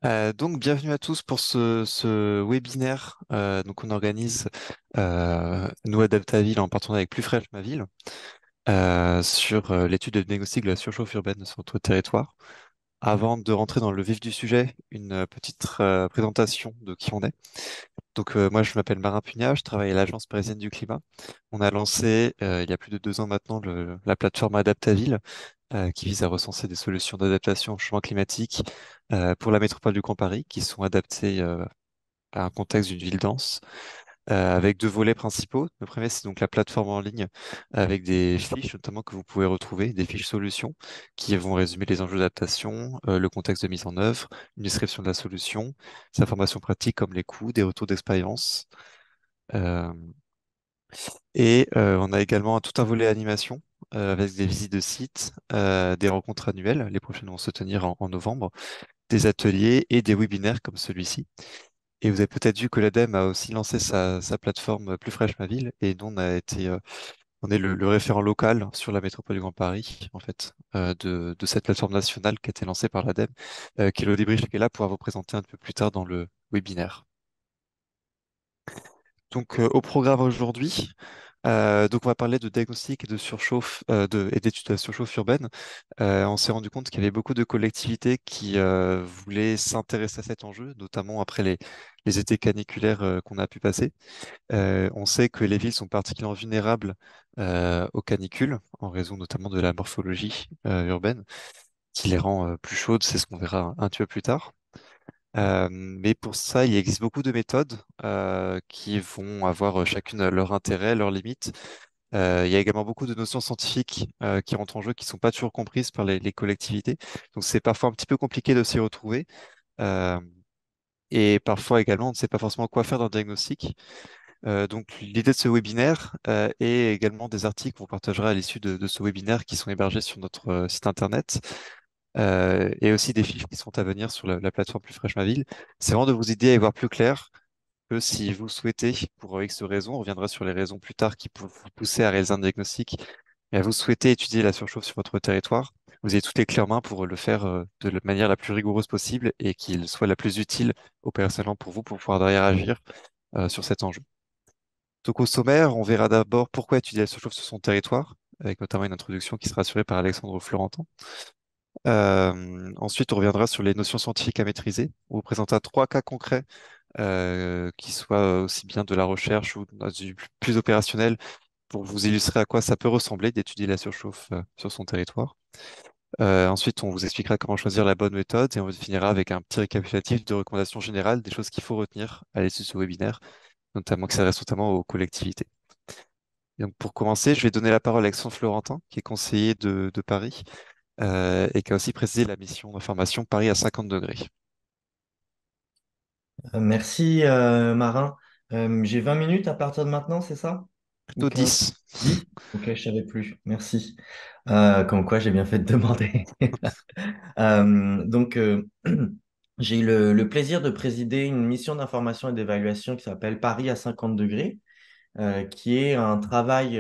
Donc, bienvenue à tous pour ce webinaire. Donc, on organise nous Adaptaville en partenariat avec Plus Fraîche Ma Ville sur l'étude de diagnostic de la surchauffe urbaine sur notre territoire. Avant de rentrer dans le vif du sujet, une petite présentation de qui on est. Donc, moi, je m'appelle Marin Pugnat, je travaille à l'Agence parisienne du climat. On a lancé il y a plus de 2 ans maintenant la plateforme Adaptaville qui vise à recenser des solutions d'adaptation au changement climatique pour la métropole du Grand Paris qui sont adaptées à un contexte d'une ville dense, avec deux volets principaux. Le premier, c'est donc la plateforme en ligne avec des fiches notamment que vous pouvez retrouver, des fiches solutions qui vont résumer les enjeux d'adaptation, le contexte de mise en œuvre, une description de la solution, des informations pratiques comme les coûts, des retours d'expérience. Euh, on a également tout un volet animation avec des visites de sites, des rencontres annuelles. Les prochaines vont se tenir en novembre, des ateliers et des webinaires comme celui-ci. Et vous avez peut-être vu que l'ADEME a aussi lancé sa plateforme Plus Fraîche Ma Ville, et nous on est le référent local sur la métropole du Grand Paris, en fait, de cette plateforme nationale qui a été lancée par l'ADEME, qui est le débrief qui est là pour vous présenter un peu plus tard dans le webinaire. Donc, au programme aujourd'hui, donc on va parler de diagnostic et de surchauffe et d'études de la surchauffe urbaine. On s'est rendu compte qu'il y avait beaucoup de collectivités qui voulaient s'intéresser à cet enjeu, notamment après les étés caniculaires qu'on a pu passer. On sait que les villes sont particulièrement vulnérables aux canicules, en raison notamment de la morphologie urbaine, qui les rend plus chaudes, c'est ce qu'on verra un petit peu plus tard. Mais pour ça, il existe beaucoup de méthodes qui vont avoir chacune leur intérêt, leurs limites. Il y a également beaucoup de notions scientifiques qui rentrent en jeu, qui sont pas toujours comprises par les collectivités. Donc c'est parfois un petit peu compliqué de s'y retrouver. Euh, et parfois également, on ne sait pas forcément quoi faire dans le diagnostic. Donc l'idée de ce webinaire est également des articles qu'on partagera à l'issue de ce webinaire qui sont hébergés sur notre site internet et aussi des fiches qui sont à venir sur la plateforme Plus Fraîche Ma Ville. C'est vraiment de vous aider à y voir plus clair que si vous souhaitez, pour X raisons, on reviendra sur les raisons plus tard qui peuvent vous pousser à réaliser un diagnostic, mais vous souhaitez étudier la surchauffe sur votre territoire, vous avez toutes les clés en main pour le faire de la manière la plus rigoureuse possible et qu'il soit la plus utile opérationnellement pour vous pour pouvoir derrière agir sur cet enjeu. Donc au sommaire, on verra d'abord pourquoi étudier la surchauffe sur son territoire, avec notamment une introduction qui sera assurée par Alexandre Florentin. Ensuite, on reviendra sur les notions scientifiques à maîtriser. On vous présentera 3 cas concrets qui soient aussi bien de la recherche ou du plus opérationnel pour vous illustrer à quoi ça peut ressembler d'étudier la surchauffe sur son territoire. Ensuite, on vous expliquera comment choisir la bonne méthode et on finira avec un petit récapitulatif de recommandations générales, des choses qu'il faut retenir à l'issue de ce webinaire, notamment qui s'adresse notamment aux collectivités. Et donc, pour commencer, je vais donner la parole à Alexandre Florentin, qui est conseiller de Paris et qui a aussi précisé la mission d'information Paris à 50 degrés. Merci Marin. J'ai 20 minutes à partir de maintenant, c'est ça? Ou Plutôt 15? 10. 10? Ok, je savais plus. Merci. Comme quoi, j'ai bien fait de demander. Donc, j'ai eu le plaisir de présider une mission d'information et d'évaluation qui s'appelle Paris à 50 degrés, qui est un travail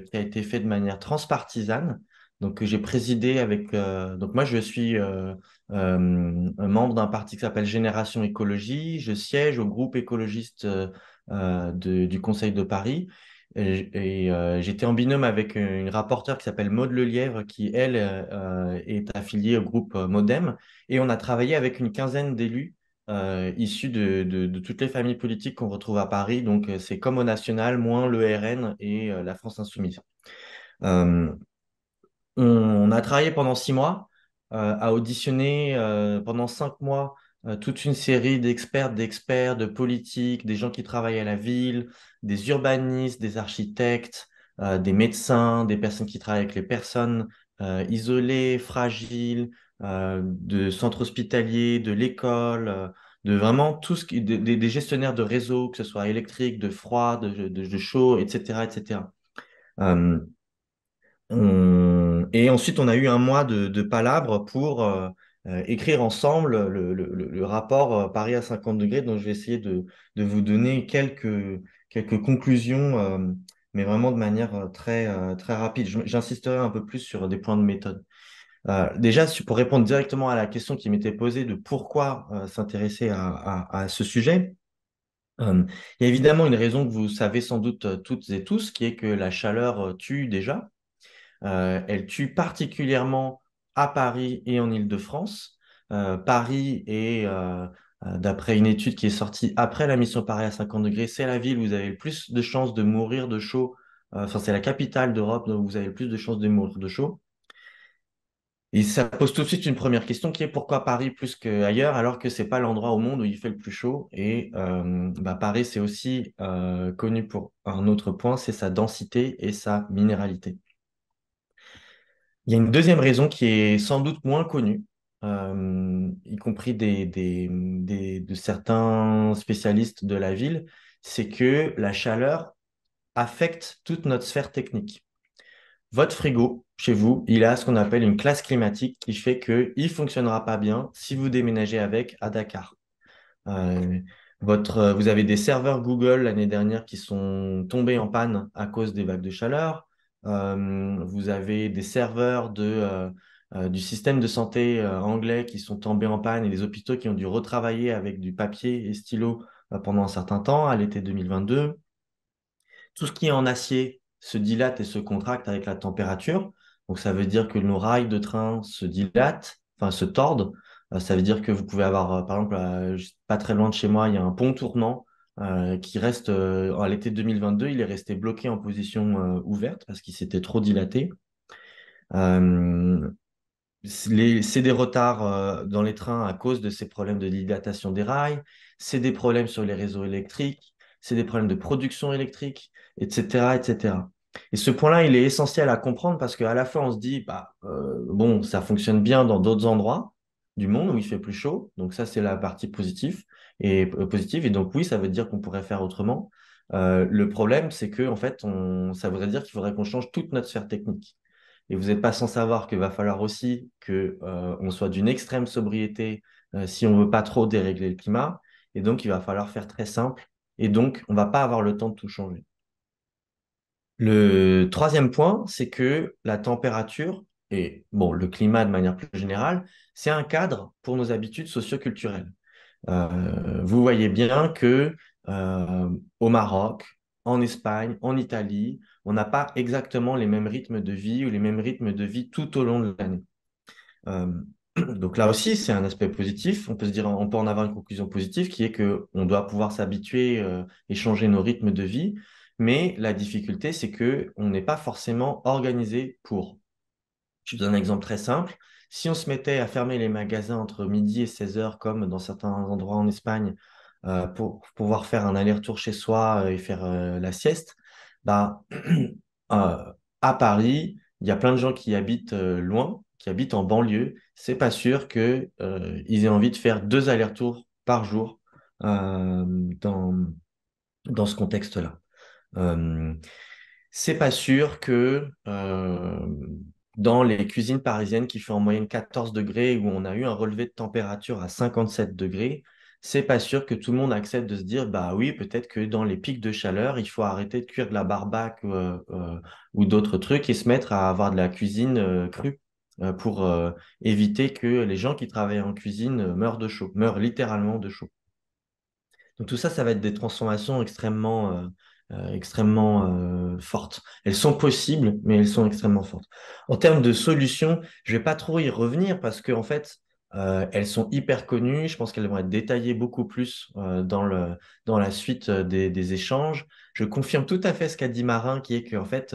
qui a été fait de manière transpartisane. Donc, que j'ai présidé avec. Donc, moi, je suis un membre d'un parti qui s'appelle Génération Écologie. Je siège au groupe écologiste du Conseil de Paris. J'étais en binôme avec une rapporteure qui s'appelle Maude Lelièvre, qui, elle, est affiliée au groupe Modem. Et on a travaillé avec une quinzaine d'élus issus de toutes les familles politiques qu'on retrouve à Paris. Donc, c'est comme au national, moins le RN et la France Insoumise. Euh, on a travaillé pendant 6 mois, à auditionner pendant 5 mois toute une série d'experts, de politiques, des gens qui travaillent à la ville, des urbanistes, des architectes, des médecins, des personnes qui travaillent avec les personnes isolées, fragiles, de centres hospitaliers, de l'école, de vraiment tout ce qui, des gestionnaires de réseaux, que ce soit électrique, de froid, de chaud, etc., etc. Euh, Et ensuite, on a eu un mois de palabres pour écrire ensemble le rapport Paris à 50 degrés, dont je vais essayer de vous donner quelques conclusions, mais vraiment de manière très rapide. J'insisterai un peu plus sur des points de méthode. Déjà, pour répondre directement à la question qui m'était posée de pourquoi s'intéresser à ce sujet, euh, il y a évidemment une raison que vous savez sans doute toutes et tous, qui est que la chaleur tue déjà. Elle tue particulièrement à Paris et en Île-de-France. Paris est, d'après une étude qui est sortie après la mission Paris à 50 degrés, c'est la ville où vous avez le plus de chances de mourir de chaud. Enfin, c'est la capitale d'Europe où vous avez le plus de chances de mourir de chaud. Et ça pose tout de suite une première question qui est pourquoi Paris plus qu'ailleurs alors que c'est pas l'endroit au monde où il fait le plus chaud. Et Paris, c'est aussi connu pour un autre point, c'est sa densité et sa minéralité. Il y a une deuxième raison qui est sans doute moins connue, y compris de certains spécialistes de la ville, c'est que la chaleur affecte toute notre sphère technique. Votre frigo, chez vous, il a ce qu'on appelle une classe climatique qui fait qu'il ne fonctionnera pas bien si vous déménagez avec à Dakar. Euh, vous avez des serveurs Google l'année dernière qui sont tombés en panne à cause des vagues de chaleur. Vous avez des serveurs du système de santé anglais qui sont tombés en panne et des hôpitaux qui ont dû retravailler avec du papier et stylo pendant un certain temps, à l'été 2022. Tout ce qui est en acier se dilate et se contracte avec la température. Donc, ça veut dire que nos rails de train se dilatent, enfin se tordent. Ça veut dire que vous pouvez avoir, par exemple, pas très loin de chez moi, il y a un pont tournant qui reste, à l'été 2022, il est resté bloqué en position ouverte parce qu'il s'était trop dilaté. Euh, c'est des retards dans les trains à cause de ces problèmes de dilatation des rails, c'est des problèmes sur les réseaux électriques, c'est des problèmes de production électrique, etc., etc. Et ce point-là, il est essentiel à comprendre parce qu'à la fois, on se dit, bon, ça fonctionne bien dans d'autres endroits du monde où il fait plus chaud, donc ça, c'est la partie positive, et donc oui, ça veut dire qu'on pourrait faire autrement. Le problème, c'est que, en fait, ça voudrait dire qu'il faudrait qu'on change toute notre sphère technique. Et vous n'êtes pas sans savoir qu'il va falloir aussi que, on soit d'une extrême sobriété si on veut pas trop dérégler le climat. Et donc, il va falloir faire très simple. Et donc, on va pas avoir le temps de tout changer. Le troisième point, c'est que la température et bon, le climat de manière plus générale, c'est un cadre pour nos habitudes socioculturelles. Vous voyez bien que euh, au Maroc, en Espagne, en Italie, on n'a pas exactement les mêmes rythmes de vie ou les mêmes rythmes de vie tout au long de l'année. Euh, donc là aussi, c'est un aspect positif. On peut se dire, on peut en avoir une conclusion positive qui est que on doit pouvoir s'habituer et changer nos rythmes de vie. Mais la difficulté, c'est que on n'est pas forcément organisé pour. Je vous donne un exemple très simple. Si on se mettait à fermer les magasins entre midi et 16 heures, comme dans certains endroits en Espagne, pour pouvoir faire un aller-retour chez soi et faire la sieste, bah, à Paris, il y a plein de gens qui habitent loin, qui habitent en banlieue. C'est pas sûr que, ils aient envie de faire 2 allers-retours par jour euh, dans, dans ce contexte-là. Euh, c'est pas sûr que dans les cuisines parisiennes qui fait en moyenne 14 degrés, où on a eu un relevé de température à 57 degrés, c'est pas sûr que tout le monde accepte de se dire, bah oui, peut-être que dans les pics de chaleur, il faut arrêter de cuire de la barbaque ou d'autres trucs et se mettre à avoir de la cuisine crue pour éviter que les gens qui travaillent en cuisine meurent de chaud, meurent littéralement de chaud. Donc tout ça, ça va être des transformations extrêmement fortes. Elles sont possibles, mais elles sont extrêmement fortes. En termes de solutions, je vais pas trop y revenir parce que en fait, elles sont hyper connues. Je pense qu'elles vont être détaillées beaucoup plus dans la suite des échanges. Je confirme tout à fait ce qu'a dit Marin, qui est qu'en fait,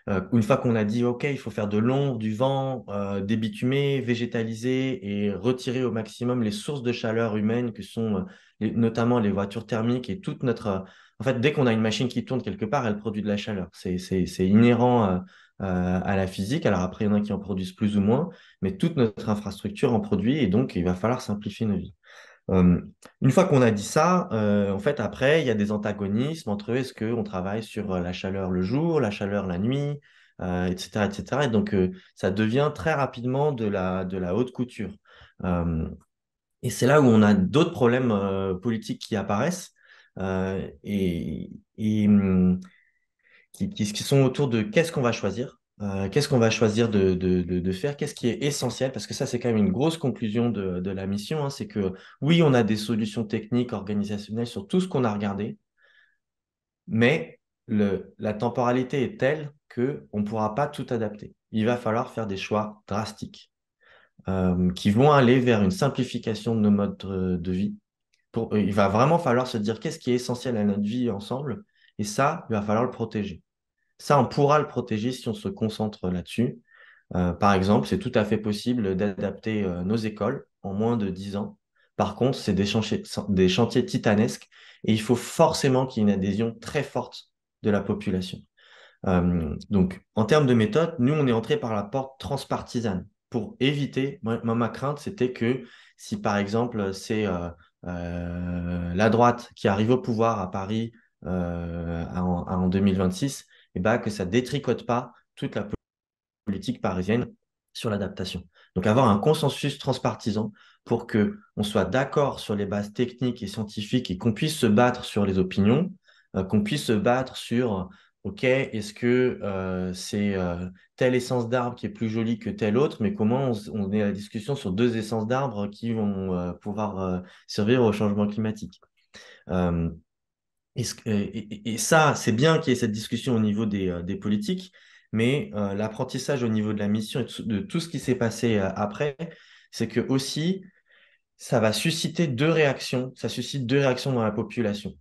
une fois qu'on a dit, OK, il faut faire de l'ombre, du vent, débitumer, végétaliser et retirer au maximum les sources de chaleur humaines que sont notamment les voitures thermiques et toute notre... en fait, dès qu'on a une machine qui tourne quelque part, elle produit de la chaleur. C'est inhérent à la physique. Alors après, il y en a qui en produisent plus ou moins, mais toute notre infrastructure en produit et donc il va falloir simplifier nos vies. Euh, une fois qu'on a dit ça, en fait, après, il y a des antagonismes entre eux. Est-ce qu'on travaille sur la chaleur le jour, la chaleur la nuit, etc., etc. Et donc, ça devient très rapidement de la haute couture. Euh, et c'est là où on a d'autres problèmes politiques qui apparaissent et qui sont autour de qu'est-ce qu'on va choisir. Qu'est-ce qu'on va choisir de faire? Qu'est-ce qui est essentiel? Parce que ça, c'est quand même une grosse conclusion de la mission, hein, c'est que oui, on a des solutions techniques, organisationnelles sur tout ce qu'on a regardé, mais la temporalité est telle qu'on ne pourra pas tout adapter. Il va falloir faire des choix drastiques qui vont aller vers une simplification de nos modes de vie. Il va vraiment falloir se dire qu'est-ce qui est essentiel à notre vie ensemble, et ça, il va falloir le protéger. Ça, on pourra le protéger si on se concentre là-dessus. Par exemple, c'est tout à fait possible d'adapter nos écoles en moins de 10 ans. Par contre, c'est des chantiers titanesques et il faut forcément qu'il y ait une adhésion très forte de la population. Donc, en termes de méthode, nous, on est entré par la porte transpartisane pour éviter, moi, ma crainte, c'était que si, par exemple, c'est la droite qui arrive au pouvoir à Paris en 2026, et ben, que ça détricote pas toute la politique parisienne sur l'adaptation. Donc, avoir un consensus transpartisan pour que on soit d'accord sur les bases techniques et scientifiques et qu'on puisse se battre sur les opinions, qu'on puisse se battre sur, OK, est-ce que c'est telle essence d'arbre qui est plus jolie que telle autre, mais comment on est à la discussion sur deux essences d'arbres qui vont pouvoir servir au changement climatique. Euh, et ça, c'est bien qu'il y ait cette discussion au niveau des politiques, mais l'apprentissage au niveau de la mission et de tout ce qui s'est passé après, c'est que aussi, ça va susciter deux réactions. Ça suscite deux réactions dans la population.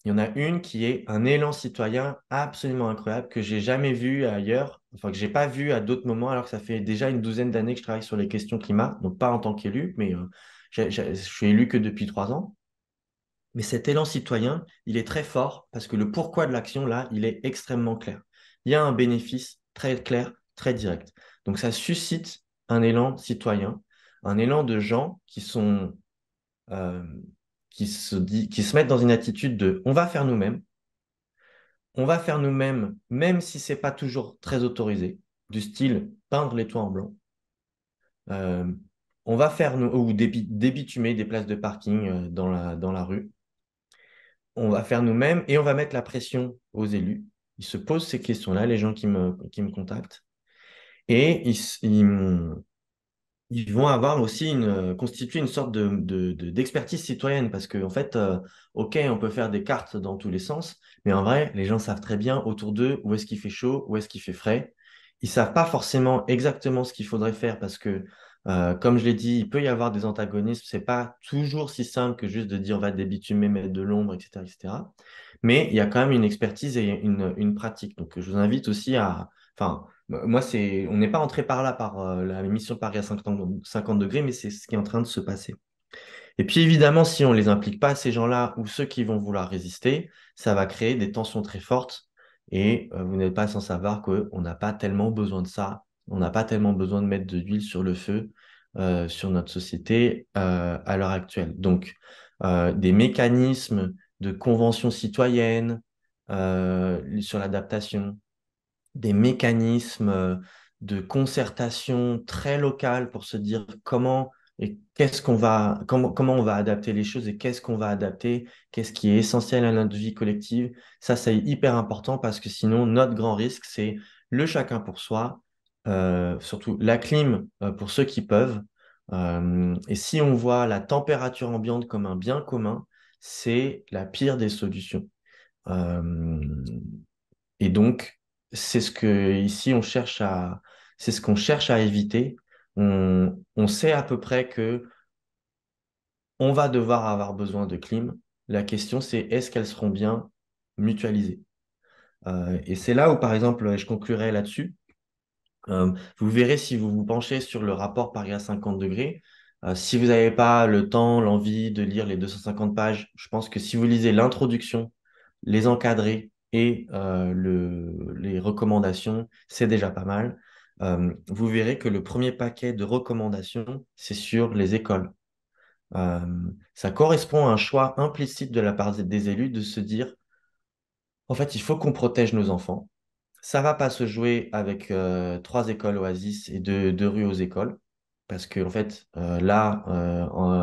Il y en a une qui est un élan citoyen absolument incroyable que j'ai jamais vu ailleurs, enfin que j'ai pas vu à d'autres moments, alors que ça fait déjà une douzaine d'années que je travaille sur les questions climat, donc pas en tant qu'élu, mais je suis élu que depuis 3 ans. Mais cet élan citoyen, il est très fort parce que le pourquoi de l'action, là, il est extrêmement clair. Il y a un bénéfice très clair, très direct. Donc ça suscite un élan citoyen, un élan de gens qui sont, euh, qui se mettent dans une attitude de on va faire nous-mêmes, même si c'est pas toujours très autorisé, du style peindre les toits en blanc. Euh, on va faire nous, ou débitumer des places de parking dans la rue. On va faire nous-mêmes et on va mettre la pression aux élus. Ils se posent ces questions-là, les gens qui me contactent. Et ils vont avoir aussi constituer une sorte d'expertise citoyenne parce qu'en en fait, OK, on peut faire des cartes dans tous les sens, mais en vrai, les gens savent très bien autour d'eux où est-ce qu'il fait chaud, où est-ce qu'il fait frais. Ils savent pas forcément exactement ce qu'il faudrait faire parce que, comme je l'ai dit, il peut y avoir des antagonismes. C'est pas toujours si simple que juste de dire on va débitumer, mettre de l'ombre, etc., etc. Mais il y a quand même une expertise et une pratique. Donc, je vous invite aussi enfin, moi, on n'est pas entré par là par la mission Paris à 50 degrés, mais c'est ce qui est en train de se passer. Et puis évidemment, si on ne les implique pas, ces gens-là ou ceux qui vont vouloir résister, ça va créer des tensions très fortes. Et vous n'êtes pas sans savoir qu'on n'a pas tellement besoin de ça. On n'a pas tellement besoin de mettre de l'huile sur le feu sur notre société à l'heure actuelle. Donc, des mécanismes de convention citoyenne sur l'adaptation, des mécanismes de concertation très locale pour se dire comment et comment on va adapter les choses et qu'est-ce qu'on va adapter, qu'est-ce qui est essentiel à notre vie collective. Ça, c'est hyper important parce que sinon, notre grand risque, c'est le chacun pour soi, surtout la clim pour ceux qui peuvent. Et si on voit la température ambiante comme un bien commun, c'est la pire des solutions. Euh, et donc, c'est ce que ici c'est ce qu'on cherche à éviter. On sait à peu près que on va devoir avoir besoin de clim. La question, c'est est-ce qu'elles seront bien mutualisées? Et c'est là où, par exemple, je conclurai là-dessus. Vous verrez si vous vous penchez sur le rapport Paris à 50 degrés. Si vous n'avez pas le temps, l'envie de lire les 250 pages, je pense que si vous lisez l'introduction, les encadrés et les recommandations, c'est déjà pas mal. Vous verrez que le premier paquet de recommandations, c'est sur les écoles. Euh, Ça correspond à un choix implicite de la part des élus de se dire, en fait, il faut qu'on protège nos enfants. Ça va pas se jouer avec 3 écoles Oasis et deux rues aux écoles. Parce que, en fait, là,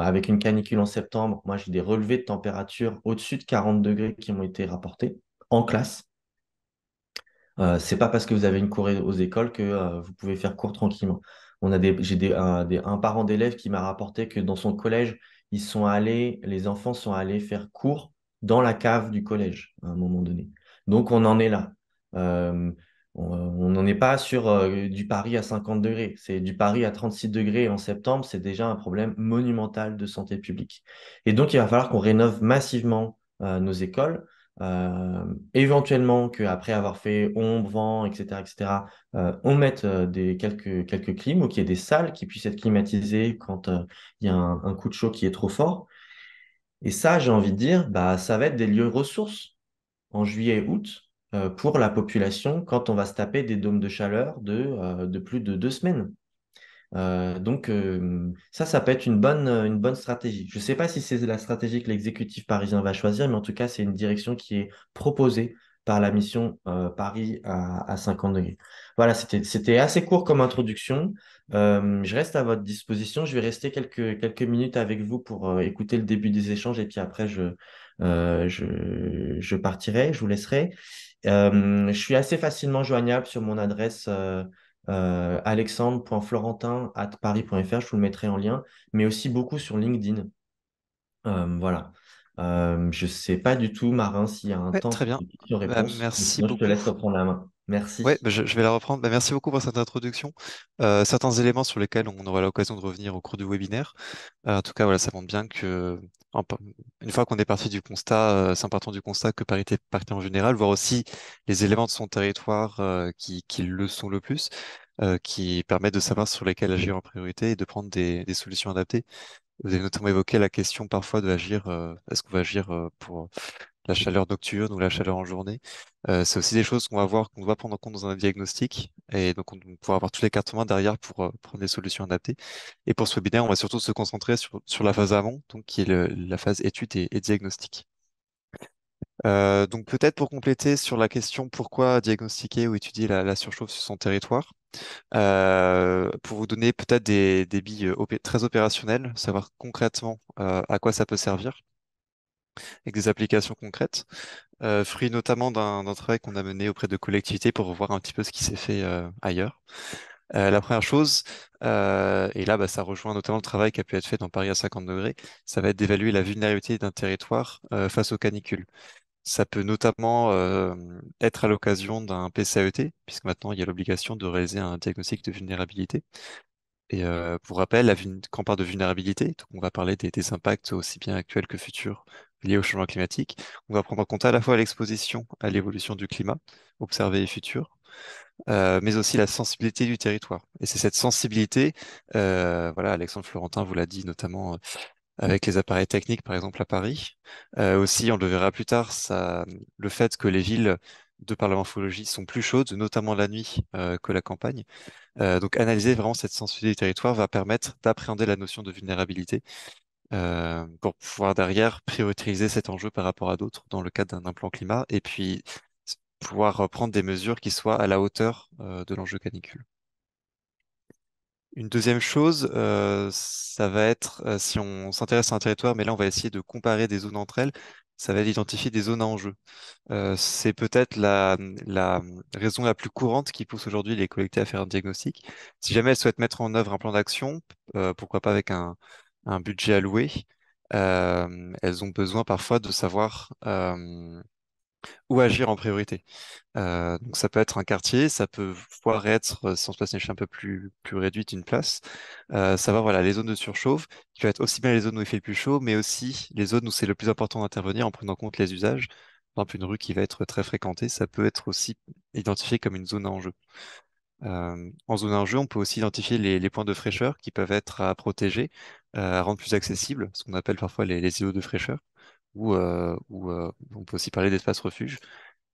avec une canicule en septembre, moi, j'ai des relevés de température au-dessus de 40 degrés qui m'ont été rapportés en classe. C'est pas parce que vous avez une cour aux écoles que vous pouvez faire cours tranquillement. J'ai un parent d'élève qui m'a rapporté que dans son collège, les enfants sont allés faire cours dans la cave du collège à un moment donné. Donc on en est là. Euh, on n'en est pas sur du Paris à 50 degrés. C'est du Paris à 36 degrés en septembre. C'est déjà un problème monumental de santé publique. Et donc il va falloir qu'on rénove massivement nos écoles. Éventuellement qu'après avoir fait ombre, vent, etc., on mette quelques clims ou qu'il y ait des salles qui puissent être climatisées quand il y a un coup de chaud qui est trop fort. Et ça, j'ai envie de dire, bah, ça va être des lieux ressources en juillet et août pour la population quand on va se taper des dômes de chaleur de plus de 2 semaines. Ça peut être une bonne stratégie. Je ne sais pas si c'est la stratégie que l'exécutif parisien va choisir, mais en tout cas, c'est une direction qui est proposée par la mission Paris à 50 degrés. Voilà, c'était assez court comme introduction. Je reste à votre disposition. Je vais rester quelques minutes avec vous pour écouter le début des échanges et puis après, je partirai, je vous laisserai. Je suis assez facilement joignable sur mon adresse alexandre.florentin@paris.fr, je vous le mettrai en lien, mais aussi beaucoup sur LinkedIn. Voilà. Je ne sais pas du tout, Marin, s'il y a un Ouais, temps très pour bien. les Bah, questions-réponses. merci Sinon, je te beaucoup. laisse reprendre la main. Ouais, Merci. bah, je vais la reprendre. Bah, merci beaucoup pour cette introduction. Certains éléments sur lesquels on aura l'occasion de revenir au cours du webinaire. En tout cas, voilà, ça montre bien que en pa- une fois qu'on est parti du constat, c'est en partant du constat que Paris en général, voir aussi les éléments de son territoire qui le sont le plus, qui permettent de savoir sur lesquels agir en priorité et de prendre des solutions adaptées. Vous avez notamment évoqué la question parfois de agir, est-ce qu'on va agir pour la chaleur nocturne ou la chaleur en journée. C'est aussi des choses qu'on va voir, qu'on doit prendre en compte dans un diagnostic. Et donc, on pourra avoir toutes les cartes en main derrière pour prendre des solutions adaptées. Et pour ce webinaire, on va surtout se concentrer sur la phase amont, donc qui est la phase étude et diagnostic. Donc, peut-être pour compléter sur la question pourquoi diagnostiquer ou étudier la surchauffe sur son territoire, pour vous donner peut-être des billes très opérationnelles, savoir concrètement à quoi ça peut servir, avec des applications concrètes. Fruit notamment d'un travail qu'on a mené auprès de collectivités pour voir un petit peu ce qui s'est fait ailleurs. La première chose, et là bah, ça rejoint notamment le travail qui a pu être fait dans Paris à 50 degrés, ça va être d'évaluer la vulnérabilité d'un territoire face aux canicules. Ça peut notamment être à l'occasion d'un PCAET, puisque maintenant il y a l'obligation de réaliser un diagnostic de vulnérabilité. Et pour rappel, quand on parle de vulnérabilité, donc on va parler des impacts aussi bien actuels que futurs liés au changement climatique. On va prendre en compte à la fois l'exposition à l'évolution du climat, observée et future, mais aussi la sensibilité du territoire. Et c'est cette sensibilité, voilà, Alexandre Florentin vous l'a dit notamment avec les appareils techniques, par exemple à Paris. Aussi, on le verra plus tard, le fait que les villes, de par la morphologie, sont plus chaudes, notamment la nuit, que la campagne. Donc, analyser vraiment cette sensibilité du territoire va permettre d'appréhender la notion de vulnérabilité pour pouvoir derrière prioriser cet enjeu par rapport à d'autres dans le cadre d'un plan climat et puis pouvoir prendre des mesures qui soient à la hauteur de l'enjeu canicule. Une deuxième chose, ça va être, si on s'intéresse à un territoire, mais là on va essayer de comparer des zones entre elles, ça va être d'identifier des zones à enjeu. C'est peut-être la raison la plus courante qui pousse aujourd'hui les collectivités à faire un diagnostic. Si jamais elles souhaitent mettre en œuvre un plan d'action, pourquoi pas avec un budget alloué, elles ont besoin parfois de savoir où agir en priorité. Donc ça peut être un quartier, ça peut voire être, si on se place à une échelle un peu plus réduite, une place. Savoir voilà, les zones de surchauffe, qui va être aussi bien les zones où il fait le plus chaud, mais aussi les zones où c'est le plus important d'intervenir en prenant en compte les usages. Par exemple, une rue qui va être très fréquentée, ça peut être aussi identifié comme une zone à enjeu. En zone à enjeu, on peut aussi identifier les points de fraîcheur qui peuvent être à protéger, à rendre plus accessibles, ce qu'on appelle parfois les îlots de fraîcheur, ou on peut aussi parler d'espace refuge.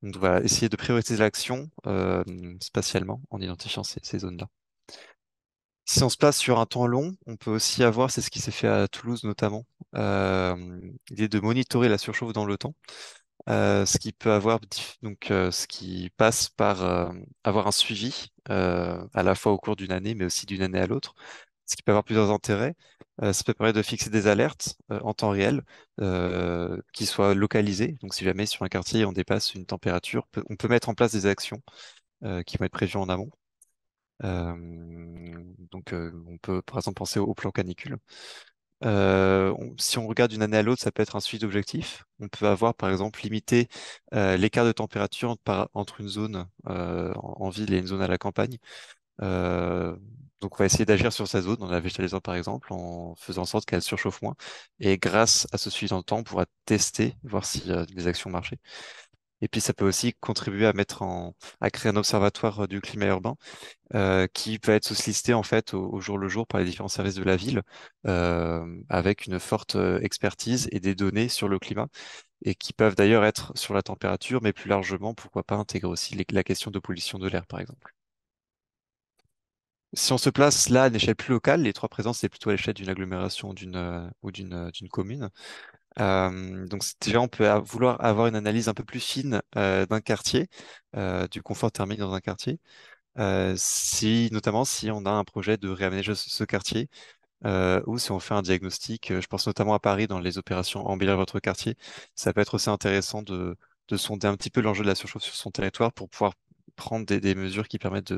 Donc voilà, essayer de prioriser l'action spatialement en identifiant ces zones-là. Si on se place sur un temps long, on peut aussi avoir, c'est ce qui s'est fait à Toulouse notamment, l'idée de monitorer la surchauffe dans le temps, ce qui peut avoir ce qui passe par avoir un suivi à la fois au cours d'une année, mais aussi d'une année à l'autre. ce qui peut avoir plusieurs intérêts. Ça peut permettre de fixer des alertes en temps réel qui soient localisées. Donc, si jamais sur un quartier on dépasse une température, on peut mettre en place des actions qui vont être prévues en amont. Euh, on peut par exemple penser au plan canicule. Si on regarde d'une année à l'autre, ça peut être un suivi d'objectifs. On peut avoir, par exemple, limité l'écart de température entre une zone en ville et une zone à la campagne. Euh, donc, on va essayer d'agir sur sa zone, dans la végétalisation par exemple, en faisant en sorte qu'elle surchauffe moins. Et grâce à ce suivi dans le temps, on pourra tester, voir si les actions marchaient. Et puis, ça peut aussi contribuer à créer un observatoire du climat urbain qui peut être sollicité en fait au jour le jour par les différents services de la ville, avec une forte expertise et des données sur le climat, et qui peuvent d'ailleurs être sur la température, mais plus largement, pourquoi pas intégrer aussi la question de pollution de l'air, par exemple. Si on se place là à une échelle plus locale, les trois présents, c'est plutôt à l'échelle d'une agglomération d'une commune. Donc déjà, on peut vouloir avoir une analyse un peu plus fine d'un quartier, du confort thermique dans un quartier. Notamment si on a un projet de réaménager ce quartier, ou si on fait un diagnostic, je pense notamment à Paris dans les opérations embellir votre quartier, ça peut être aussi intéressant de sonder un petit peu l'enjeu de la surchauffe sur son territoire pour pouvoir prendre des mesures qui permettent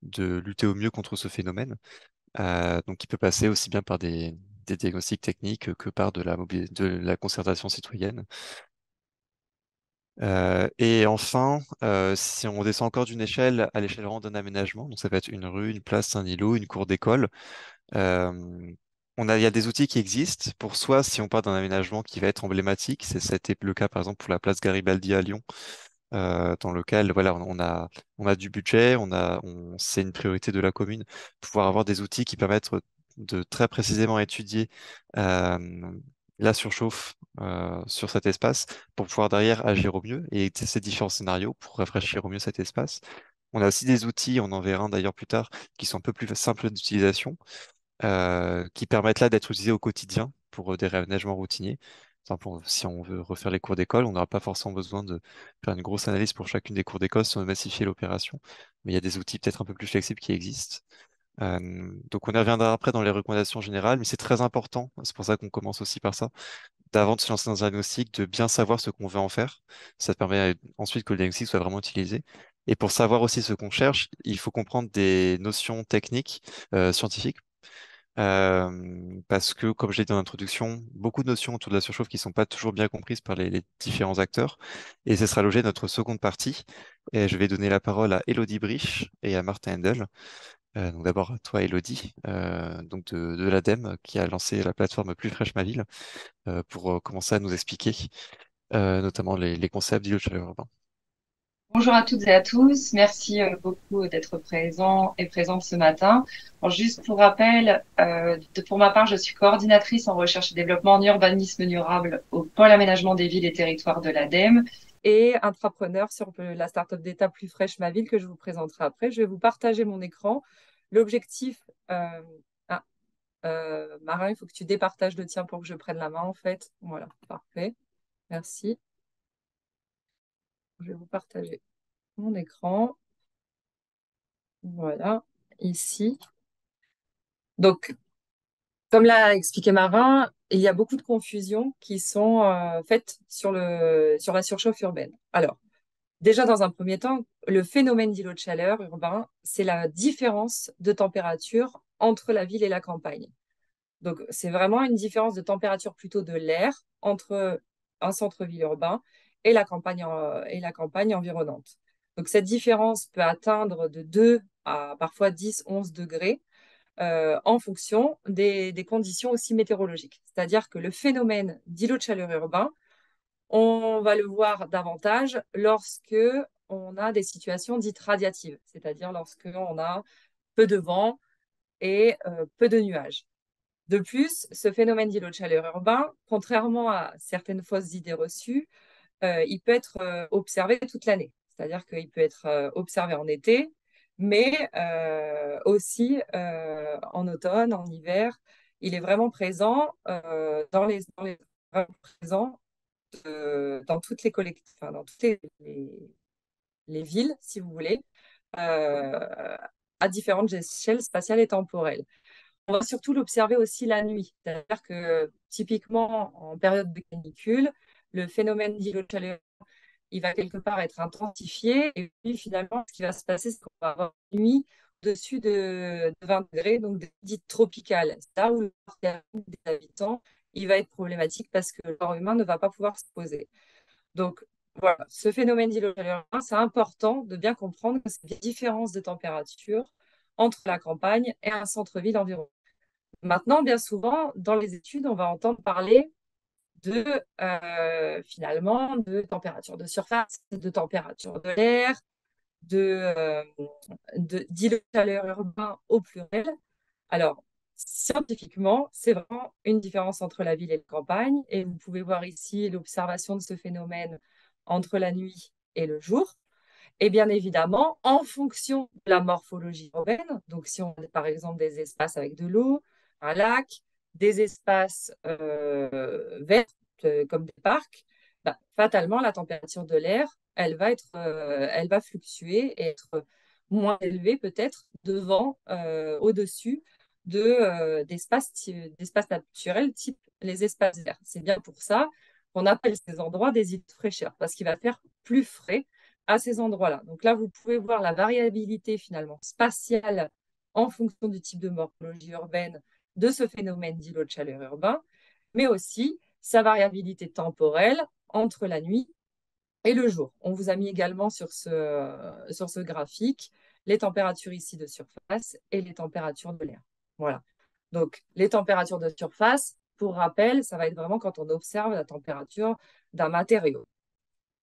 de lutter au mieux contre ce phénomène. Donc, il peut passer aussi bien par des diagnostics techniques que par de la concertation citoyenne. Et enfin, si on descend encore d'une échelle à l'échelle vraiment d'un aménagement, donc ça peut être une rue, une place, un îlot, une cour d'école, euh, il y a des outils qui existent pour soit, si on part d'un aménagement qui va être emblématique, ça a été le cas par exemple pour la place Garibaldi à Lyon, dans lequel voilà, on a du budget, c'est une priorité de la commune, pouvoir avoir des outils qui permettent de très précisément étudier euh, la surchauffe sur cet espace pour pouvoir derrière agir au mieux et tester différents scénarios pour rafraîchir au mieux cet espace. On a aussi des outils, on en verra un d'ailleurs plus tard, qui sont un peu plus simples d'utilisation, qui permettent là d'être utilisés au quotidien pour des réaménagements routiniers. Par exemple, si on veut refaire les cours d'école, on n'aura pas forcément besoin de faire une grosse analyse pour chacune des cours d'école si on veut massifier l'opération, mais il y a des outils peut-être un peu plus flexibles qui existent. Donc on y reviendra après dans les recommandations générales, mais c'est très important, c'est pour ça qu'on commence aussi par ça, d'avant de se lancer dans un diagnostic, de bien savoir ce qu'on veut en faire. Ça permet ensuite que le diagnostic soit vraiment utilisé. Et pour savoir aussi ce qu'on cherche, il faut comprendre des notions techniques, scientifiques, parce que, comme je l'ai dit dans l'introduction, beaucoup de notions autour de la surchauffe qui ne sont pas toujours bien comprises par les différents acteurs. Et ce sera l'objet de notre seconde partie. Et je vais donner la parole à Elodie Brich et à Martin Handel. Donc d'abord à toi, Elodie, donc de l'ADEME, qui a lancé la plateforme Plus fraîche ma ville, pour commencer à nous expliquer notamment les concepts d'îlot de chaleur urbain. Bonjour à toutes et à tous. Merci beaucoup d'être présents et présentes ce matin. Alors, juste pour rappel, pour ma part, je suis coordinatrice en recherche et développement en urbanisme durable au pôle aménagement des villes et territoires de l'ADEME et intrapreneur sur la start-up d'État Plus fraîche ma ville que je vous présenterai après. Je vais vous partager mon écran. L'objectif, ah, Marin, il faut que tu départages le tien pour que je prenne la main en fait. Voilà, parfait. Merci. Je vais vous partager mon écran. Voilà, ici. Donc, comme l'a expliqué Marin, il y a beaucoup de confusions qui sont faites sur sur la surchauffe urbaine. Alors, déjà, dans un premier temps, le phénomène d'îlot de chaleur urbain, c'est la différence de température entre la ville et la campagne. Donc, c'est vraiment une différence de température plutôt de l'air entre un centre-ville urbain et et la campagne environnante. Donc, cette différence peut atteindre de 2 à parfois 10, 11 degrés en fonction des conditions aussi météorologiques. C'est-à-dire que le phénomène d'îlot de chaleur urbain, on va le voir davantage lorsque on a des situations dites radiatives, c'est-à-dire lorsque on a peu de vent et peu de nuages. De plus, ce phénomène d'îlot de chaleur urbain, contrairement à certaines fausses idées reçues, il peut être observé toute l'année. C'est-à-dire qu'il peut être observé en été, mais aussi en automne, en hiver. Il est vraiment présent présent dans toutes les enfin, dans toutes les villes, si vous voulez, à différentes échelles spatiales et temporelles. On va surtout l'observer aussi la nuit. C'est-à-dire que typiquement, en période de canicule, le phénomène d'îlot de chaleur, il va quelque part être intensifié. Et puis finalement, ce qui va se passer, c'est qu'on va avoir une nuit au-dessus de 20 degrés, donc dite tropicale. C'est là où le corps thermique des habitants, il va être problématique parce que le corps humain ne va pas pouvoir se poser. Donc voilà, ce phénomène d'îlot de chaleur, c'est important de bien comprendre que c'est des différences de température entre la campagne et un centre-ville environ. Maintenant, bien souvent, dans les études, on va entendre parler de finalement de température de surface, de température de l'air, de, d'îlots de chaleur urbain au pluriel. Alors, scientifiquement, c'est vraiment une différence entre la ville et la campagne. Et vous pouvez voir ici l'observation de ce phénomène entre la nuit et le jour. Et bien évidemment, en fonction de la morphologie urbaine, donc si on a par exemple des espaces avec de l'eau, un lac, des espaces verts comme des parcs, bah, fatalement, la température de l'air, elle va fluctuer et être moins élevée peut-être devant, au-dessus d'espaces naturels type les espaces verts. C'est bien pour ça qu'on appelle ces endroits des îles de fraîcheur, parce qu'il va faire plus frais à ces endroits-là. Donc là, vous pouvez voir la variabilité finalement spatiale en fonction du type de morphologie urbaine de ce phénomène d'îlot de chaleur urbain, mais aussi sa variabilité temporelle entre la nuit et le jour. On vous a mis également sur ce graphique les températures ici de surface et les températures de l'air. Voilà. Donc, les températures de surface, pour rappel, ça va être vraiment quand on observe la température d'un matériau.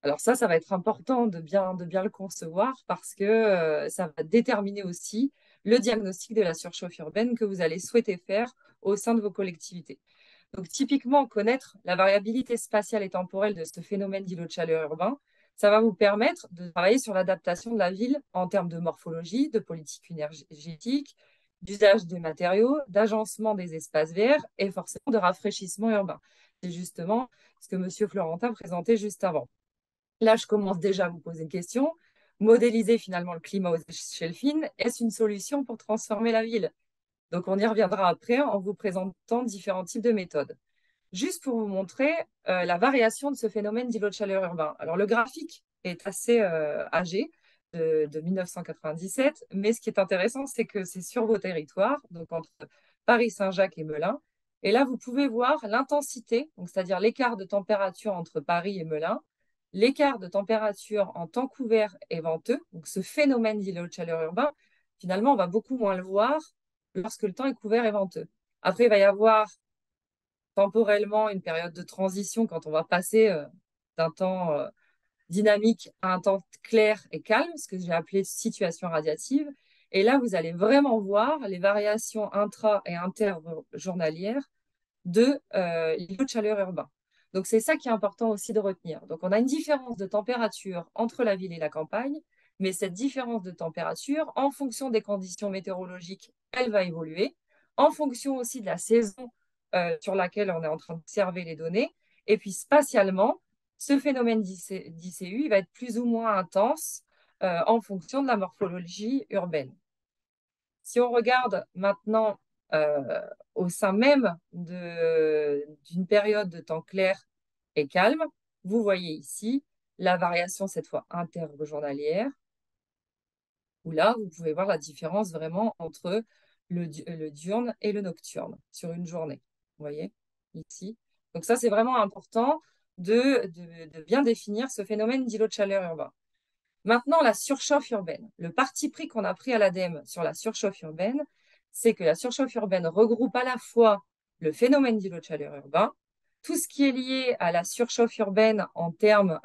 Alors ça va être important de bien le concevoir parce que ça va déterminer aussi le diagnostic de la surchauffe urbaine que vous allez souhaiter faire au sein de vos collectivités. Donc typiquement, connaître la variabilité spatiale et temporelle de ce phénomène d'îlot de chaleur urbain, ça va vous permettre de travailler sur l'adaptation de la ville en termes de morphologie, de politique énergétique, d'usage des matériaux, d'agencement des espaces verts et forcément de rafraîchissement urbain. C'est justement ce que M. Florentin présentait juste avant. Là, je commence déjà à vous poser une question. Modéliser finalement le climat aux échelles fines, est-ce une solution pour transformer la ville? Donc, on y reviendra après en vous présentant différents types de méthodes. Juste pour vous montrer la variation de ce phénomène d'îlot de chaleur urbain. Alors, le graphique est assez âgé, de 1997, mais ce qui est intéressant, c'est que c'est sur vos territoires, donc entre Paris, Saint-Jacques et Melun. Et là, vous pouvez voir l'intensité, c'est-à-dire l'écart de température entre Paris et Melun, l'écart de température en temps couvert et venteux, donc ce phénomène d'îlot de chaleur urbain, finalement, on va beaucoup moins le voir lorsque le temps est couvert et venteux. Après, il va y avoir temporellement une période de transition quand on va passer d'un temps dynamique à un temps clair et calme, ce que j'ai appelé situation radiative. Et là, vous allez vraiment voir les variations intra- et interjournalières de l'îlot de chaleur urbain. Donc, c'est ça qui est important aussi de retenir. Donc, on a une différence de température entre la ville et la campagne, mais cette différence de température, en fonction des conditions météorologiques, elle va évoluer, en fonction aussi de la saison sur laquelle on est en train d'observer les données. Et puis, spatialement, ce phénomène d'ICU, il va être plus ou moins intense en fonction de la morphologie urbaine. Si on regarde maintenant au sein même d'une période de temps clair et calme, vous voyez ici la variation cette fois interjournalière, où là, vous pouvez voir la différence vraiment entre le diurne et le nocturne sur une journée. Vous voyez ici. Donc ça, c'est vraiment important de bien définir ce phénomène d'îlot de chaleur urbain. Maintenant, la surchauffe urbaine. Le parti pris qu'on a pris à l'ADEME sur la surchauffe urbaine, c'est que la surchauffe urbaine regroupe à la fois le phénomène d'îlot de chaleur urbain, tout ce qui est lié à la surchauffe urbaine en termes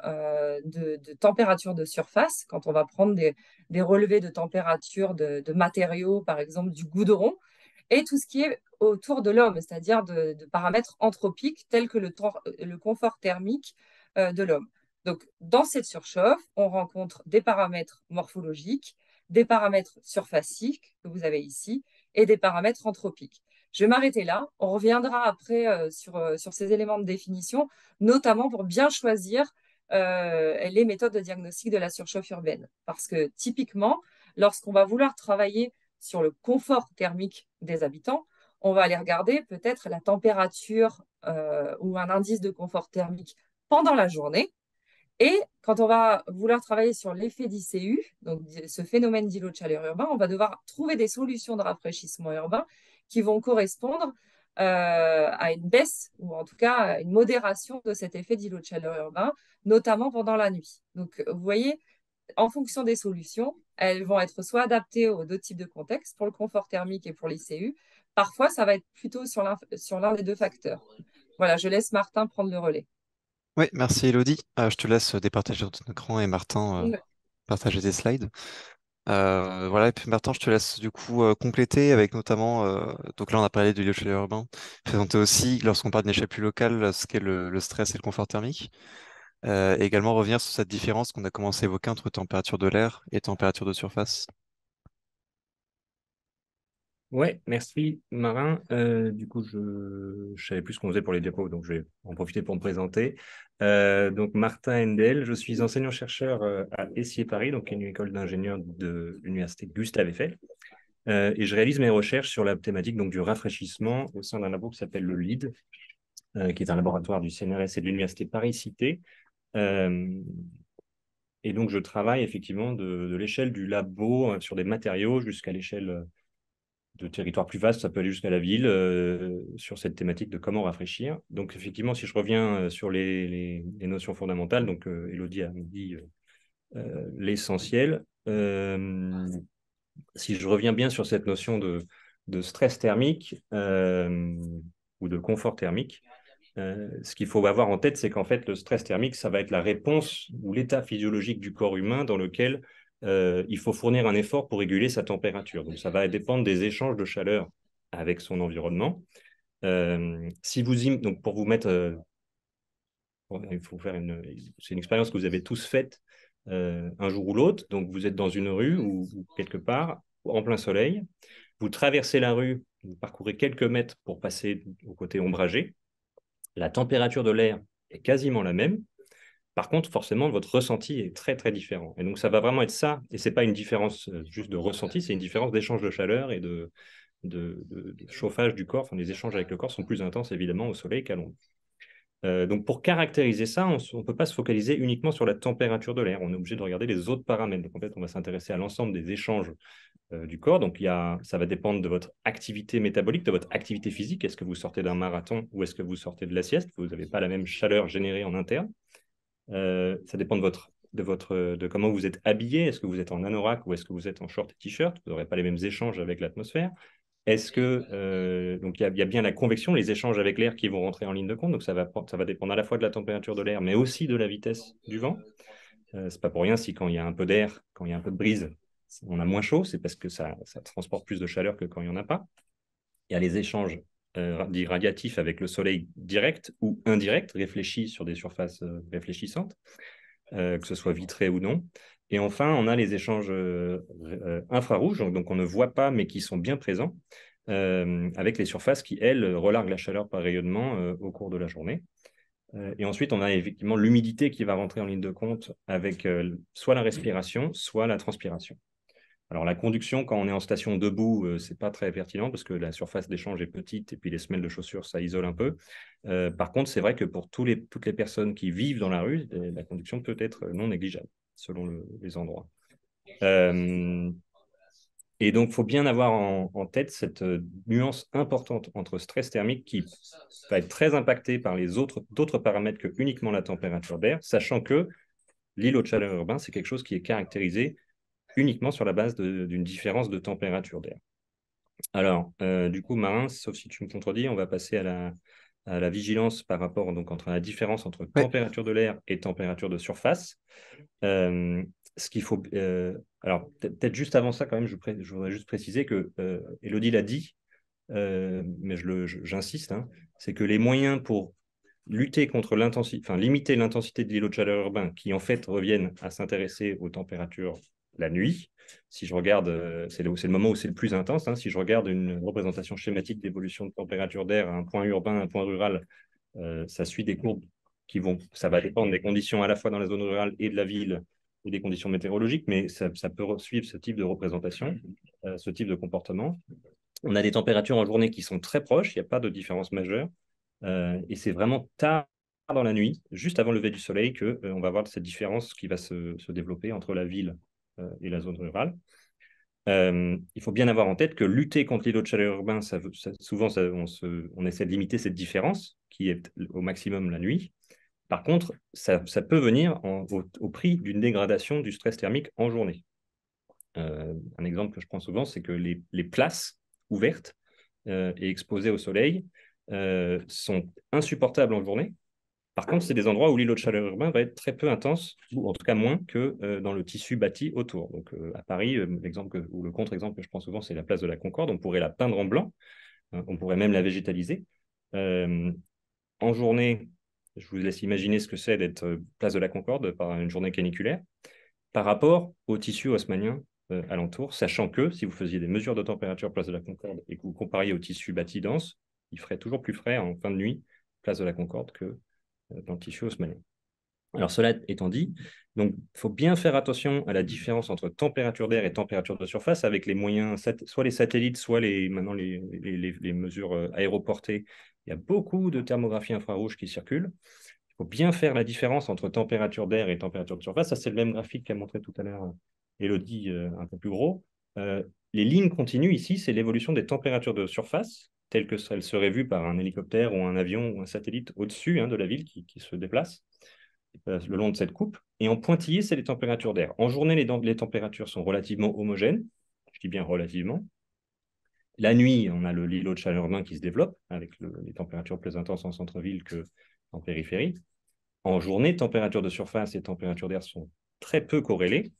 de température de surface, quand on va prendre des relevés de température de matériaux, par exemple du goudron, et tout ce qui est autour de l'homme, c'est-à-dire de paramètres anthropiques tels que le confort thermique de l'homme. Donc, dans cette surchauffe, on rencontre des paramètres morphologiques, des paramètres surfaciques que vous avez ici et des paramètres anthropiques. Je vais m'arrêter là. On reviendra après sur ces éléments de définition, notamment pour bien choisir les méthodes de diagnostic de la surchauffe urbaine. Parce que typiquement, lorsqu'on va vouloir travailler sur le confort thermique des habitants, on va aller regarder peut-être la température ou un indice de confort thermique pendant la journée. Et quand on va vouloir travailler sur l'effet d'ICU, donc ce phénomène d'îlot de chaleur urbain, on va devoir trouver des solutions de rafraîchissement urbain qui vont correspondre à une baisse ou en tout cas à une modération de cet effet d'îlot de chaleur urbain, notamment pendant la nuit. Donc, vous voyez, en fonction des solutions, elles vont être soit adaptées aux deux types de contextes, pour le confort thermique et pour l'ICU. Parfois, ça va être plutôt sur l'un des deux facteurs. Voilà, je laisse Martin prendre le relais. Oui, merci Elodie. Je te laisse départager ton écran et Martin partager tes slides. Voilà, et puis Martin, je te laisse du coup compléter avec notamment, donc là on a parlé de l'îlot urbain, présenter aussi, lorsqu'on parle d'une échelle plus locale, ce qu'est le stress et le confort thermique. Et également revenir sur cette différence qu'on a commencé à évoquer entre température de l'air et température de surface. Ouais, merci Marin. Du coup, je savais plus ce qu'on faisait pour les diapos, donc je vais en profiter pour me présenter. Donc Martin Endel, je suis enseignant-chercheur à Essier-Paris, donc une école d'ingénieurs de l'université Gustave Eiffel. Et je réalise mes recherches sur la thématique donc, du rafraîchissement au sein d'un labo qui s'appelle le LEED, qui est un laboratoire du CNRS et de l'université Paris-Cité. Et donc, je travaille effectivement de l'échelle du labo sur des matériaux jusqu'à l'échelle de territoire plus vaste, ça peut aller jusqu'à la ville, sur cette thématique de comment rafraîchir. Donc, effectivement, si je reviens sur les notions fondamentales, donc Elodie a dit l'essentiel. Si je reviens bien sur cette notion de stress thermique ou de confort thermique, ce qu'il faut avoir en tête, c'est qu'en fait, le stress thermique, ça va être la réponse ou l'état physiologique du corps humain dans lequel il faut fournir un effort pour réguler sa température. Donc, ça va dépendre des échanges de chaleur avec son environnement. Si vous donc pour vous mettre, il faut faire c'est une expérience que vous avez tous faite un jour ou l'autre. Donc, vous êtes dans une rue ou quelque part en plein soleil. Vous traversez la rue, vous parcourez quelques mètres pour passer au côté ombragé. La température de l'air est quasiment la même. Par contre, forcément, votre ressenti est très, très différent. Et donc, ça va vraiment être ça. Et ce n'est pas une différence juste de ressenti, c'est une différence d'échange de chaleur et de chauffage du corps. Enfin, les échanges avec le corps sont plus intenses, évidemment, au soleil qu'à l'ombre. Donc, pour caractériser ça, on ne peut pas se focaliser uniquement sur la température de l'air. On est obligé de regarder les autres paramètres. Donc, en fait, on va s'intéresser à l'ensemble des échanges du corps. Donc, ça va dépendre de votre activité métabolique, de votre activité physique. Est-ce que vous sortez d'un marathon ou est-ce que vous sortez de la sieste? Vous n'avez pas la même chaleur générée en interne. Ça dépend de comment vous êtes habillé. Est-ce que vous êtes en anorak ou est-ce que vous êtes en short et t-shirt? Vous n'aurez pas les mêmes échanges avec l'atmosphère. Est-ce que donc il y a bien la convection, les échanges avec l'air qui vont rentrer en ligne de compte. Donc ça va dépendre à la fois de la température de l'air, mais aussi de la vitesse du vent. C'est pas pour rien si quand il y a un peu d'air, quand il y a un peu de brise, on a moins chaud. C'est parce que ça transporte plus de chaleur que quand il n'y en a pas. Il y a les échanges dits radiatifs avec le soleil direct ou indirect, réfléchis sur des surfaces réfléchissantes, que ce soit vitré ou non. Et enfin, on a les échanges infrarouges, donc on ne voit pas, mais qui sont bien présents, avec les surfaces qui, elles, relarguent la chaleur par rayonnement au cours de la journée. Et ensuite, on a effectivement l'humidité qui va rentrer en ligne de compte avec soit la respiration, soit la transpiration. Alors, la conduction, quand on est en station debout, ce n'est pas très pertinent parce que la surface d'échange est petite et puis les semelles de chaussures, ça isole un peu. Par contre, c'est vrai que pour toutes les personnes qui vivent dans la rue, la conduction peut être non négligeable selon les endroits. Et donc, il faut bien avoir en tête cette nuance importante entre stress thermique qui va être très impacté par d'autres paramètres que uniquement la température d'air, sachant que l'îlot de chaleur urbain, c'est quelque chose qui est caractérisé uniquement sur la base d'une différence de température d'air. Alors, du coup, Marin, sauf si tu me contredis, on va passer à la vigilance par rapport donc, entre la différence entre Ouais. température de l'air et température de surface. Ce qu'il faut. Alors, peut-être juste avant ça, quand même, je voudrais juste préciser que Elodie l'a dit, mais j'insiste, hein, c'est que les moyens pour lutter contre limiter l'intensité de l'îlot de chaleur urbain, qui en fait reviennent à s'intéresser aux températures la nuit. Si je regarde, c'est le moment où c'est le plus intense. Hein, si je regarde une représentation schématique d'évolution de température d'air à un point urbain, un point rural, ça suit des courbes ça va dépendre des conditions à la fois dans la zone rurale et de la ville et des conditions météorologiques, mais ça peut suivre ce type de représentation, ce type de comportement. On a des températures en journée qui sont très proches, il n'y a pas de différence majeure. Et c'est vraiment tard dans la nuit, juste avant le lever du soleil, qu'on va avoir cette différence qui va se développer entre la ville et la zone rurale. Il faut bien avoir en tête que lutter contre l'îlot de chaleur urbain, souvent on essaie de limiter cette différence qui est au maximum la nuit. Par contre, ça peut venir au prix d'une dégradation du stress thermique en journée. Un exemple que je prends souvent, c'est que les places ouvertes et exposées au soleil sont insupportables en journée. Par contre, c'est des endroits où l'îlot de chaleur urbain va être très peu intense, ou en tout cas moins que dans le tissu bâti autour. Donc à Paris, ou le contre-exemple que je prends souvent, c'est la place de la Concorde. On pourrait la peindre en blanc, on pourrait même la végétaliser. En journée, je vous laisse imaginer ce que c'est d'être place de la Concorde par une journée caniculaire, par rapport au tissu haussmannien alentour, sachant que si vous faisiez des mesures de température place de la Concorde et que vous compariez au tissu bâti dense, il ferait toujours plus frais en fin de nuit place de la Concorde que dans le tissu haussmannien. Alors cela étant dit, donc il faut bien faire attention à la différence entre température d'air et température de surface avec les moyens, soit les satellites, soit maintenant les mesures aéroportées. Il y a beaucoup de thermographie infrarouge qui circulent. Il faut bien faire la différence entre température d'air et température de surface. Ça, c'est le même graphique qu'a montré tout à l'heure Élodie, un peu plus gros. Les lignes continues ici, c'est l'évolution des températures de surface, telles que elles seraient vues par un hélicoptère ou un avion ou un satellite au-dessus de la ville qui se déplace le long de cette coupe. Et en pointillé, c'est les températures d'air. En journée, les températures sont relativement homogènes. Je dis bien relativement. La nuit, on a l'îlot de chaleur urbain qui se développe avec les températures plus intenses en centre-ville qu'en périphérie. En journée, température de surface et température d'air sont très peu corrélées,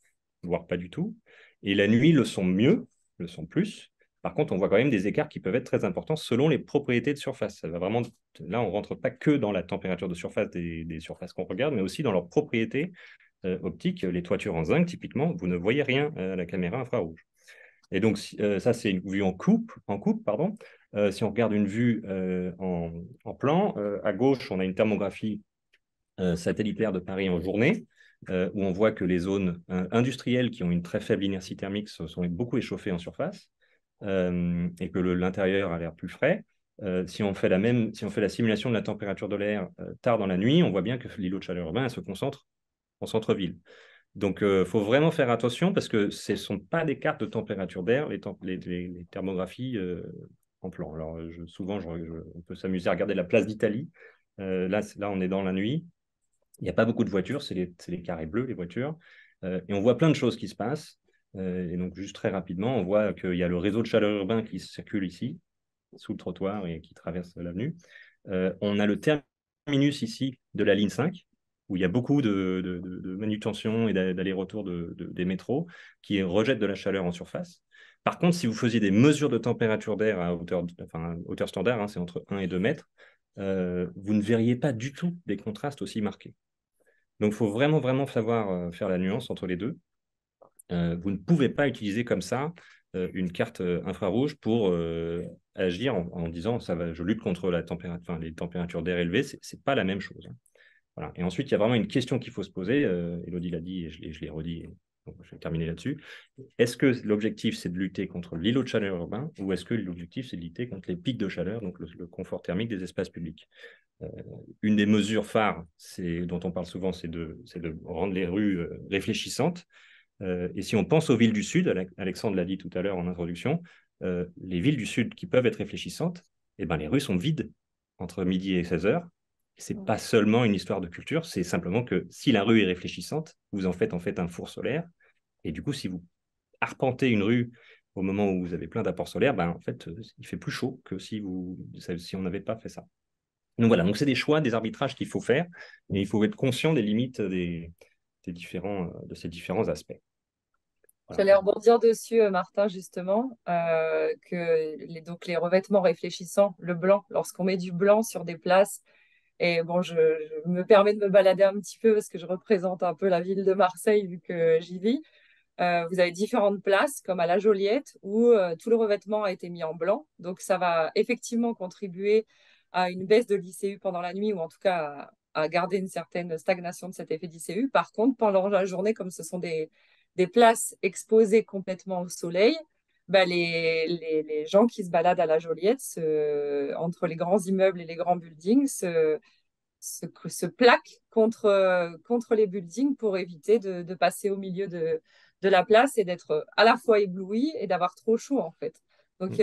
voire pas du tout. Et la nuit, le sont mieux, le sont plus. Par contre, on voit quand même des écarts qui peuvent être très importants selon les propriétés de surface. Ça va vraiment, là, on ne rentre pas que dans la température de surface des surfaces qu'on regarde, mais aussi dans leurs propriétés optiques. Les toitures en zinc, typiquement, vous ne voyez rien à la caméra infrarouge. Et donc, ça, c'est une vue en coupe, pardon. Si on regarde une vue en plan, à gauche, on a une thermographie satellitaire de Paris en journée, où on voit que les zones industrielles qui ont une très faible inertie thermique se sont beaucoup échauffées en surface, et que l'intérieur a l'air plus frais. Si on fait la simulation de la température de l'air tard dans la nuit, on voit bien que l'îlot de chaleur urbain se concentre en centre-ville. Donc, il faut vraiment faire attention parce que ce ne sont pas des cartes de température d'air, les thermographies en plan. Alors, souvent, on peut s'amuser à regarder la place d'Italie. Là, on est dans la nuit. Il n'y a pas beaucoup de voitures, c'est les carrés bleus, les voitures. Et on voit plein de choses qui se passent. Et donc, juste très rapidement, on voit qu'il y a le réseau de chaleur urbain qui circule ici, sous le trottoir et qui traverse l'avenue. On a le terminus ici de la ligne 5, où il y a beaucoup de manutention et d'aller-retour des métros qui rejettent de la chaleur en surface. Par contre, si vous faisiez des mesures de température d'air à hauteur standard, c'est entre 1 et 2 mètres, vous ne verriez pas du tout des contrastes aussi marqués. Donc, il faut vraiment, vraiment savoir faire la nuance entre les deux. Vous ne pouvez pas utiliser comme ça une carte infrarouge pour agir en disant je lutte contre les températures d'air élevées. Ce n'est pas la même chose. Voilà. Et ensuite, il y a vraiment une question qu'il faut se poser. Élodie l'a dit et je l'ai redit. Donc, je vais terminer là-dessus. Est-ce que l'objectif, c'est de lutter contre l'îlot de chaleur urbain ou est-ce que l'objectif, c'est de lutter contre les pics de chaleur, donc le confort thermique des espaces publics? Une des mesures phares dont on parle souvent, c'est de rendre les rues réfléchissantes. Et si on pense aux villes du Sud, Alexandre l'a dit tout à l'heure en introduction, les villes du Sud qui peuvent être réfléchissantes, les rues sont vides entre midi et 16 heures. Ce n'est pas seulement une histoire de culture, c'est simplement que si la rue est réfléchissante, vous en faites un four solaire. Et du coup, si vous arpentez une rue au moment où vous avez plein d'apports solaires, en fait, il fait plus chaud que si on n'avait pas fait ça. Donc voilà, c'est des choix, des arbitrages qu'il faut faire, et il faut être conscient des limites de ces différents aspects. Voilà. J'allais rebondir dessus, Martin, justement, que donc les revêtements réfléchissants, le blanc, lorsqu'on met du blanc sur des places, et bon, je me permets de me balader un petit peu parce que je représente un peu la ville de Marseille vu que j'y vis. Vous avez différentes places, comme à la Joliette, où tout le revêtement a été mis en blanc. Donc, ça va effectivement contribuer à une baisse de l'ICU pendant la nuit, ou en tout cas à garder une certaine stagnation de cet effet d'ICU. Par contre, pendant la journée, comme ce sont des places exposées complètement au soleil, bah, les gens qui se baladent à la Joliette, entre les grands immeubles et les grands buildings, se plaquent contre les buildings pour éviter de passer au milieu de la place et d'être à la fois ébloui et d'avoir trop chaud, en fait. Donc,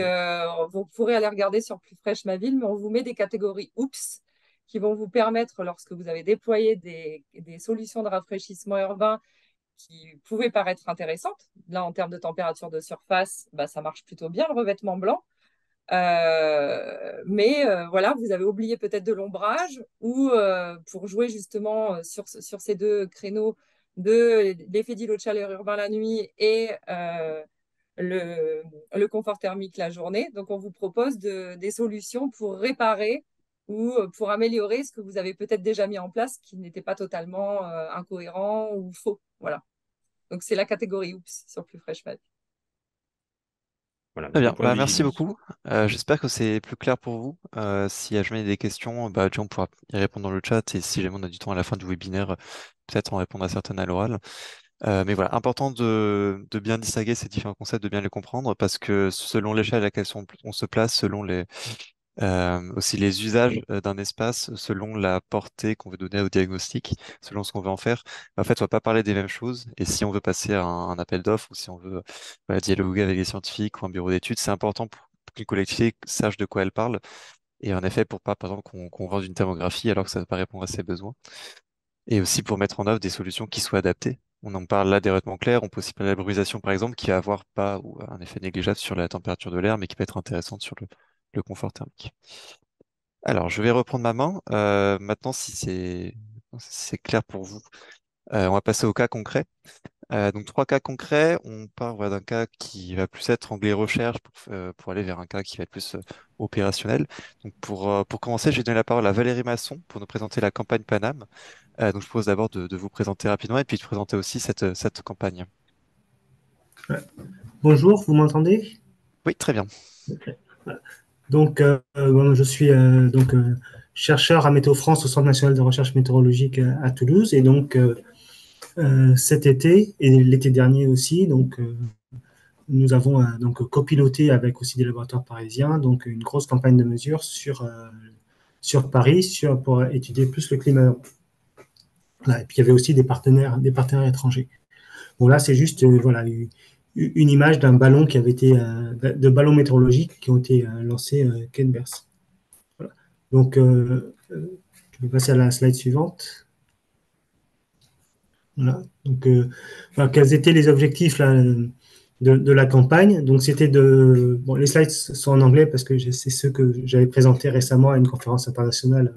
vous pourrez aller regarder sur Plus fraîche ma ville, mais on vous met des catégories OUPS qui vont vous permettre, lorsque vous avez déployé des solutions de rafraîchissement urbain qui pouvaient paraître intéressantes. Là, en termes de température de surface, bah, ça marche plutôt bien, le revêtement blanc. Mais voilà, vous avez oublié peut-être de l'ombrage ou pour jouer justement sur ces deux créneaux de l'effet d'îlot de chaleur urbain la nuit et le confort thermique la journée. Donc, on vous propose des solutions pour réparer ou pour améliorer ce que vous avez peut-être déjà mis en place qui n'était pas totalement incohérent ou faux. Voilà. Donc, c'est la catégorie Oups sur Plus fraîche ma vie. Voilà, Très des bien, points de merci vigilance. beaucoup. J'espère que c'est plus clair pour vous. S'il y a jamais des questions, bah, déjà, on pourra y répondre dans le chat et si jamais on a du temps à la fin du webinaire, peut-être en répondre à certaines à l'oral. Mais voilà, important de bien distinguer ces différents concepts, de bien les comprendre parce que selon l'échelle à laquelle on se place, selon aussi les usages d'un espace, selon la portée qu'on veut donner au diagnostic, selon ce qu'on veut en faire. En fait, on va pas parler des mêmes choses. Et si on veut passer à un appel d'offres ou si on veut voilà, dialoguer avec des scientifiques ou un bureau d'études, c'est important pour qu'une collectivité sache de quoi elle parle. Et en effet, pour pas, par exemple, qu'on vende une thermographie alors que ça ne va pas répondre à ses besoins. Et aussi pour mettre en œuvre des solutions qui soient adaptées. On en parle là des revêtements clairs. On peut aussi parler de la brumisation, par exemple, qui va avoir pas ou un effet négligeable sur la température de l'air, mais qui peut être intéressante sur le confort thermique. Alors, je vais reprendre ma main. Maintenant, si c'est clair pour vous, on va passer au cas concret. Donc, trois cas concrets. On part voilà, d'un cas qui va plus être anglais recherche pour aller vers un cas qui va être plus opérationnel. Donc, pour commencer, je vais donner la parole à Valérie Masson pour nous présenter la campagne Paname. Donc, je propose d'abord de vous présenter rapidement et puis de présenter aussi cette campagne. Bonjour, vous m'entendez? Oui, très bien. Donc, je suis chercheur à Météo France au Centre national de recherche météorologique à Toulouse. Et donc, cet été et l'été dernier aussi, nous avons donc copiloté avec aussi des laboratoires parisiens donc une grosse campagne de mesures sur Paris pour étudier plus le climat. Voilà. Et puis, il y avait aussi des partenaires étrangers. Bon, là, c'est juste voilà, une image d'un ballon qui avait été, de ballons météorologiques qui ont été lancés quai de Bercy. Voilà. Donc, je vais passer à la slide suivante. Voilà. Donc, quels étaient les objectifs là, de la campagne? Donc, c'était bon, les slides sont en anglais parce que c'est ceux que j'avais présentés récemment à une conférence internationale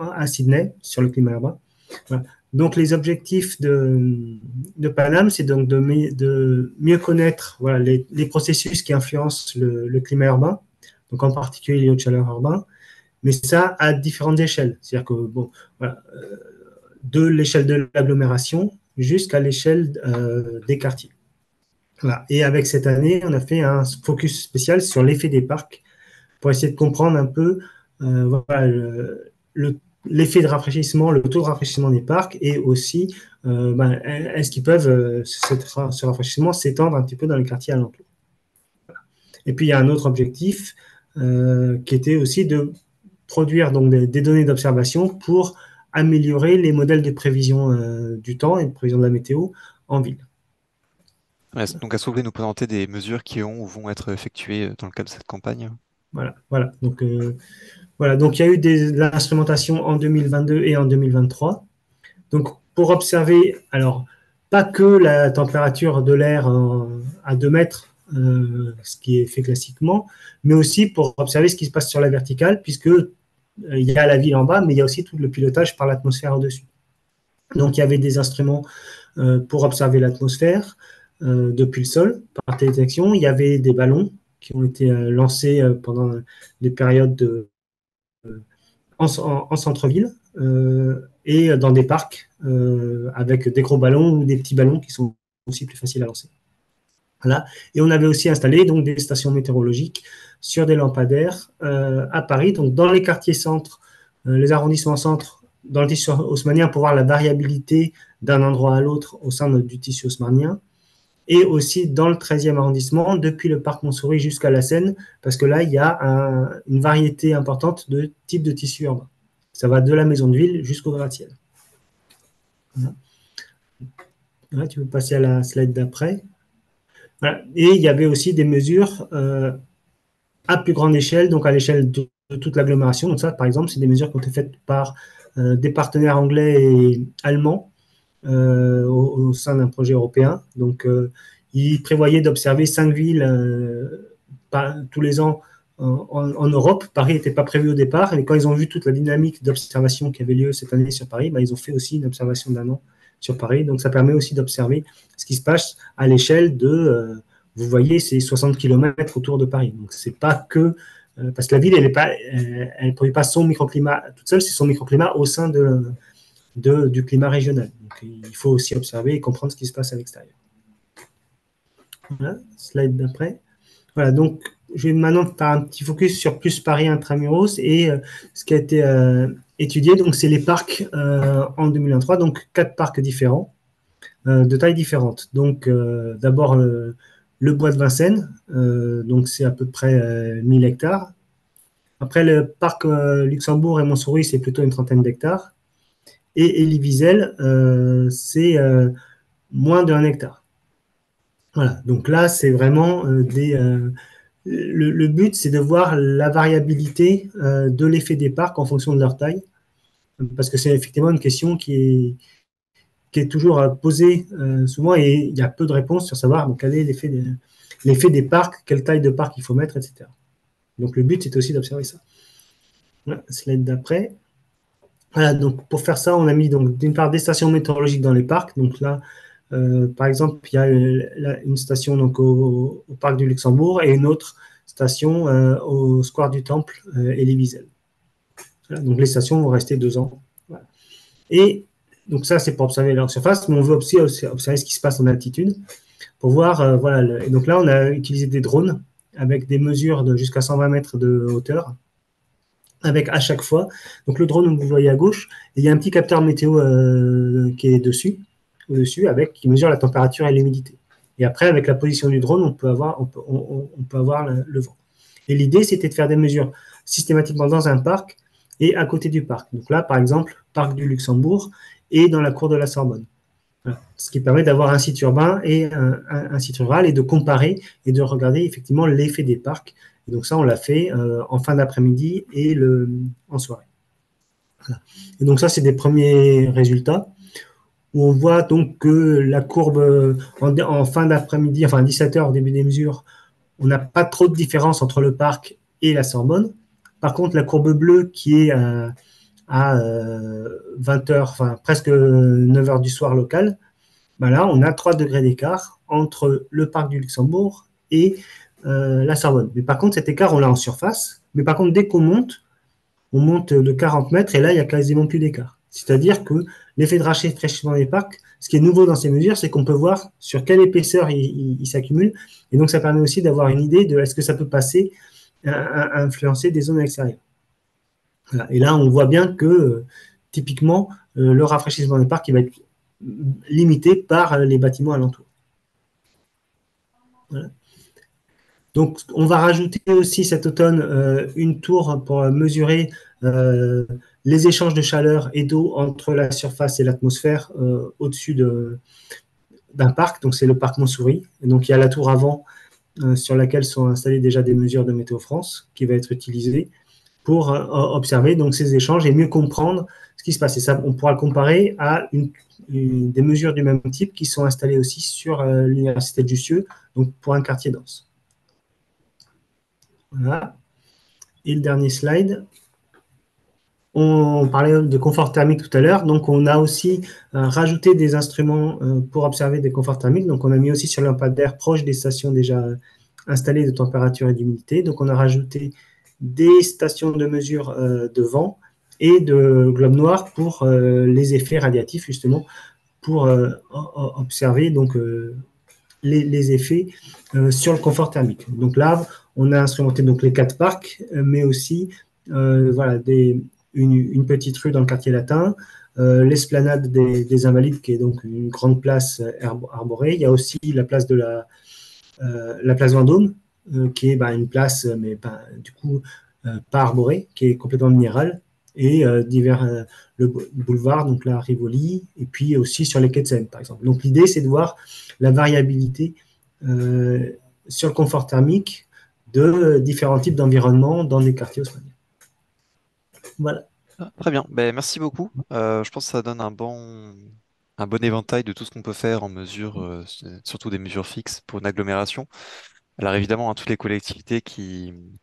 à Sydney sur le climat urbain. Voilà. Donc, les objectifs de Paname, c'est donc de mieux connaître voilà, les processus qui influencent le climat urbain, donc en particulier les hauts de chaleur urbains, mais ça à différentes échelles. C'est-à-dire que, bon, voilà, de l'échelle de l'agglomération jusqu'à l'échelle des quartiers. Voilà. Et avec cette année, on a fait un focus spécial sur l'effet des parcs pour essayer de comprendre un peu voilà, l'effet de rafraîchissement, le taux de rafraîchissement des parcs et aussi est-ce qu'ils peuvent, ce rafraîchissement, s'étendre un petit peu dans les quartiers alentours. Voilà. Et puis, il y a un autre objectif qui était aussi de produire donc, des données d'observation pour améliorer les modèles de prévision du temps et de prévision de la météo en ville. Ouais, donc, est-ce que vous pouvez nous présenter des mesures qui ont ou vont être effectuées dans le cadre de cette campagne? Voilà. Donc, donc il y a eu de l'instrumentation en 2022 et en 2023. Donc, pour observer, alors, pas que la température de l'air à 2 mètres, ce qui est fait classiquement, mais aussi pour observer ce qui se passe sur la verticale, puisque il y a la ville en bas, mais il y a aussi tout le pilotage par l'atmosphère au-dessus. Donc, il y avait des instruments pour observer l'atmosphère depuis le sol, par télédétection. Il y avait des ballons qui ont été lancés pendant les périodes en centre-ville et dans des parcs avec des gros ballons ou des petits ballons qui sont aussi plus faciles à lancer. Voilà. Et on avait aussi installé donc, des stations météorologiques sur des lampadaires à Paris, donc dans les quartiers centres, les arrondissements centres, dans le tissu haussmannien pour voir la variabilité d'un endroit à l'autre au sein du tissu haussmannien, et aussi dans le 13e arrondissement, depuis le parc Montsouris jusqu'à la Seine, parce que là, il y a une variété importante de types de tissus urbains. Ça va de la maison de ville jusqu'au gratte-ciel. Voilà. Là, tu peux passer à la slide d'après. Voilà. Et il y avait aussi des mesures à plus grande échelle, donc à l'échelle de toute l'agglomération. Donc ça, par exemple, c'est des mesures qui ont été faites par des partenaires anglais et allemands au sein d'un projet européen. Donc, ils prévoyaient d'observer 5 villes tous les ans en Europe. Paris n'était pas prévu au départ, mais quand ils ont vu toute la dynamique d'observation qui avait lieu cette année sur Paris, ils ont fait aussi une observation d'un an sur Paris. Donc, ça permet aussi d'observer ce qui se passe à l'échelle de, vous voyez, c'est 60 km autour de Paris. Donc, c'est pas que, parce que la ville, elle ne produit pas son microclimat toute seule, c'est son microclimat au sein du climat régional. Donc, il faut aussi observer et comprendre ce qui se passe à l'extérieur. Voilà, slide d'après. Voilà, donc je vais maintenant faire un petit focus sur Plus Paris Intramuros et ce qui a été étudié, donc c'est les parcs en 2023, donc 4 parcs différents, de tailles différentes. Donc d'abord le bois de Vincennes, donc c'est à peu près 1000 hectares. Après le parc Luxembourg et Montsouris, c'est plutôt une trentaine d'hectares. Et Elie-Wiesel, c'est moins d'1 hectare. Voilà, donc là, c'est vraiment le but, c'est de voir la variabilité de l'effet des parcs en fonction de leur taille, parce que c'est effectivement une question qui est toujours posée souvent et il y a peu de réponses sur savoir donc, quel est l'effet des parcs, quelle taille de parc il faut mettre, etc. Donc le but, c'est aussi d'observer ça. Voilà, slide d'après. Voilà, donc pour faire ça, on a mis donc d'une part des stations météorologiques dans les parcs. Donc là, par exemple, il y a une station donc, au parc du Luxembourg et une autre station au Square du Temple, Elie-Wiesel. Voilà, donc les stations vont rester 2 ans. Voilà. Et donc ça, c'est pour observer leur surface, mais on veut aussi observer ce qui se passe en altitude pour voir, voilà. Et donc là, on a utilisé des drones avec des mesures de jusqu'à 120 mètres de hauteur, avec à chaque fois, donc le drone, vous voyez à gauche, et il y a un petit capteur météo qui est au-dessus, qui mesure la température et l'humidité. Et après, avec la position du drone, on peut avoir le vent. Et l'idée, c'était de faire des mesures systématiquement dans un parc et à côté du parc. Donc là, par exemple, parc du Luxembourg et dans la cour de la Sorbonne. Voilà. Ce qui permet d'avoir un site urbain et un site rural et de comparer et de regarder effectivement l'effet des parcs. Et donc ça, on l'a fait en fin d'après-midi et en soirée. Voilà. Et donc ça, c'est des premiers résultats où on voit donc que la courbe en fin d'après-midi, enfin 17h au début des mesures, on n'a pas trop de différence entre le parc et la Sorbonne. Par contre, la courbe bleue qui est à 20h, enfin presque 9h du soir local, ben là, on a 3 degrés d'écart entre le parc du Luxembourg et la Sorbonne. Mais par contre, cet écart, on l'a en surface. Mais par contre, dès qu'on monte, on monte de 40 mètres et là, il n'y a quasiment plus d'écart. C'est-à-dire que l'effet de rafraîchissement des parcs, ce qui est nouveau dans ces mesures, c'est qu'on peut voir sur quelle épaisseur il s'accumule. Et donc, ça permet aussi d'avoir une idée de est-ce que ça peut passer à influencer des zones extérieures. Voilà. Et là, on voit bien que typiquement, le rafraîchissement des parcs il va être limité par les bâtiments alentours. Voilà. Donc, on va rajouter aussi cet automne une tour pour mesurer les échanges de chaleur et d'eau entre la surface et l'atmosphère au-dessus d'un parc. Donc, c'est le parc Montsouris. Et donc, il y a la tour avant sur laquelle sont installées déjà des mesures de Météo France qui va être utilisée pour observer donc, ces échanges et mieux comprendre ce qui se passe. Et ça, on pourra le comparer à des mesures du même type qui sont installées aussi sur l'Université de Jussieu, donc pour un quartier dense. Voilà. Et le dernier slide. On parlait de confort thermique tout à l'heure, donc on a aussi rajouté des instruments pour observer des conforts thermiques. Donc on a mis aussi sur le lampadaire proche des stations déjà installées de température et d'humidité. Donc on a rajouté des stations de mesure de vent et de globe noir pour les effets radiatifs, justement, pour observer donc, les effets sur le confort thermique. Donc là, on a instrumenté donc, les 4 parcs, mais aussi voilà, une petite rue dans le quartier latin, l'esplanade des Invalides, qui est donc une grande place arborée. Il y a aussi la place Vendôme, qui est une place, mais pas, du coup, pas arborée, qui est complètement minérale, et le boulevard, donc la Rivoli, et puis aussi sur les quais de Seine, par exemple. Donc l'idée, c'est de voir la variabilité sur le confort thermique de différents types d'environnements dans des quartiers haussmanniens. Voilà. Ah, très bien, ben, merci beaucoup. Je pense que ça donne un bon éventail de tout ce qu'on peut faire en mesure, surtout des mesures fixes pour une agglomération. Alors évidemment, hein, toutes les collectivités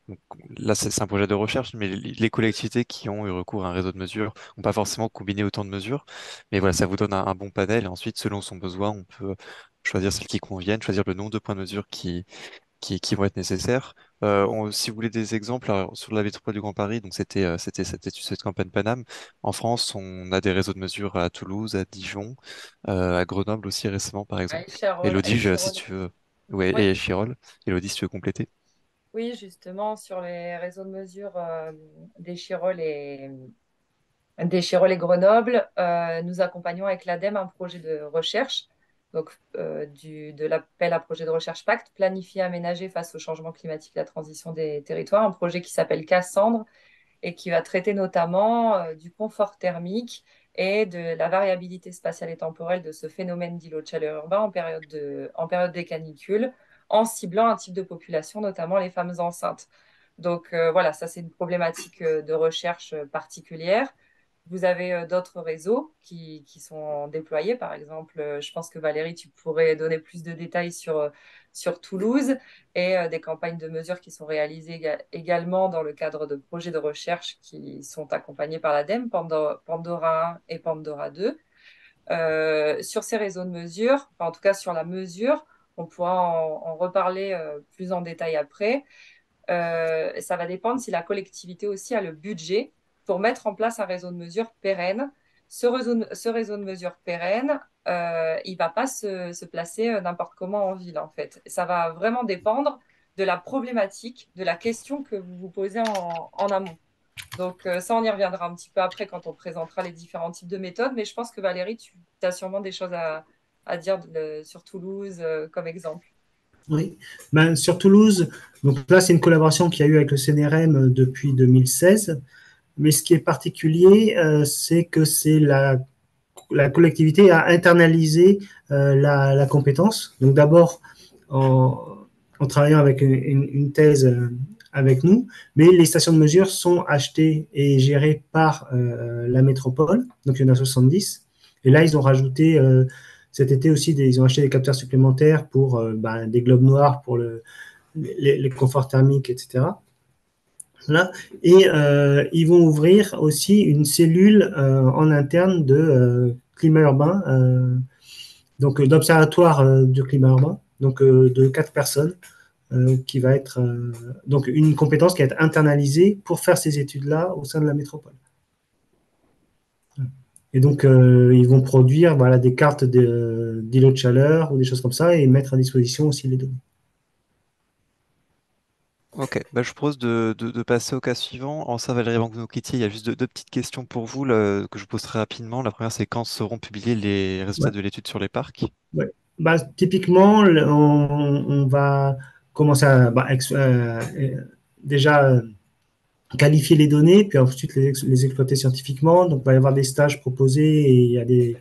donc, là c'est un projet de recherche, mais les collectivités qui ont eu recours à un réseau de mesures n'ont pas forcément combiné autant de mesures. Mais voilà, ça vous donne un bon panel. Et ensuite, selon son besoin, on peut choisir celles qui conviennent, choisir le nombre de points de mesure qui vont être nécessaires. Si vous voulez des exemples, alors, sur la métropole du Grand Paris, donc c'était cette campagne Paname. En France, on a des réseaux de mesures à Toulouse, à Dijon, à Grenoble aussi récemment, par À exemple. Échirol, à Élodie, si Échirol. tu veux. Ouais, Oui, et Chirol. Élodie, si tu veux compléter. oui, justement, sur les réseaux de mesure d'Échirol et Grenoble, nous accompagnons avec l'ADEME un projet de recherche, donc de l'appel à projet de recherche Pacte, planifier, aménager face au changement climatique, la transition des territoires, un projet qui s'appelle Cassandre et qui va traiter notamment du confort thermique et de la variabilité spatiale et temporelle de ce phénomène d'îlot de chaleur urbain en période des canicules, en ciblant un type de population, notamment les femmes enceintes. Donc voilà, ça c'est une problématique de recherche particulière. Vous avez d'autres réseaux qui sont déployés. Par exemple, je pense que Valérie, tu pourrais donner plus de détails sur Toulouse et des campagnes de mesures qui sont réalisées également dans le cadre de projets de recherche qui sont accompagnés par l'ADEME, Pandora 1 et Pandora 2. Sur ces réseaux de mesure, enfin, en tout cas sur la mesure, on pourra en reparler plus en détail après. Ça va dépendre si la collectivité aussi a le budget pour mettre en place un réseau de mesure pérenne. Ce réseau de mesure pérenne, il ne va pas se placer n'importe comment en ville, en fait. Ça va vraiment dépendre de la problématique, de la question que vous vous posez en amont. Donc ça, on y reviendra un petit peu après quand on présentera les différents types de méthodes. Mais je pense que Valérie, tu as sûrement des choses à dire sur Toulouse comme exemple. Oui, sur Toulouse, donc là, c'est une collaboration qu'il y a eu avec le CNRM depuis 2016. Mais ce qui est particulier, c'est que la collectivité a internalisé la compétence. Donc d'abord, en travaillant avec une thèse avec nous, mais les stations de mesure sont achetées et gérées par la métropole, donc il y en a 70. Et là, ils ont rajouté cet été aussi, ils ont acheté des capteurs supplémentaires pour des globes noirs pour les conforts thermiques, etc. Là. Et ils vont ouvrir aussi une cellule en interne de climat urbain, donc d'observatoire du climat urbain, donc de 4 personnes, qui va être donc une compétence qui va être internalisée pour faire ces études-là au sein de la métropole. Et donc, ils vont produire des cartes d'îlots de chaleur ou des choses comme ça et mettre à disposition aussi les données. Ok, bah, je propose de passer au cas suivant. En ça, Valérie, avant que vous nous quittiez, il y a juste deux petites questions pour vous là, que je vous pose très rapidement. La première, c'est quand seront publiés les résultats Ouais, de l'étude sur les parcs? ouais. Typiquement, on va commencer à déjà qualifier les données, puis ensuite les exploiter scientifiquement. Donc, il va y avoir des stages proposés et il y a des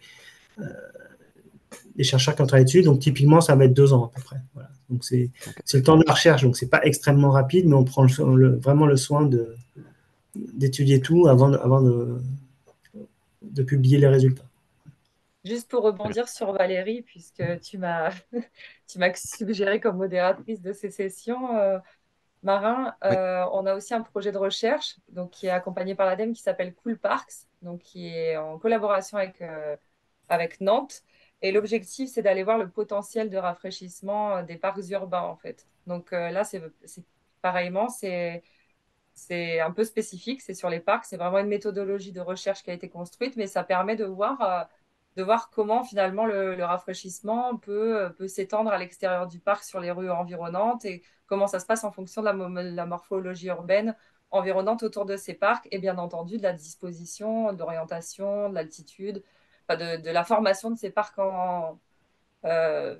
chercheurs qui ont travaillé dessus. Donc, typiquement, ça va être 2 ans à peu près. Voilà. Donc, c'est Ok. le temps de la recherche. Donc, c'est pas extrêmement rapide, mais on prend vraiment le soin d'étudier tout avant de publier les résultats. Juste pour Très bien. rebondir sur Valérie, puisque tu m'as suggéré comme modératrice de ces sessions, Marin, Oui. on a aussi un projet de recherche donc, qui est accompagné par l'ADEME qui s'appelle Cool Parks, donc qui est en collaboration avec Nantes. Et l'objectif, c'est d'aller voir le potentiel de rafraîchissement des parcs urbains, en fait. Donc là, pareillement, c'est un peu spécifique, c'est sur les parcs, c'est vraiment une méthodologie de recherche qui a été construite, mais ça permet de voir comment finalement le rafraîchissement peut s'étendre à l'extérieur du parc sur les rues environnantes et comment ça se passe en fonction de la morphologie urbaine environnantes autour de ces parcs et bien entendu de la disposition, de l'orientation, de l'altitude, enfin de la formation de ces parcs euh,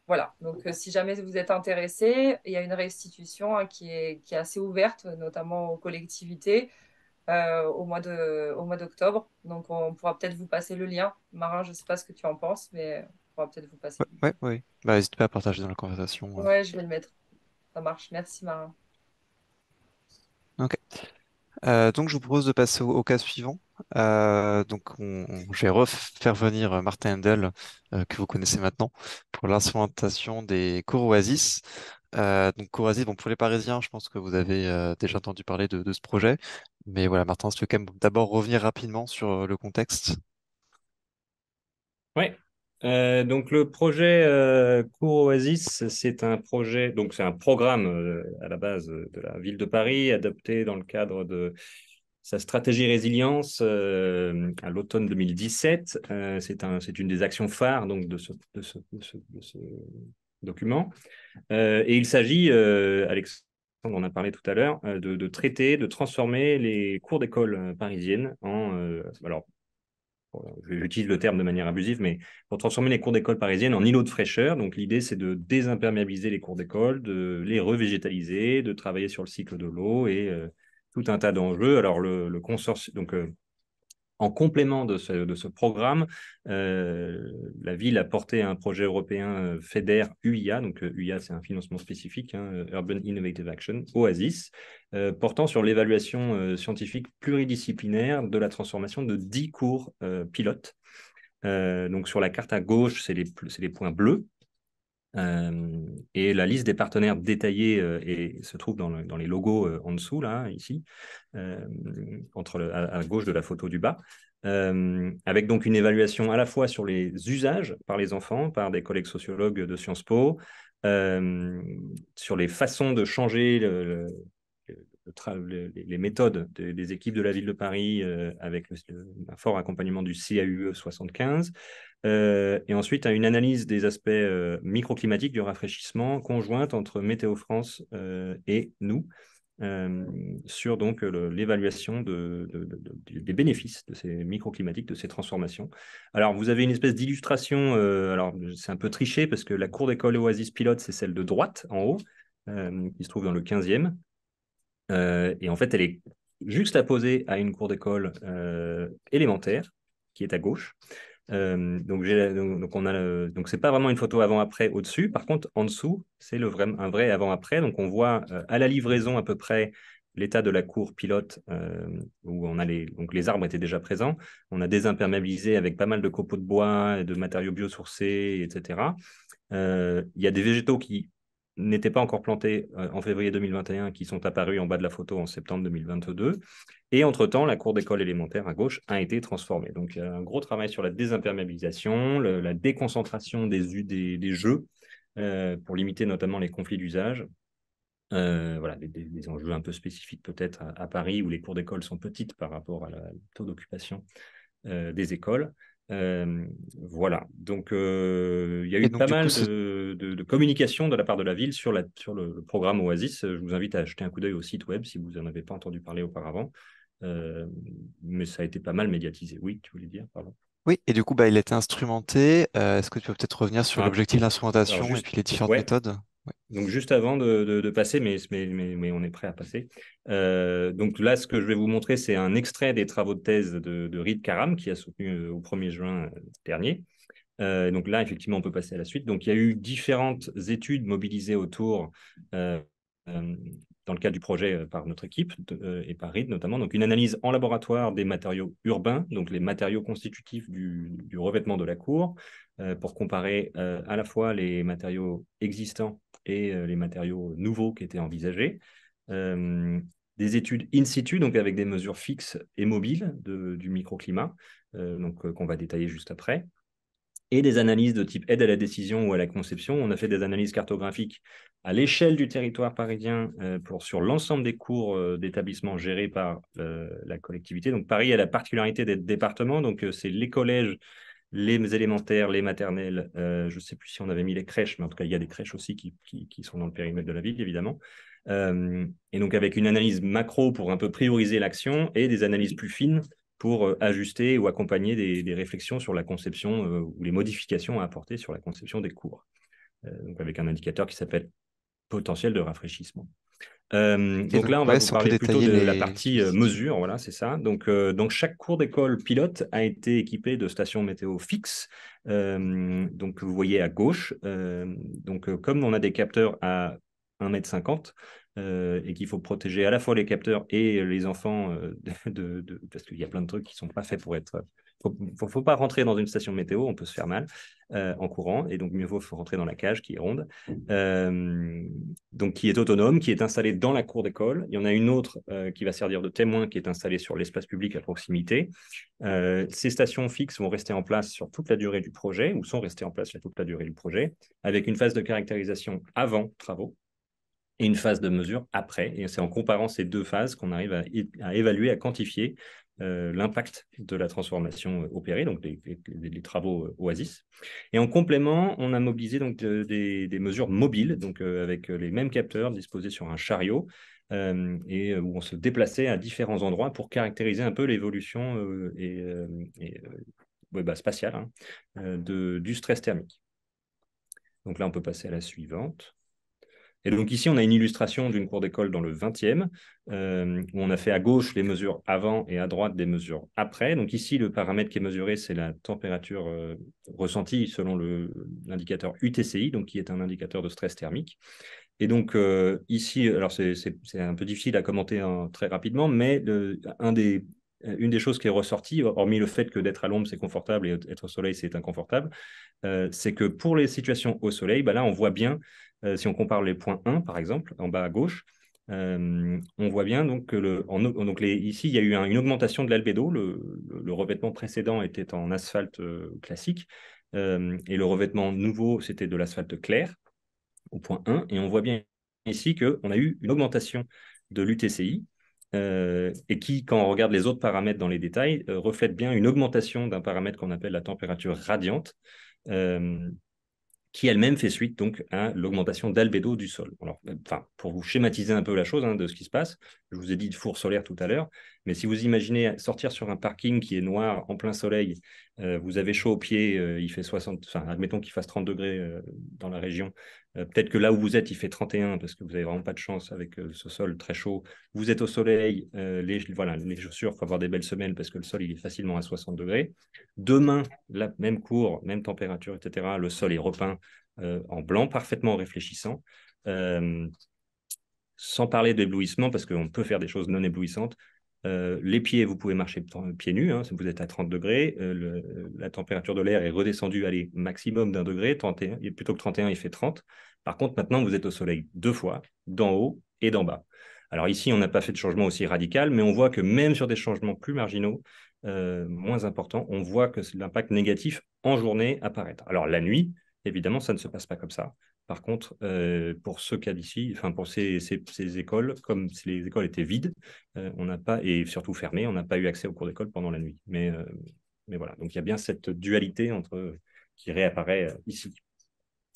voilà. Donc, si jamais vous êtes intéressé, il y a une restitution hein, qui est assez ouverte, notamment aux collectivités, au mois d'octobre. Donc, on pourra peut-être vous passer le lien. Marin, je ne sais pas ce que tu en penses, mais on pourra peut-être vous passer Ouais, le lien. ouais, ouais. Bah, n'hésite pas à partager dans la conversation. Ouais, je vais le mettre. Ça marche. Merci, Marin. Ok. Donc, je vous propose de passer au cas suivant. Donc, je vais refaire venir Martin Handel, que vous connaissez maintenant, pour l'instrumentation des cours Oasis. Donc, cours Oasis, bon, pour les Parisiens, je pense que vous avez déjà entendu parler de ce projet. Mais voilà, Martin, si tu veux quand même d'abord revenir rapidement sur le contexte. Ouais. Donc le projet Cours Oasis, c'est un projet, donc c'est un programme à la base de la ville de Paris, adopté dans le cadre de sa stratégie résilience à l'automne 2017. C'est une des actions phares donc de ce document. Et il s'agit, Alexandre en a parlé tout à l'heure, de traiter, de transformer les cours d'école parisiennes en, alors j'utilise le terme de manière abusive, mais pour transformer les cours d'école parisiennes en îlots de fraîcheur. Donc l'idée, c'est de désimperméabiliser les cours d'école, de les revégétaliser, de travailler sur le cycle de l'eau et tout un tas d'enjeux. Alors le consortium, donc en complément de ce programme, la ville a porté un projet européen FEDER UIA, donc UIA c'est un financement spécifique, hein, Urban Innovative Action, OASIS, portant sur l'évaluation scientifique pluridisciplinaire de la transformation de 10 cours pilotes. Donc sur la carte à gauche, c'est les points bleus. Et la liste des partenaires détaillés se trouve dans les logos en dessous, là, ici, à gauche de la photo du bas, avec donc une évaluation à la fois sur les usages par les enfants, par des collègues sociologues de Sciences Po, sur les façons de changer les méthodes des équipes de la ville de Paris avec un fort accompagnement du CAUE 75. Et ensuite, une analyse des aspects microclimatiques du rafraîchissement conjointe entre Météo France et nous sur donc l'évaluation des bénéfices de ces microclimatiques, de ces transformations. Alors, vous avez une espèce d'illustration, alors c'est un peu triché parce que la cour d'école Oasis Pilote, c'est celle de droite en haut, qui se trouve dans le 15e. Et en fait, elle est juxtaposée à une cour d'école élémentaire qui est à gauche. Donc c'est pas vraiment une photo avant-après au-dessus. Par contre, en dessous, c'est un vrai avant-après. Donc on voit à la livraison à peu près l'état de la cour pilote où donc les arbres étaient déjà présents. On a désimperméabilisé avec pas mal de copeaux de bois et de matériaux biosourcés, etc. Il y a des végétaux qui n'étaient pas encore plantés en février 2021 qui sont apparus en bas de la photo en septembre 2022. Et entre-temps, la cour d'école élémentaire à gauche a été transformée. Donc, il y a un gros travail sur la désimperméabilisation, la déconcentration des jeux pour limiter notamment les conflits d'usage. Voilà, des enjeux un peu spécifiques peut-être à Paris où les cours d'école sont petites par rapport à la taux d'occupation des écoles. Voilà, donc il y a Et eu donc, pas du coup, mal de communication de la part de la ville sur le programme Oasis. Je vous invite à jeter un coup d'œil au site web si vous n'en avez pas entendu parler auparavant. Mais ça a été pas mal médiatisé. Oui, tu voulais dire, pardon. oui, et du coup, bah, il a été instrumenté. Est-ce que tu peux peut-être revenir sur Ah, l'objectif de alors l'instrumentation et juste, puis les différentes ouais, méthodes? Ouais. donc juste avant de passer, mais on est prêt à passer. Donc là, ce que je vais vous montrer, c'est un extrait des travaux de thèse de Reed Karam, qui a soutenu au 1er juin dernier. Donc là, effectivement, on peut passer à la suite. Donc il y a eu différentes études mobilisées autour, euh, dans le cadre du projet par notre équipe et par Reed notamment. Donc une analyse en laboratoire des matériaux urbains, donc les matériaux constitutifs du revêtement de la cour, pour comparer à la fois les matériaux existants et les matériaux nouveaux qui étaient envisagés. Des études in situ, donc avec des mesures fixes et mobiles du microclimat, qu'on va détailler juste après, et des analyses de type aide à la décision ou à la conception. On a fait des analyses cartographiques à l'échelle du territoire parisien sur l'ensemble des cours d'établissements gérés par la collectivité. Donc Paris a la particularité d'être département, donc c'est les collèges, les élémentaires, les maternelles, je ne sais plus si on avait mis les crèches, mais en tout cas, il y a des crèches aussi qui sont dans le périmètre de la ville, évidemment. Et donc avec une analyse macro pour un peu prioriser l'action et des analyses plus fines pour ajuster ou accompagner des réflexions sur la conception ou les modifications à apporter sur la conception des cours. Donc avec un indicateur qui s'appelle potentiel de rafraîchissement. Et Donc là, on va ouais, vous si on peut parler plutôt détailler de la les partie dispositifs. mesure, voilà, c'est ça. Donc chaque cours d'école pilote a été équipé de stations météo fixes. Donc vous voyez à gauche, comme on a des capteurs à 1,50 m et qu'il faut protéger à la fois les capteurs et les enfants parce qu'il y a plein de trucs qui ne sont pas faits pour être... Faut pas rentrer dans une station météo, on peut se faire mal en courant, et donc mieux vaut rentrer dans la cage qui est ronde. Donc qui est autonome, qui est installée dans la cour d'école. Il y en a une autre qui va servir de témoin, qui est installée sur l'espace public à proximité. Ces stations fixes vont rester en place sur toute la durée du projet, ou sont restées en place sur toute la durée du projet, avec une phase de caractérisation avant travaux et une phase de mesure après. Et c'est en comparant ces deux phases qu'on arrive à évaluer, à quantifier l'impact de la transformation opérée, donc les travaux Oasis. Et en complément, on a mobilisé donc des mesures mobiles, donc avec les mêmes capteurs disposés sur un chariot, où on se déplaçait à différents endroits pour caractériser un peu l'évolution spatiale du stress thermique. Donc là, on peut passer à la suivante. Et donc ici, on a une illustration d'une cour d'école dans le 20e, où on a fait à gauche les mesures avant et à droite des mesures après. Donc ici, le paramètre qui est mesuré, c'est la température ressentie selon l'indicateur UTCI, donc qui est un indicateur de stress thermique. Et donc ici, alors c'est un peu difficile à commenter très rapidement, mais une des choses qui est ressortie, hormis le fait que d'être à l'ombre, c'est confortable et être au soleil, c'est inconfortable, c'est que pour les situations au soleil, là, on voit bien, si on compare les points 1, par exemple, en bas à gauche, on voit bien donc, ici, il y a eu une augmentation de l'albédo. Le revêtement précédent était en asphalte classique, et le revêtement nouveau, c'était de l'asphalte clair au point 1. Et on voit bien ici qu'on a eu une augmentation de l'UTCI, et qui, quand on regarde les autres paramètres dans les détails, reflète bien une augmentation d'un paramètre qu'on appelle la température radiante, qui elle-même fait suite donc à l'augmentation d'albédo du sol. Alors, pour vous schématiser un peu la chose de ce qui se passe, je vous ai dit de four solaire tout à l'heure, mais si vous imaginez sortir sur un parking qui est noir en plein soleil, vous avez chaud aux pieds, il fait 60, admettons qu'il fasse 30 degrés dans la région, peut-être que là où vous êtes, il fait 31 parce que vous n'avez vraiment pas de chance avec ce sol très chaud. Vous êtes au soleil, les chaussures, il faut avoir des belles semelles parce que le sol il est facilement à 60 degrés. Demain, la même cour, même température, etc. Le sol est repeint en blanc, parfaitement réfléchissant. Sans parler d'éblouissement, parce qu'on peut faire des choses non éblouissantes. Les pieds, vous pouvez marcher pieds nus, si vous êtes à 30 degrés. La température de l'air est redescendue, allez, maximum d'1 degré. 31, plutôt que 31, il fait 30. Par contre, maintenant, vous êtes au soleil 2 fois, d'en haut et d'en bas. Alors ici, on n'a pas fait de changement aussi radical, mais on voit que même sur des changements plus marginaux, moins importants, on voit que l'impact négatif en journée apparaître. Alors la nuit, évidemment, ça ne se passe pas comme ça. Par contre, pour ce cas d'ici, pour ces écoles, comme si les écoles étaient vides, on n'a pas, et surtout fermées, on n'a pas eu accès aux cours d'école pendant la nuit. Mais voilà, donc il y a bien cette dualité qui réapparaît ici.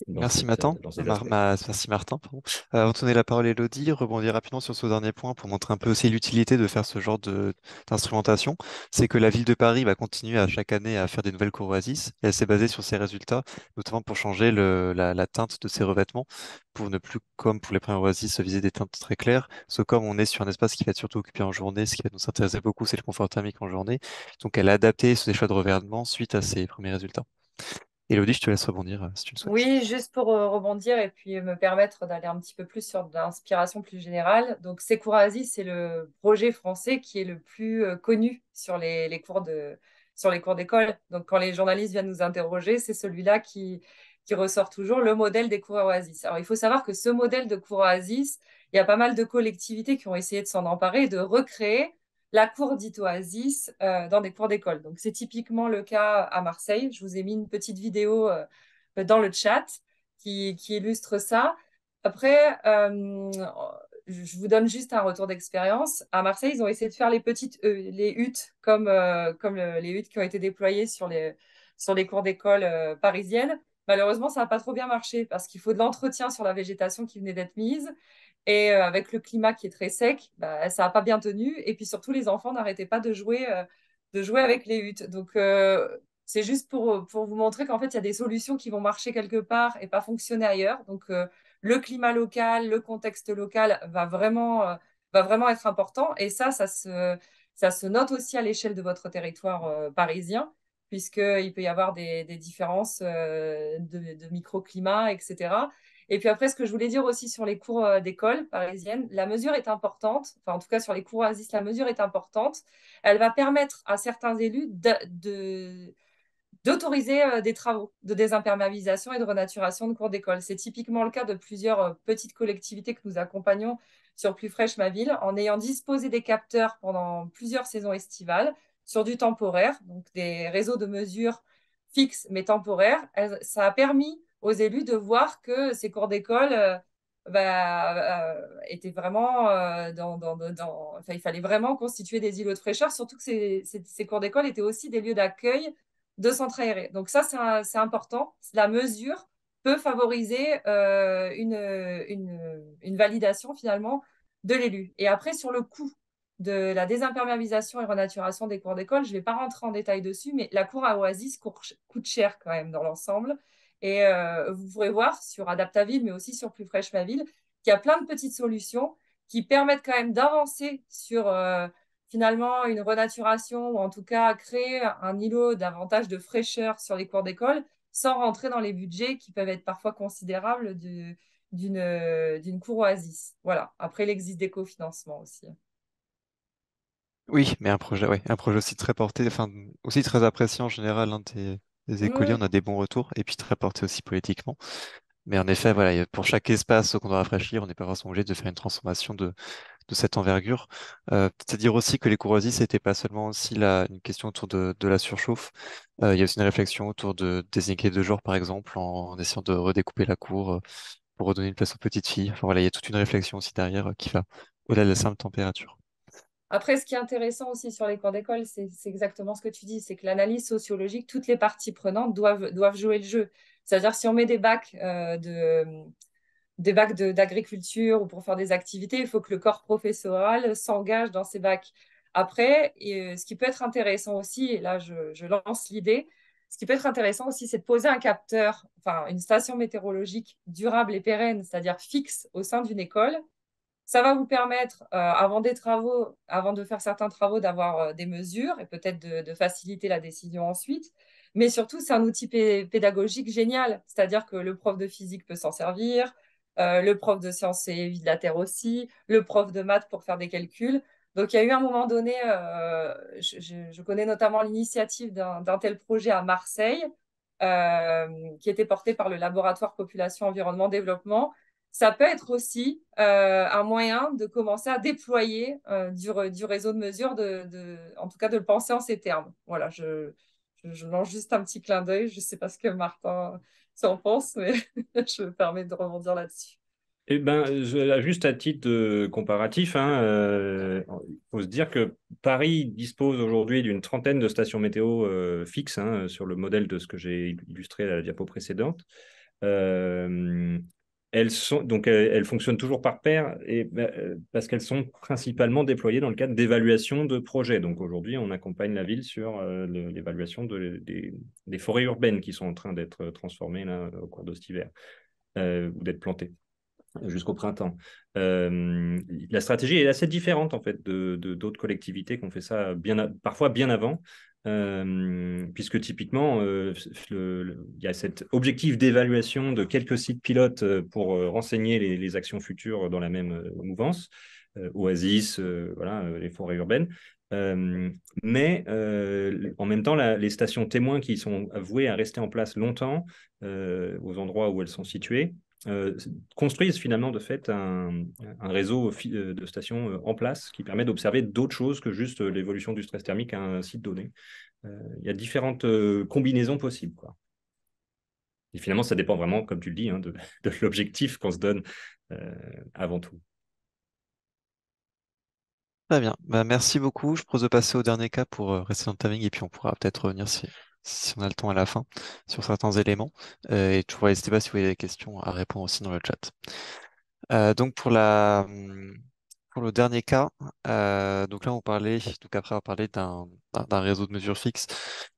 Merci Martin. Dans ces aspects. Merci Martin. Pardon. Avant de donner la parole à Elodie, rebondir rapidement sur ce dernier point pour montrer un peu aussi l'utilité de faire ce genre d'instrumentation. C'est que la ville de Paris va continuer à chaque année à faire des nouvelles cours Oasis et elle s'est basée sur ces résultats, notamment pour changer la teinte de ses revêtements, pour ne plus, comme pour les premiers Oasis, viser des teintes très claires. Parce que comme on est sur un espace qui va être surtout occupé en journée, ce qui va nous intéresser beaucoup, c'est le confort thermique en journée. Donc elle a adapté ses choix de revêtement suite à ses premiers résultats. Elodie, je te laisse rebondir si tu le souhaites. Oui, juste pour rebondir et puis me permettre d'aller un petit peu plus sur de l'inspiration plus générale. Donc, Secours-Asie, c'est le projet français qui est le plus connu sur les sur les cours d'école. Donc, quand les journalistes viennent nous interroger, c'est celui-là qui ressort toujours, le modèle des cours Oasis. Alors, il faut savoir que ce modèle de cours Oasis, il y a pas mal de collectivités qui ont essayé de s'en emparer et de recréer la cour dite Oasis dans des cours d'école. Donc, c'est typiquement le cas à Marseille. Je vous ai mis une petite vidéo dans le chat qui illustre ça. Après, je vous donne juste un retour d'expérience. À Marseille, ils ont essayé de faire les huttes comme les huttes qui ont été déployées sur les cours d'école parisiennes. malheureusement, ça n'a pas trop bien marché parce qu'il faut de l'entretien sur la végétation qui venait d'être mise. Et avec le climat qui est très sec, bah, ça n'a pas bien tenu. Et puis surtout, les enfants n'arrêtaient pas de jouer avec les huttes. Donc, c'est juste pour vous montrer qu'en fait, il y a des solutions qui vont marcher quelque part et pas fonctionner ailleurs. Donc, le climat local, le contexte local va vraiment être important. Et ça se note aussi à l'échelle de votre territoire parisien, puisqu'il peut y avoir des différences de microclimat, etc. Et puis après, ce que je voulais dire aussi sur les cours d'école parisienne, la mesure est importante, enfin en tout cas sur les cours Oasis, la mesure est importante. Elle va permettre à certains élus d'autoriser des travaux de désimperméabilisation et de renaturation de cours d'école. C'est typiquement le cas de plusieurs petites collectivités que nous accompagnons sur Plus Fraîche Ma Ville, en ayant disposé des capteurs pendant plusieurs saisons estivales sur du temporaire, donc des réseaux de mesure fixes mais temporaires. Ça a permis aux élus de voir que ces cours d'école étaient vraiment enfin, il fallait vraiment constituer des îlots de fraîcheur, surtout que ces cours d'école étaient aussi des lieux d'accueil de centres aérés. Donc ça, c'est important. La mesure peut favoriser une validation finalement de l'élu. Et après, sur le coût de la désimperméabilisation et renaturation des cours d'école, je ne vais pas rentrer en détail dessus, mais la cour à Oasis coûte cher quand même dans l'ensemble. Et vous pourrez voir sur Adaptaville, mais aussi sur Plus Fraîche Ma Ville, qu'il y a plein de petites solutions qui permettent quand même d'avancer sur finalement une renaturation ou en tout cas créer un îlot davantage de fraîcheur sur les cours d'école sans rentrer dans les budgets qui peuvent être parfois considérables d'une cour Oasis. Voilà. Après, il existe des cofinancements aussi. Oui, mais ouais, un projet aussi très porté, enfin, aussi très apprécié en général hein, des écoliers, Mmh. on a des bons retours, et puis très porté aussi politiquement. Mais en effet, voilà, pour chaque espace qu'on doit rafraîchir, on n'est pas forcément obligé de faire une transformation de cette envergure. C'est-à-dire aussi que les courroisies, c'était pas seulement aussi une question autour de la surchauffe. Il y a aussi une réflexion autour des inquiets de genre, par exemple, en essayant de redécouper la cour pour redonner une place aux petites filles. Enfin voilà, il y a toute une réflexion aussi derrière qui va au-delà de la simple température. Après, ce qui est intéressant aussi sur les cours d'école, c'est exactement ce que tu dis, c'est que l'analyse sociologique, toutes les parties prenantes doivent jouer le jeu. C'est-à-dire, si on met des bacs d'agriculture ou pour faire des activités, il faut que le corps professoral s'engage dans ces bacs. Après, ce qui peut être intéressant aussi, et là je lance l'idée, ce qui peut être intéressant aussi, c'est de poser un capteur, enfin une station météorologique durable et pérenne, c'est-à-dire fixe au sein d'une école. Ça va vous permettre, avant de faire certains travaux, d'avoir des mesures et peut-être de faciliter la décision ensuite. Mais surtout, c'est un outil pédagogique génial. C'est-à-dire que le prof de physique peut s'en servir, le prof de sciences et vie de la Terre aussi, le prof de maths pour faire des calculs. Donc, il y a eu un moment donné, je connais notamment l'initiative d'un tel projet à Marseille, qui était porté par le laboratoire Population, Environnement, Développement. Ça peut être aussi un moyen de commencer à déployer du réseau de mesure, en tout cas de le penser en ces termes. Voilà, je lance juste un petit clin d'œil. Je ne sais pas ce que Martin s'en pense, mais je me permets de rebondir là-dessus. Eh ben, juste à titre comparatif, hein, il faut se dire que Paris dispose aujourd'hui d'une trentaine de stations météo fixes, hein, sur le modèle de ce que j'ai illustré à la diapo précédente. Euh, elles fonctionnent toujours par paire parce qu'elles sont principalement déployées dans le cadre d'évaluation de projets. Donc aujourd'hui, on accompagne la ville sur l'évaluation des forêts urbaines qui sont en train d'être transformées là, au cours de cet hiver ou d'être plantées jusqu'au printemps. La stratégie est assez différente en fait d'autres collectivités qui ont fait ça parfois bien avant. Puisque typiquement, il y a cet objectif d'évaluation de quelques sites pilotes pour renseigner les actions futures dans la même mouvance, Oasis, voilà, les forêts urbaines. Mais en même temps, les stations témoins qui sont vouées à rester en place longtemps aux endroits où elles sont situées, construisent finalement de fait un réseau de stations en place qui permet d'observer d'autres choses que juste l'évolution du stress thermique à un site donné. Il y a différentes combinaisons possibles, quoi. Et finalement, ça dépend vraiment, comme tu le dis, hein, de l'objectif qu'on se donne avant tout. Très bien. Bah, merci beaucoup. Je propose de passer au dernier cas pour rester dans le timing et puis on pourra peut-être revenir si si on a le temps à la fin, sur certains éléments. Et toujours n'hésitez pas si vous avez des questions à répondre aussi dans le chat. Donc pour le dernier cas, donc là donc après on parlait d'un réseau de mesures fixes,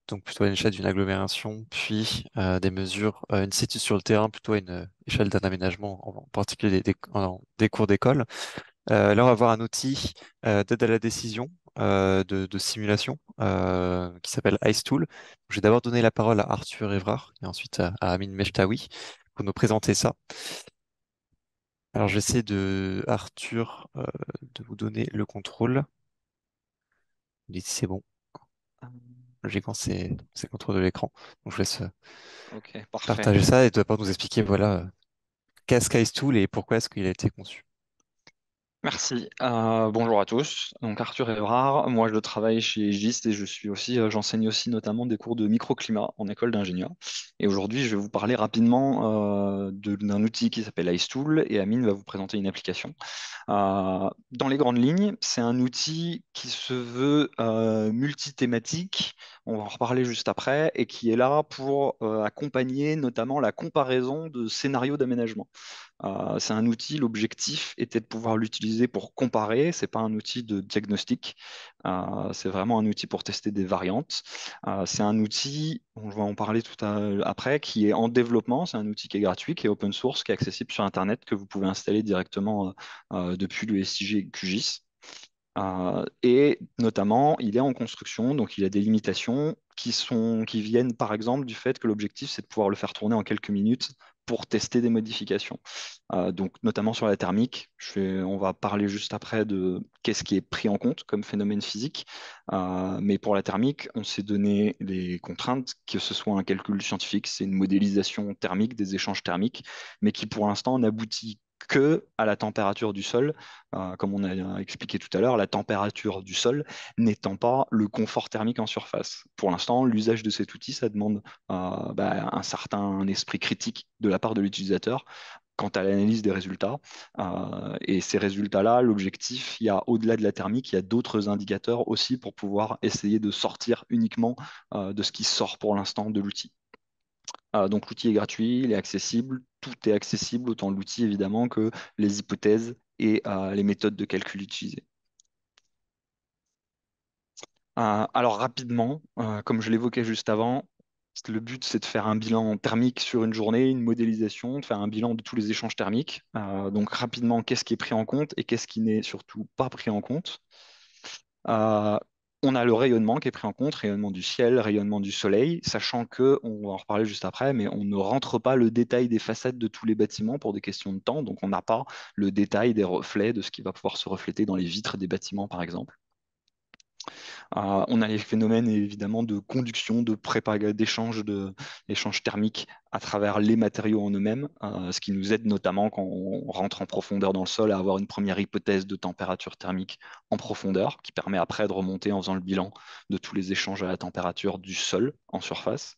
donc plutôt à une échelle d'une agglomération, puis des mesures in situ sur le terrain, plutôt à une échelle d'un aménagement, en particulier des cours d'école. Là, on va voir un outil d'aide à la décision, de simulation, qui s'appelle IceTool. Je vais d'abord donner la parole à Arthur Evrard et ensuite à Amine Mechtaoui pour nous présenter ça. Alors, j'essaie Arthur, de vous donner le contrôle. Il dit si c'est bon. Logiquement, c'est le contrôle de l'écran. Donc, je laisse Ok, parfait. partager ça et tu vas pouvoir nous expliquer, voilà, qu'est-ce qu'IceTool et pourquoi est-ce qu'il a été conçu. Merci. Bonjour à tous. Donc Arthur Evrard, moi je travaille chez GIST et j'enseigne aussi notamment des cours de microclimat en école d'ingénieur. Et aujourd'hui, je vais vous parler rapidement d'un outil qui s'appelle IceTool et Amine va vous présenter une application. Dans les grandes lignes, c'est un outil qui se veut multithématique, on va en reparler juste après, et qui est là pour accompagner notamment la comparaison de scénarios d'aménagement. C'est un outil, l'objectif était de pouvoir l'utiliser pour comparer, c'est pas un outil de diagnostic, c'est vraiment un outil pour tester des variantes. C'est un outil, on va en parler après, qui est en développement, c'est un outil qui est gratuit, qui est open source, qui est accessible sur Internet, que vous pouvez installer directement depuis le SIG QGIS. Et notamment, il est en construction, donc il a des limitations qui viennent par exemple du fait que l'objectif, c'est de pouvoir le faire tourner en quelques minutes pour tester des modifications. Donc notamment sur la thermique, on va parler juste après de qu'est-ce qui est pris en compte comme phénomène physique. Mais pour la thermique, on s'est donné les contraintes, que ce soit un calcul scientifique, c'est une modélisation thermique des échanges thermiques, mais qui pour l'instant n'aboutit que à la température du sol, comme on a expliqué tout à l'heure, la température du sol n'étant pas le confort thermique en surface. Pour l'instant, l'usage de cet outil, ça demande un certain esprit critique de la part de l'utilisateur quant à l'analyse des résultats. Et ces résultats-là, l'objectif, au-delà de la thermique, il y a d'autres indicateurs aussi pour pouvoir essayer de sortir uniquement de ce qui sort pour l'instant de l'outil. Donc l'outil est gratuit, il est accessible, tout est accessible, autant l'outil évidemment que les hypothèses et les méthodes de calcul utilisées. Alors rapidement, comme je l'évoquais juste avant, le but c'est de faire un bilan thermique sur une journée, une modélisation, de faire un bilan de tous les échanges thermiques. Donc rapidement, qu'est-ce qui est pris en compte et qu'est-ce qui n'est surtout pas pris en compte. Euh, on a le rayonnement qui est pris en compte, rayonnement du ciel, rayonnement du soleil, sachant que, on va en reparler juste après, mais on ne rentre pas le détail des façades de tous les bâtiments pour des questions de temps, donc on n'a pas le détail des reflets de ce qui va pouvoir se refléter dans les vitres des bâtiments, par exemple. On a les phénomènes évidemment de conduction, d'échange thermique à travers les matériaux en eux-mêmes, ce qui nous aide notamment quand on rentre en profondeur dans le sol à avoir une première hypothèse de température thermique en profondeur, qui permet après de remonter en faisant le bilan de tous les échanges à la température du sol en surface.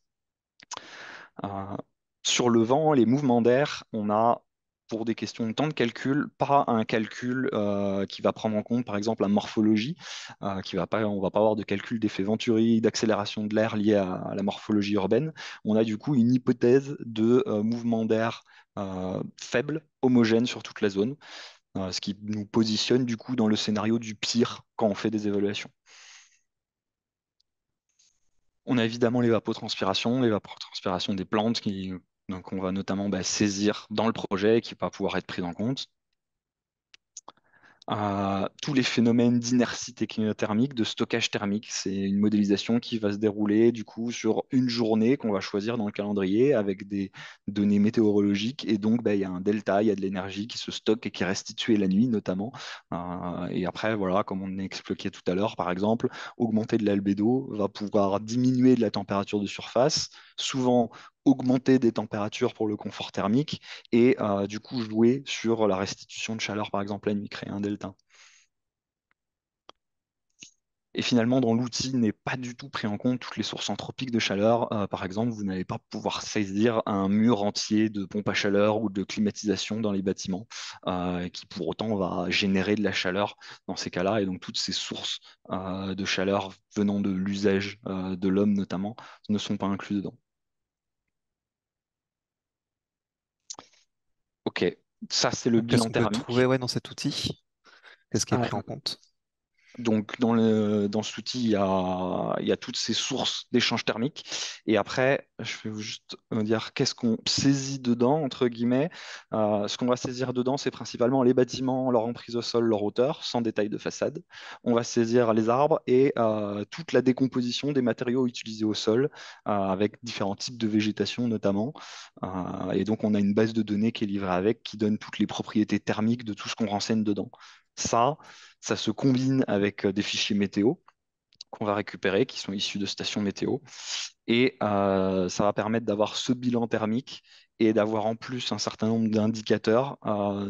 Euh, sur le vent, les mouvements d'air, on a, pour des questions de temps de calcul, pas un calcul qui va prendre en compte, par exemple, la morphologie, on va pas avoir de calcul d'effet Venturi, d'accélération de l'air lié à la morphologie urbaine. On a du coup une hypothèse de mouvement d'air faible, homogène sur toute la zone, ce qui nous positionne du coup dans le scénario du pire quand on fait des évaluations. On a évidemment l'évapotranspiration des plantes donc on va notamment saisir dans le projet et qui va pouvoir être pris en compte. Tous les phénomènes d'inertie technothermique, de stockage thermique. C'est une modélisation qui va se dérouler du coup sur une journée qu'on va choisir dans le calendrier avec des données météorologiques et donc il y a un delta, il y a de l'énergie qui se stocke et qui est restituée la nuit notamment. Et après voilà, comme on a expliqué tout à l'heure, par exemple, augmenter de l'albédo va pouvoir diminuer de la température de surface, souvent augmenter des températures pour le confort thermique et du coup jouer sur la restitution de chaleur, par exemple, la nuit, créer un delta. Et finalement, dans l'outil n'est pas du tout pris en compte toutes les sources anthropiques de chaleur. Par exemple, vous n'allez pas pouvoir saisir un mur entier de pompes à chaleur ou de climatisation dans les bâtiments, qui pour autant va générer de la chaleur dans ces cas-là. Et donc toutes ces sources de chaleur venant de l'usage de l'homme notamment ne sont pas inclus dedans. Ok, ça c'est le Donc, qu'est-ce bilan qu'on peut trouver thermique. ouais, dans cet outil? Qu'est-ce qui est pris en compte? Donc, dans cet outil, il y a toutes ces sources d'échange thermique. Et après, je vais vous juste dire qu'est-ce qu'on saisit dedans, entre guillemets. Ce qu'on va saisir dedans, c'est principalement les bâtiments, leur emprise au sol, leur hauteur, sans détail de façade. On va saisir les arbres et toute la décomposition des matériaux utilisés au sol, avec différents types de végétation notamment. Et donc, on a une base de données qui est livrée avec, qui donne toutes les propriétés thermiques de tout ce qu'on renseigne dedans. Ça, ça se combine avec des fichiers météo qu'on va récupérer, qui sont issus de stations météo. Et ça va permettre d'avoir ce bilan thermique et d'avoir en plus un certain nombre d'indicateurs,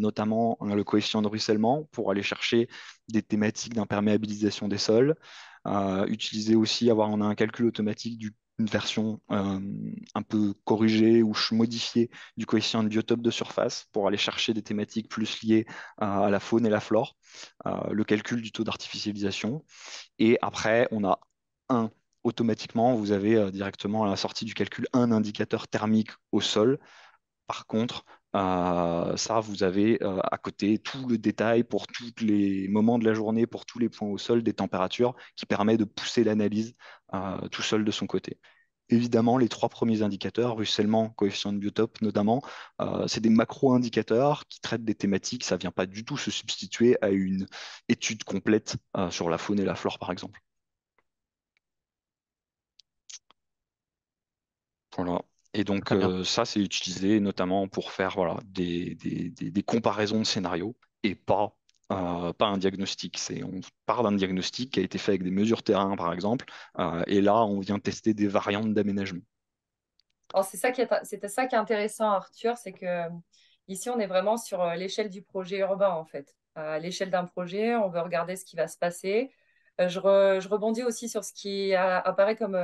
notamment le coefficient de ruissellement, pour aller chercher des thématiques d'imperméabilisation des sols. Utiliser aussi, on a un calcul automatique une version un peu corrigée ou modifiée du coefficient de biotope de surface pour aller chercher des thématiques plus liées à la faune et la flore, le calcul du taux d'artificialisation. Et après, on a automatiquement, vous avez directement à la sortie du calcul un indicateur thermique au sol. Par contre, ça, vous avez à côté tout le détail pour tous les moments de la journée, pour tous les points au sol, des températures, qui permet de pousser l'analyse tout seul de son côté. Évidemment, les trois premiers indicateurs, ruissellement, coefficient de biotope notamment, c'est des macro-indicateurs qui traitent des thématiques. Ça ne vient pas du tout se substituer à une étude complète sur la faune et la flore, par exemple. Voilà. Et donc, Très bien. ça, c'est utilisé notamment pour faire voilà, des comparaisons de scénarios et pas un diagnostic. On part d'un diagnostic qui a été fait avec des mesures terrain, par exemple, et là, on vient tester des variantes d'aménagement. Alors, c'était ça qui est intéressant, Arthur, c'est que ici, on est vraiment sur l'échelle du projet urbain, en fait. À l'échelle d'un projet, on veut regarder ce qui va se passer. Je rebondis aussi sur ce qui apparaît comme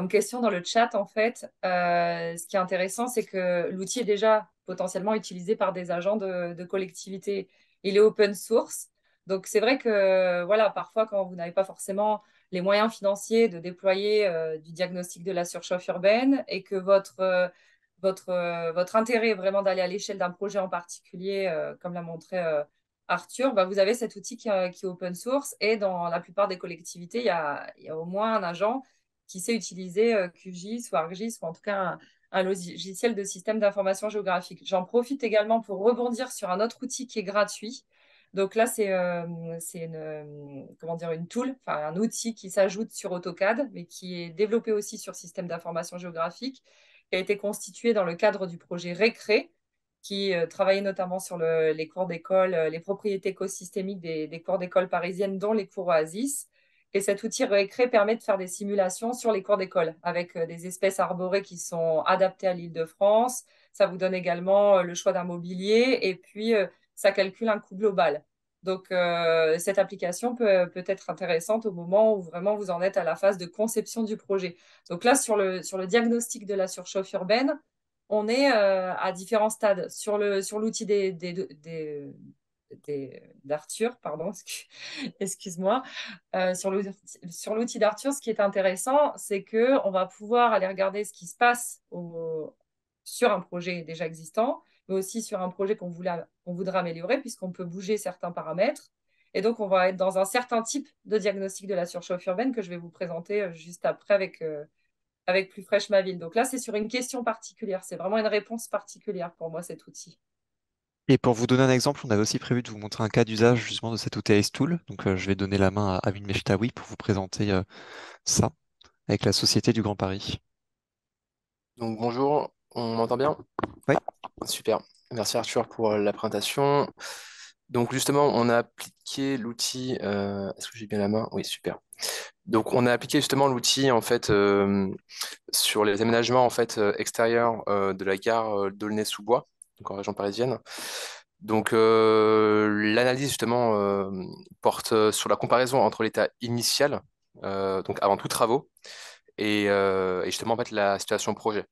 question dans le chat, en fait. Ce qui est intéressant, c'est que l'outil est déjà potentiellement utilisé par des agents de collectivité. Il est open source. Donc, c'est vrai que, voilà, parfois, quand vous n'avez pas forcément les moyens financiers de déployer du diagnostic de la surchauffe urbaine et que votre intérêt est vraiment d'aller à l'échelle d'un projet en particulier, comme l'a montré Arthur, bah, vous avez cet outil qui est open source et dans la plupart des collectivités, il y a au moins un agent qui sait utiliser QGIS ou ArcGIS ou en tout cas un logiciel de système d'information géographique. J'en profite également pour rebondir sur un autre outil qui est gratuit. Donc là, c'est comment dire, une tool, enfin un outil qui s'ajoute sur AutoCAD, mais qui est développé aussi sur système d'information géographique, qui a été constitué dans le cadre du projet RECRE, qui travaillait notamment sur les cours d'école, les propriétés écosystémiques des cours d'école parisiennes, dont les cours Oasis. Et cet outil RECRE permet de faire des simulations sur les cours d'école avec des espèces arborées qui sont adaptées à l'Île-de-France. Ça vous donne également le choix d'un mobilier et puis ça calcule un coût global. Donc, cette application peut être intéressante au moment où vraiment vous en êtes à la phase de conception du projet. Donc là, sur le diagnostic de la surchauffe urbaine, on est à différents stades. Sur l'outil d'Arthur, pardon, excuse-moi. Sur l'outil d'Arthur, ce qui est intéressant, c'est qu'on va pouvoir aller regarder ce qui se passe sur un projet déjà existant, mais aussi sur un projet qu'on voudra améliorer, puisqu'on peut bouger certains paramètres. Et donc, on va être dans un certain type de diagnostic de la surchauffe urbaine que je vais vous présenter juste après avec Plus fraîche ma ville. Donc là, c'est sur une question particulière. C'est vraiment une réponse particulière pour moi, cet outil. Et pour vous donner un exemple, on avait aussi prévu de vous montrer un cas d'usage justement de cet outil Ace Tool. Donc, je vais donner la main à Amin Mechtaoui pour vous présenter ça avec la Société du Grand Paris. Donc bonjour, on m'entend bien? Oui. Super. Merci Arthur pour la présentation. Donc justement, on a appliqué l'outil. Est-ce que j'ai bien la main? Oui, super. Donc on a appliqué justement l'outil en fait sur les aménagements en fait extérieurs de la gare d'Aulnay-sous-Bois, donc en région parisienne. Donc, l'analyse justement porte sur la comparaison entre l'état initial, donc avant tout travaux, et justement en fait la situation projet.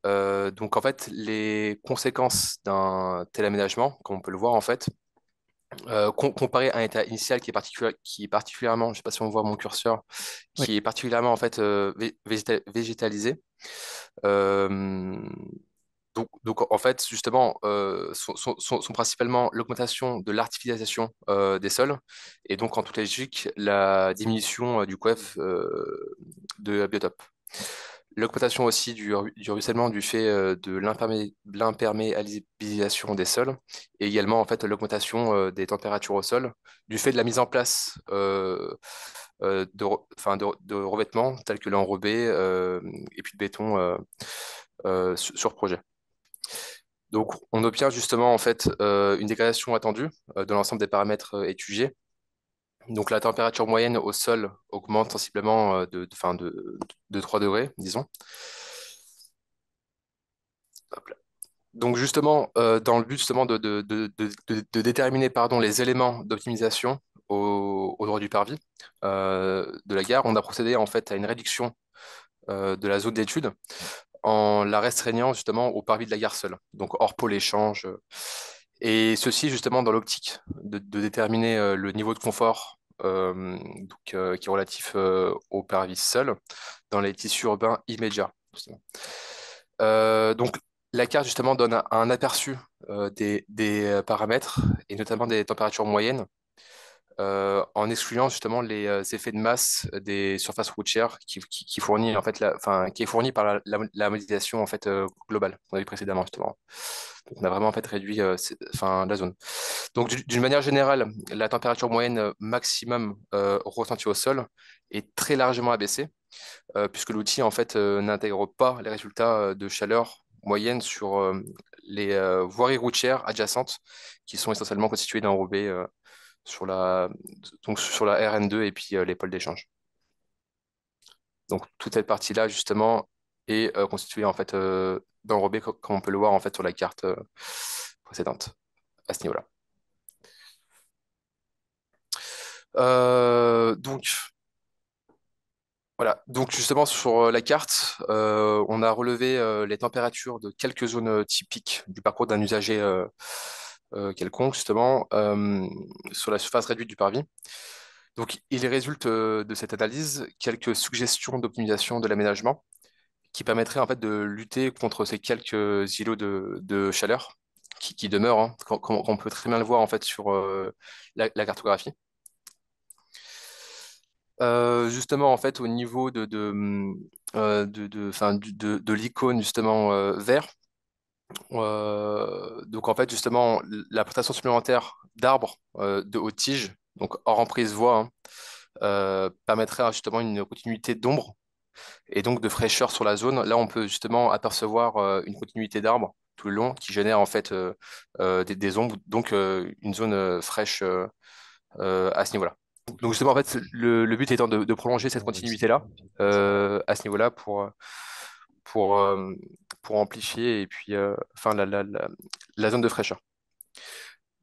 Donc en fait, les conséquences d'un tel aménagement, comme on peut le voir en fait, comparé à un état initial qui est particulièrement, je ne sais pas si on voit mon curseur, Oui. qui est particulièrement en fait végétalisé. Euh, donc, en fait, justement, sont principalement l'augmentation de l'artificialisation des sols et donc en toute logique la diminution du coef de biotope. L'augmentation aussi du ruissellement du fait de l'imperméabilisation des sols et également en fait l'augmentation des températures au sol du fait de la mise en place de revêtements tels que l'enrobé et puis de béton sur projet. Donc on obtient justement en fait une dégradation attendue de l'ensemble des paramètres étudiés. Donc la température moyenne au sol augmente sensiblement de 3 degrés, disons. Hop là. Donc justement, dans le but justement de déterminer pardon, les éléments d'optimisation au droit du parvis de la gare, on a procédé en fait à une réduction de la zone d'étude en la restreignant justement au parvis de la gare seule, donc hors pôle échange. Et ceci justement dans l'optique de déterminer le niveau de confort qui est relatif au parvis seul dans les tissus urbains immédiats, justement. Donc la carte justement donne un aperçu des paramètres et notamment des températures moyennes en excluant justement les effets de masse des surfaces routières qui fournit en fait qui est fourni par la modélisation en fait globale qu'on a vu précédemment justement. Donc, on a vraiment en fait réduit la zone. Donc d'une manière générale, la température moyenne maximum ressentie au sol est très largement abaissée puisque l'outil en fait n'intègre pas les résultats de chaleur moyenne sur les voiries routières adjacentes qui sont essentiellement constituées d'enrobés sur sur la RN2 et puis les pôles d'échange. Donc toute cette partie-là justement est constituée en fait d'enrobés comme on peut le voir en fait sur la carte précédente à ce niveau-là. Donc voilà, donc justement sur la carte, on a relevé les températures de quelques zones typiques du parcours d'un usager quelconque, justement, sur la surface réduite du parvis. Donc il résulte de cette analyse quelques suggestions d'optimisation de l'aménagement qui permettraient en fait de lutter contre ces quelques îlots de chaleur qui demeurent, hein, comme on peut très bien le voir en fait sur la cartographie. Justement, en fait, au niveau de l'icône justement vert, donc en fait, justement, la plantation supplémentaire d'arbres de haute tige, donc hors emprise voie, hein, permettrait justement une continuité d'ombre et donc de fraîcheur sur la zone. Là, on peut justement apercevoir une continuité d'arbres tout le long qui génère en fait des ombres, donc une zone fraîche à ce niveau-là. Donc justement, en fait, le but étant de prolonger cette continuité-là à ce niveau-là pour, euh, pour amplifier et puis la zone de fraîcheur.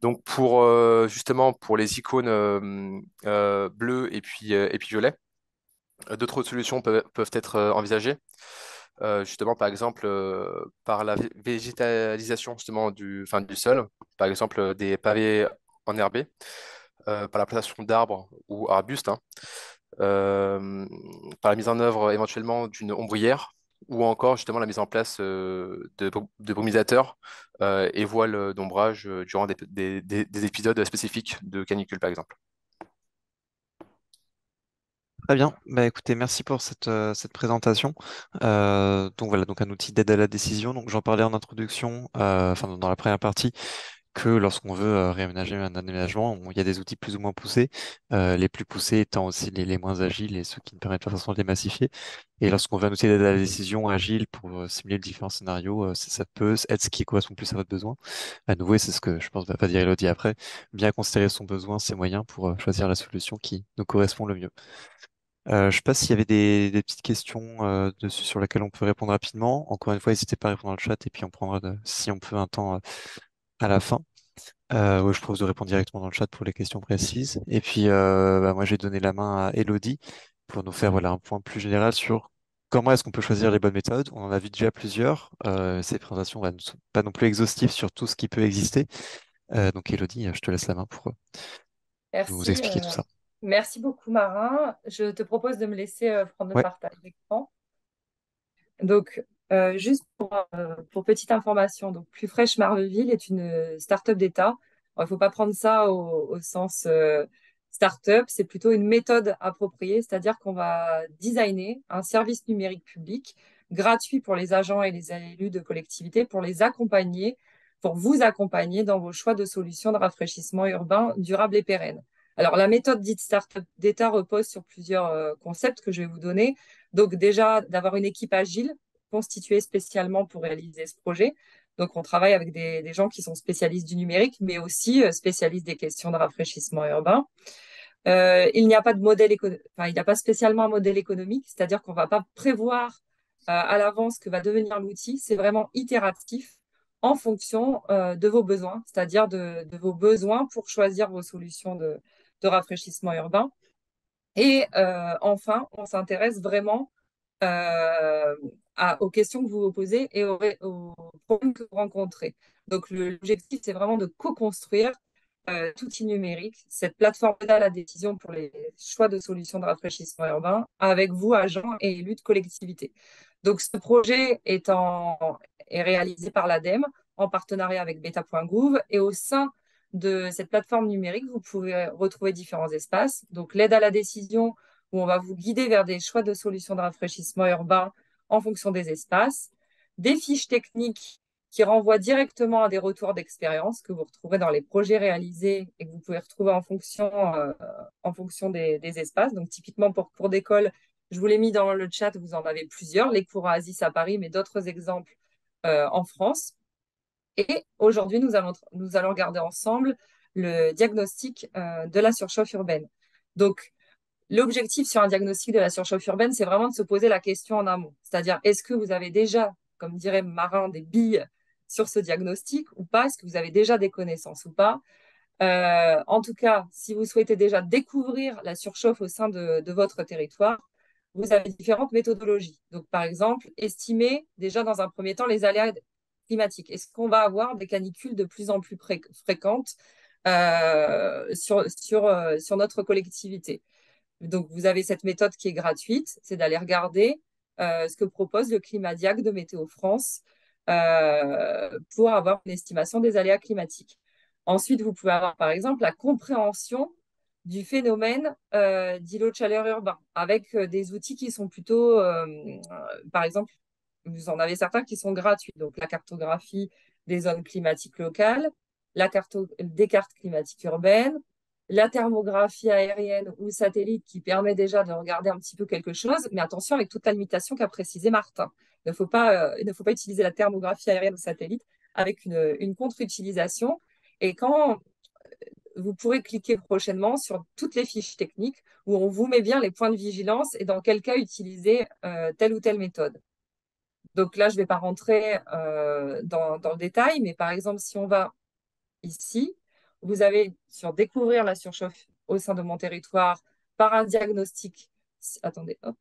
Donc justement pour les icônes bleues et puis violet, d'autres solutions peuvent être envisagées. Justement, par exemple, par la végétalisation justement du sol, par exemple des pavés enherbés, par la plantation d'arbres ou arbustes, hein, par la mise en œuvre éventuellement d'une ombrière ou encore justement la mise en place de brumisateurs et voiles d'ombrage durant des épisodes spécifiques de canicule, par exemple. Très bien. Bah, écoutez, merci pour cette présentation. Donc voilà, donc un outil d'aide à la décision. Donc j'en parlais en introduction, enfin dans la première partie, que lorsqu'on veut réaménager un aménagement, il y a des outils plus ou moins poussés, les plus poussés étant aussi les moins agiles et ceux qui ne permettent pas forcément de les massifier. Et lorsqu'on veut un outil d'aide à la décision agile pour simuler les différents scénarios, ça peut être ce qui correspond plus à votre besoin. À nouveau, et c'est ce que je pense va dire Elodie après, bien considérer son besoin, ses moyens pour choisir la solution qui nous correspond le mieux. Je ne sais pas s'il y avait des petites questions dessus sur lesquelles on peut répondre rapidement. Encore une fois, n'hésitez pas à répondre dans le chat et puis on prendra si on peut un temps à la fin. Ouais, je propose de répondre directement dans le chat pour les questions précises. Et puis, moi, j'ai donné la main à Elodie pour nous faire voilà, un point plus général sur comment est-ce qu'on peut choisir les bonnes méthodes. On en a vu déjà plusieurs. Ces présentations ne sont pas non plus exhaustives sur tout ce qui peut exister. Donc, Elodie, je te laisse la main pour nous Merci, expliquer tout ça. merci beaucoup, Marin. Je te propose de me laisser prendre le Ouais, partage d'écran. Donc, juste pour petite information, donc Plus Fraîche Marleville est une start-up d'État. Il ne faut pas prendre ça au sens start-up, c'est plutôt une méthode appropriée, c'est-à-dire qu'on va designer un service numérique public gratuit pour les agents et les élus de collectivité pour les accompagner, pour vous accompagner dans vos choix de solutions de rafraîchissement urbain durable et pérenne. Alors, la méthode dite start-up d'État repose sur plusieurs concepts que je vais vous donner. Donc déjà, d'avoir une équipe agile constituée spécialement pour réaliser ce projet. Donc on travaille avec des gens qui sont spécialistes du numérique, mais aussi spécialistes des questions de rafraîchissement urbain. Il n'y a pas de modèle enfin, il n'y a pas spécialement un modèle économique, c'est-à-dire qu'on ne va pas prévoir à l'avance ce que va devenir l'outil. C'est vraiment itératif en fonction de vos besoins, c'est-à-dire de vos besoins pour choisir vos solutions de rafraîchissement urbain. Et enfin, on s'intéresse vraiment euh, aux questions que vous vous posez et aux problèmes que vous rencontrez. Donc, l'objectif, c'est vraiment de co-construire tout outil numérique, cette plateforme à la décision pour les choix de solutions de rafraîchissement urbain avec vous, agents et élus de collectivité. Donc, ce projet est réalisé par l'ADEME en partenariat avec beta.gouv et au sein de cette plateforme numérique, vous pouvez retrouver différents espaces. Donc, l'aide à la décision, où on va vous guider vers des choix de solutions de rafraîchissement urbain en fonction des espaces, des fiches techniques qui renvoient directement à des retours d'expérience que vous retrouverez dans les projets réalisés et que vous pouvez retrouver en fonction des espaces. Donc, typiquement pour cours d'école, je vous l'ai mis dans le chat, vous en avez plusieurs, les cours à Asis à Paris, mais d'autres exemples en France. Et aujourd'hui, nous allons regarder ensemble le diagnostic de la surchauffe urbaine. Donc, l'objectif sur un diagnostic de la surchauffe urbaine, c'est vraiment de se poser la question en amont. C'est-à-dire, est-ce que vous avez déjà, comme dirait Marin, des billes sur ce diagnostic ou pas? Est-ce que vous avez déjà des connaissances ou pas? En tout cas, si vous souhaitez déjà découvrir la surchauffe au sein de votre territoire, vous avez différentes méthodologies. Donc, par exemple, estimer déjà dans un premier temps les aléas climatiques. Est-ce qu'on va avoir des canicules de plus en plus fréquentes sur notre collectivité? Donc, vous avez cette méthode qui est gratuite, c'est d'aller regarder ce que propose le Climadiac de Météo France pour avoir une estimation des aléas climatiques. Ensuite, vous pouvez avoir, par exemple, la compréhension du phénomène d'îlot de chaleur urbain avec des outils qui sont plutôt, par exemple, vous en avez certains qui sont gratuits. Donc, la cartographie des zones climatiques locales, des cartes climatiques urbaines, la thermographie aérienne ou satellite qui permet déjà de regarder un petit peu quelque chose, mais attention avec toute la limitation qu'a précisé Martin. Il ne faut pas utiliser la thermographie aérienne ou satellite avec une contre-utilisation. Et quand vous pourrez cliquer prochainement sur toutes les fiches techniques où on vous met bien les points de vigilance et dans quel cas utiliser telle ou telle méthode. Donc là, je ne vais pas rentrer dans le détail, mais par exemple, si on va ici, vous avez sur découvrir la surchauffe au sein de mon territoire par un diagnostic, attendez, hop,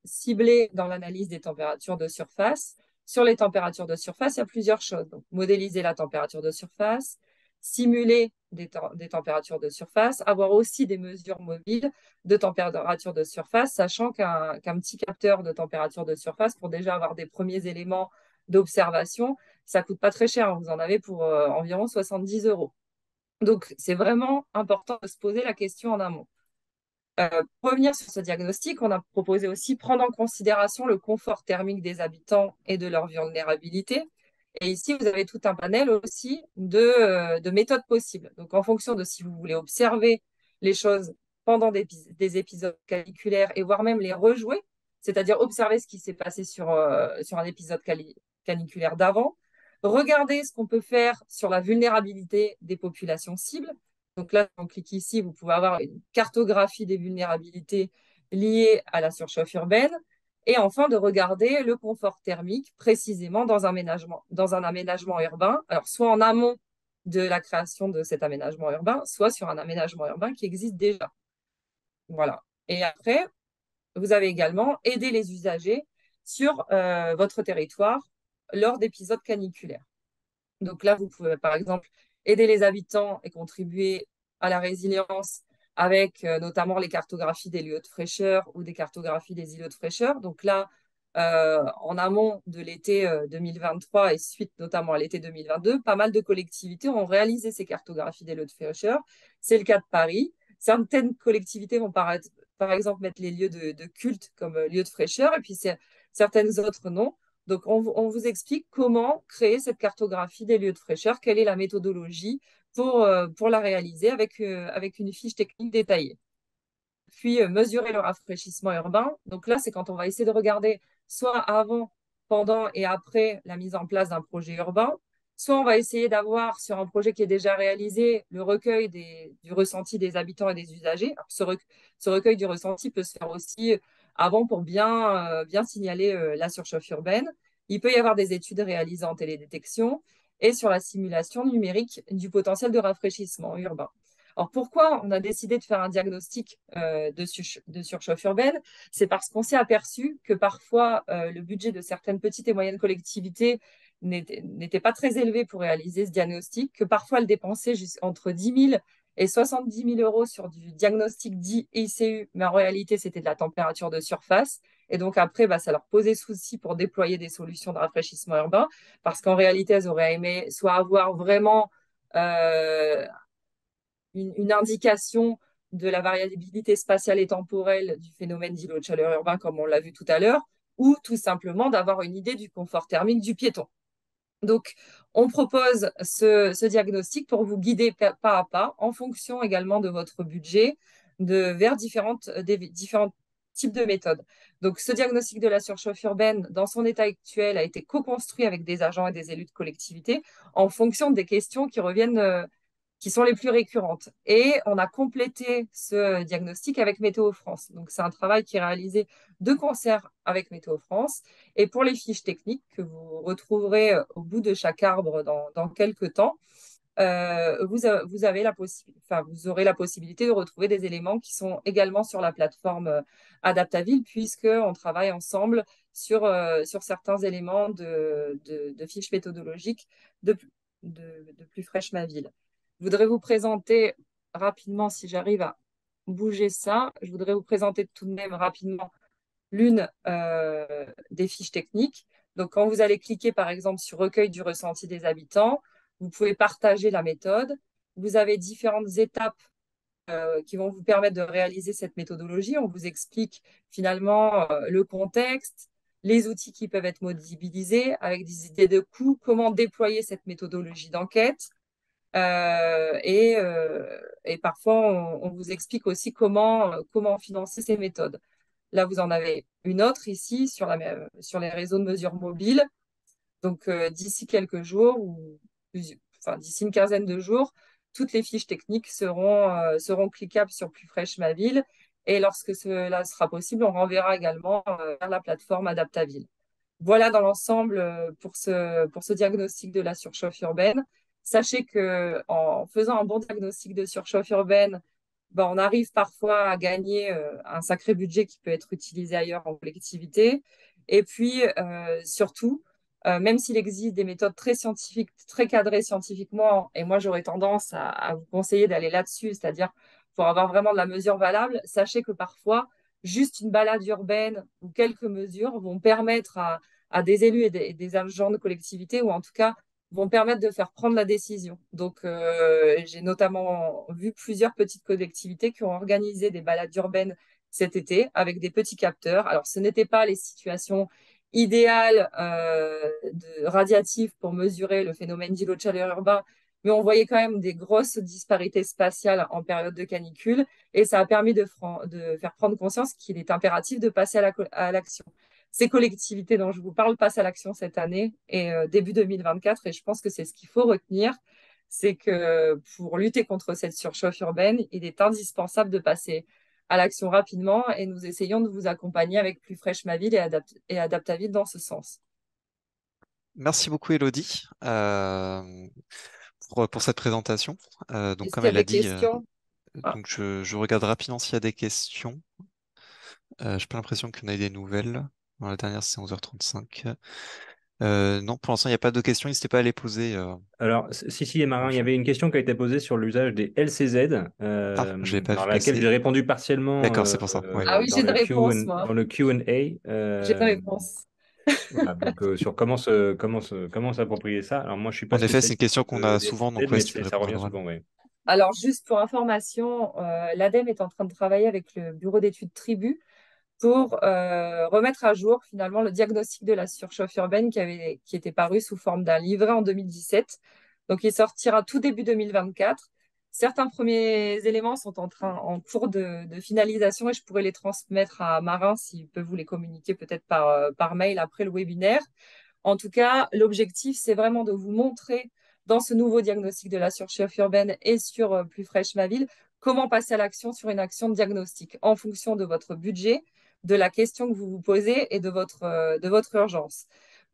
ciblé dans l'analyse des températures de surface. Sur les températures de surface, il y a plusieurs choses. Donc, modéliser la température de surface, simuler des températures de surface, avoir aussi des mesures mobiles de température de surface, sachant qu'un petit capteur de température de surface, pour déjà avoir des premiers éléments d'observation, ça ne coûte pas très cher. Vous en avez pour environ 70 euros. Donc, c'est vraiment important de se poser la question en amont. Pour revenir sur ce diagnostic, on a proposé aussi prendre en considération le confort thermique des habitants et de leur vulnérabilité. Et ici, vous avez tout un panel aussi de méthodes possibles. Donc, en fonction de si vous voulez observer les choses pendant des épisodes caniculaires et voire même les rejouer, c'est-à-dire observer ce qui s'est passé sur un épisode caniculaire d'avant, regarder ce qu'on peut faire sur la vulnérabilité des populations cibles. Donc là, on clique ici, vous pouvez avoir une cartographie des vulnérabilités liées à la surchauffe urbaine. Et enfin, de regarder le confort thermique précisément dans un aménagement urbain. Alors, soit en amont de la création de cet aménagement urbain, soit sur un aménagement urbain qui existe déjà. Voilà. Et après, vous avez également aidé les usagers sur votre territoire lors d'épisodes caniculaires. Donc là, vous pouvez par exemple aider les habitants et contribuer à la résilience avec notamment les cartographies des lieux de fraîcheur ou des cartographies des îlots de fraîcheur. Donc là, en amont de l'été 2023 et suite notamment à l'été 2022, pas mal de collectivités ont réalisé ces cartographies des lieux de fraîcheur. C'est le cas de Paris. Certaines collectivités vont par exemple mettre les lieux de culte comme lieux de fraîcheur et puis certaines autres non. Donc, on vous explique comment créer cette cartographie des lieux de fraîcheur, quelle est la méthodologie pour la réaliser avec une fiche technique détaillée. Puis, mesurer le rafraîchissement urbain. Donc là, c'est quand on va essayer de regarder soit avant, pendant et après la mise en place d'un projet urbain, soit on va essayer d'avoir sur un projet qui est déjà réalisé le recueil du ressenti des habitants et des usagers. Alors, ce recueil du ressenti peut se faire aussi avant pour bien signaler la surchauffe urbaine. Il peut y avoir des études réalisées en télédétection et sur la simulation numérique du potentiel de rafraîchissement urbain. Alors pourquoi on a décidé de faire un diagnostic de surchauffe urbaine? C'est parce qu'on s'est aperçu que parfois le budget de certaines petites et moyennes collectivités n'était pas très élevé pour réaliser ce diagnostic, que parfois elles dépensaient entre 10 000 et 70 000 euros sur du diagnostic dit ICU, mais en réalité c'était de la température de surface. Et donc après, ça leur posait souci pour déployer des solutions de rafraîchissement urbain, parce qu'en réalité, elles auraient aimé soit avoir vraiment une indication de la variabilité spatiale et temporelle du phénomène d'îlot de chaleur urbain, comme on l'a vu tout à l'heure, ou tout simplement d'avoir une idée du confort thermique du piéton. Donc, on propose ce diagnostic pour vous guider pas à pas, en fonction également de votre budget, vers différents types de méthodes. Donc, ce diagnostic de la surchauffe urbaine, dans son état actuel, a été co-construit avec des agents et des élus de collectivité en fonction des questions qui reviennent qui sont les plus récurrentes. Et on a complété ce diagnostic avec Météo France. Donc, c'est un travail qui est réalisé de concert avec Météo France. Et pour les fiches techniques que vous retrouverez au bout de chaque arbre dans quelques temps, vous aurez la possibilité de retrouver des éléments qui sont également sur la plateforme Adaptaville, puisqu'on travaille ensemble sur certains éléments de fiches méthodologiques de, de Plus fraîche ma ville. Je voudrais vous présenter rapidement, si j'arrive à bouger ça, je voudrais vous présenter tout de même rapidement l'une des fiches techniques. Donc, quand vous allez cliquer, par exemple, sur recueil du ressenti des habitants, vous pouvez partager la méthode. Vous avez différentes étapes qui vont vous permettre de réaliser cette méthodologie. On vous explique finalement le contexte, les outils qui peuvent être mobilisés avec des idées de coûts, comment déployer cette méthodologie d'enquête. Et parfois, on vous explique aussi comment financer ces méthodes. Là, vous en avez une autre ici sur les réseaux de mesure mobile. Donc, d'ici quelques jours, d'ici une quinzaine de jours, toutes les fiches techniques seront cliquables sur Plus fraîche ma ville. Et lorsque cela sera possible, on renverra également vers la plateforme Adaptaville. Voilà dans l'ensemble pour ce diagnostic de la surchauffe urbaine. Sachez qu'en faisant un bon diagnostic de surchauffe urbaine, on arrive parfois à gagner un sacré budget qui peut être utilisé ailleurs en collectivité. Et puis, surtout, même s'il existe des méthodes très scientifiques, très cadrées scientifiquement, et moi j'aurais tendance à vous conseiller d'aller là-dessus, c'est-à-dire pour avoir vraiment de la mesure valable, sachez que parfois, juste une balade urbaine ou quelques mesures vont permettre à des élus et des agents de collectivité, ou en tout cas vont permettre de faire prendre la décision. Donc, j'ai notamment vu plusieurs petites collectivités qui ont organisé des balades urbaines cet été avec des petits capteurs. Alors, ce n'étaient pas les situations idéales radiatives pour mesurer le phénomène d'îlot de chaleur urbain, mais on voyait quand même des grosses disparités spatiales en période de canicule, et ça a permis de faire prendre conscience qu'il est impératif de passer à l'action. Ces collectivités dont je vous parle passent à l'action cette année et début 2024. Et je pense que c'est ce qu'il faut retenir, c'est que pour lutter contre cette surchauffe urbaine, il est indispensable de passer à l'action rapidement, et nous essayons de vous accompagner avec Plus fraîche ma ville et Adaptaville dans ce sens. Merci beaucoup, Elodie. pour cette présentation. Donc, Est-ce comme qu'il y a elle a des dit, questions? Ah, donc je regarde rapidement s'il y a des questions. J'ai pas l'impression qu'on ait des nouvelles. Bon, la dernière, c'est 11h35. Non, pour l'instant, il n'y a pas de questions. N'hésitez pas à les poser Alors, si, et dans Marin, le il y chat. avait une question qui a été posée sur l'usage des LCZ, Ah, je l'ai pas vu alors à laquelle passer. j'ai répondu partiellement D'accord, c'est pour ça. Ouais. ah oui, j'ai une réponse, Dans moi. le Q&A. J'ai une réponse. Voilà, donc sur comment s'approprier ça. Alors moi, je suis pas En effet, c'est une spécialiste question qu'on a des souvent, LCZ, donc ouais, mais si tu peux ça répondre à revient l'oral. souvent, oui. Alors, juste pour information, l'ADEME est en train de travailler avec le bureau d'études Tribu pour remettre à jour finalement le diagnostic de la surchauffe urbaine qui était paru sous forme d'un livret en 2017. Donc, il sortira tout début 2024. Certains premiers éléments sont en cours de finalisation et je pourrais les transmettre à Marin s'il peut vous les communiquer peut-être par mail après le webinaire. En tout cas, l'objectif, c'est vraiment de vous montrer dans ce nouveau diagnostic de la surchauffe urbaine et sur Plus fraîche ma ville, comment passer à l'action sur une action de diagnostic en fonction de votre budget, de la question que vous vous posez et de votre urgence.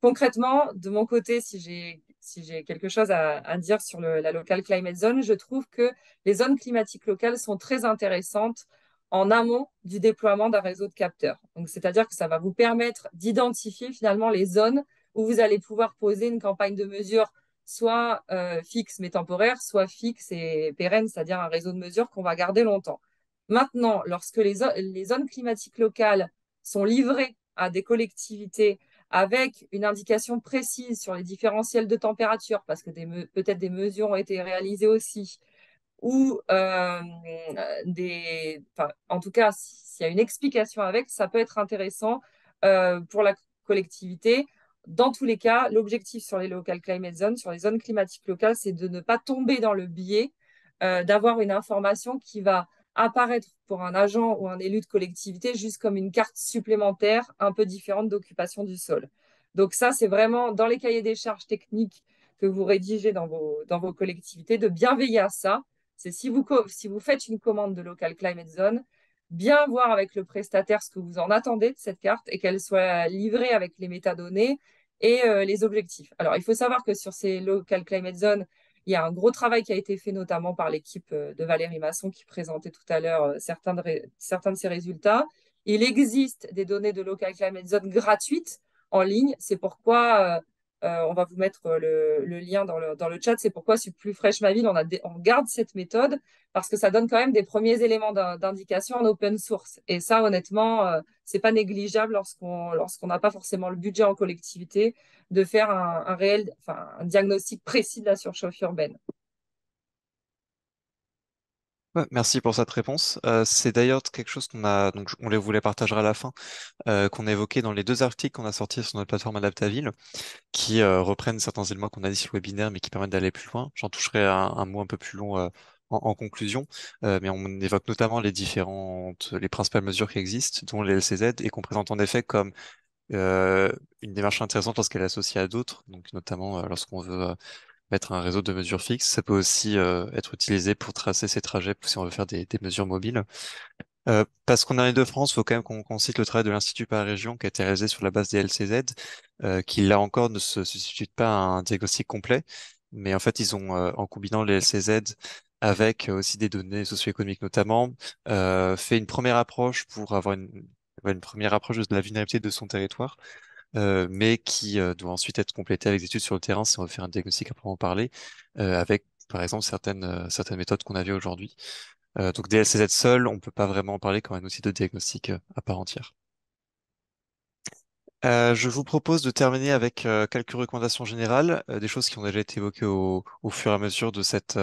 Concrètement, de mon côté, si j'ai quelque chose à dire sur la Local Climate Zone, je trouve que les zones climatiques locales sont très intéressantes en amont du déploiement d'un réseau de capteurs. Donc, c'est-à-dire que ça va vous permettre d'identifier finalement les zones où vous allez pouvoir poser une campagne de mesure soit fixe mais temporaire, soit fixe et pérenne, c'est-à-dire un réseau de mesure qu'on va garder longtemps. Maintenant, lorsque les zones climatiques locales sont livrées à des collectivités avec une indication précise sur les différentiels de température, parce que peut-être des mesures ont été réalisées aussi, ou enfin, en tout cas, s'il y a une explication avec, ça peut être intéressant pour la collectivité. Dans tous les cas, l'objectif sur les local climate zones, sur les zones climatiques locales, c'est de ne pas tomber dans le biais d'avoir une information qui va apparaître pour un agent ou un élu de collectivité juste comme une carte supplémentaire un peu différente d'occupation du sol. Donc ça, c'est vraiment dans les cahiers des charges techniques que vous rédigez dans vos collectivités, de bien veiller à ça. C'est si vous faites une commande de Local Climate Zone, bien voir avec le prestataire ce que vous en attendez de cette carte et qu'elle soit livrée avec les métadonnées et les objectifs. Alors, il faut savoir que sur ces Local Climate Zone, il y a un gros travail qui a été fait notamment par l'équipe de Valérie Masson qui présentait tout à l'heure certains de ses résultats. Il existe des données de Local Climate Zone gratuites en ligne. C'est pourquoi on va vous mettre le lien dans le chat. C'est pourquoi sur Plus fraîche ma ville, on garde cette méthode parce que ça donne quand même des premiers éléments d'indication en open source. Et ça, honnêtement, c'est pas négligeable lorsqu'on n'a pas forcément le budget en collectivité de faire un diagnostic précis de la surchauffe urbaine. Ouais, merci pour cette réponse. C'est d'ailleurs quelque chose qu'on a, donc on les vous les partagera à la fin, qu'on a évoqué dans les deux articles qu'on a sortis sur notre plateforme Adaptaville, qui reprennent certains éléments qu'on a dit sur le webinaire, mais qui permettent d'aller plus loin. J'en toucherai un mot un peu plus long en conclusion, mais on évoque notamment les principales mesures qui existent, dont les LCZ, et qu'on présente en effet comme euh, une démarche intéressante lorsqu'elle est associée à d'autres, donc notamment lorsqu'on veut mettre un réseau de mesures fixes. Ça peut aussi être utilisé pour tracer ces trajets si on veut faire des mesures mobiles. Parce qu'on est en Île-de-France, il faut quand même qu'on cite le travail de l'Institut Paris-Région qui a été réalisé sur la base des LCZ, qui là encore ne se substitue pas à un diagnostic complet, mais en fait ils ont, en combinant les LCZ avec aussi des données socio-économiques notamment, fait une première approche pour avoir une première approche de la vulnérabilité de son territoire, mais qui doit ensuite être complétée avec des études sur le terrain si on veut faire un diagnostic à proprement parler, avec par exemple certaines méthodes qu'on avait aujourd'hui. Donc DLCZ seul, on peut pas vraiment en parler comme un outil de diagnostic à part entière. Je vous propose de terminer avec quelques recommandations générales, des choses qui ont déjà été évoquées au fur et à mesure de cette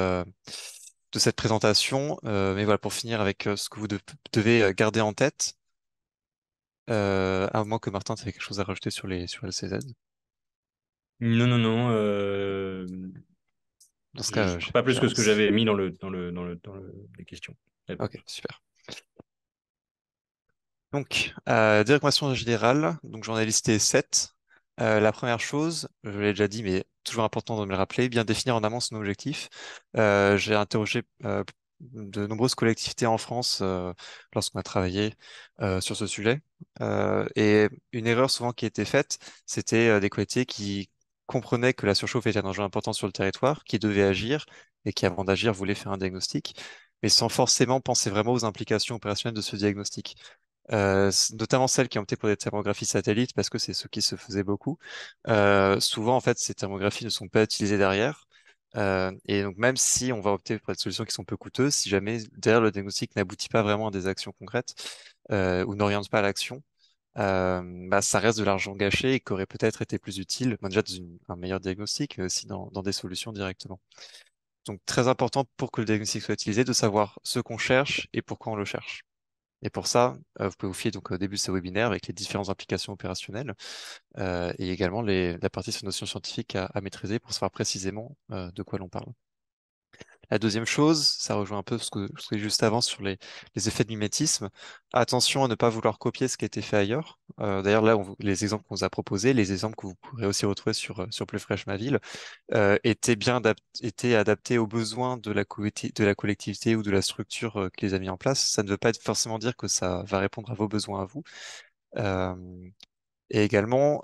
présentation. Mais voilà, pour finir avec ce que vous devez garder en tête, à moins que Martin, tu avais quelque chose à rajouter sur LCZ. Non, non, non. Dans ce Je cas, pas plus que ce que j'avance. j'avais mis dans les questions. Ok, super. Donc, des recommandations générales, donc j'en ai listé 7. La première chose, je l'ai déjà dit, mais toujours important de me le rappeler, bien définir en amont son objectif. J'ai interrogé de nombreuses collectivités en France lorsqu'on a travaillé sur ce sujet. Et une erreur souvent qui a été faite, c'était des collectivités qui comprenaient que la surchauffe était un enjeu important sur le territoire, qui devaient agir et qui, avant d'agir, voulaient faire un diagnostic, mais sans forcément penser vraiment aux implications opérationnelles de ce diagnostic. Notamment celles qui ont opté pour des thermographies satellites parce que c'est ce qui se faisait beaucoup. Souvent, en fait, ces thermographies ne sont pas utilisées derrière. Et donc, même si on va opter pour des solutions qui sont peu coûteuses, si jamais derrière le diagnostic n'aboutit pas vraiment à des actions concrètes ou n'oriente pas à l'action, bah, ça reste de l'argent gâché et qui aurait peut-être été plus utile, déjà dans un meilleur diagnostic, mais aussi dans des solutions directement. Donc, très important pour que le diagnostic soit utilisé, de savoir ce qu'on cherche et pourquoi on le cherche. Et pour ça, vous pouvez vous fier donc au début de ce webinaire avec les différentes implications opérationnelles et également la partie sur notions scientifiques à maîtriser pour savoir précisément de quoi l'on parle. La deuxième chose, ça rejoint un peu ce que j'ai juste avant sur les effets de mimétisme. Attention à ne pas vouloir copier ce qui a été fait ailleurs. D'ailleurs, là, les exemples qu'on vous a proposés, les exemples que vous pourrez aussi retrouver sur Plus Fraîche Ma Ville, étaient adaptés aux besoins de la collectivité ou de la structure qui les a mis en place. Ça ne veut pas forcément dire que ça va répondre à vos besoins à vous. Euh, et également,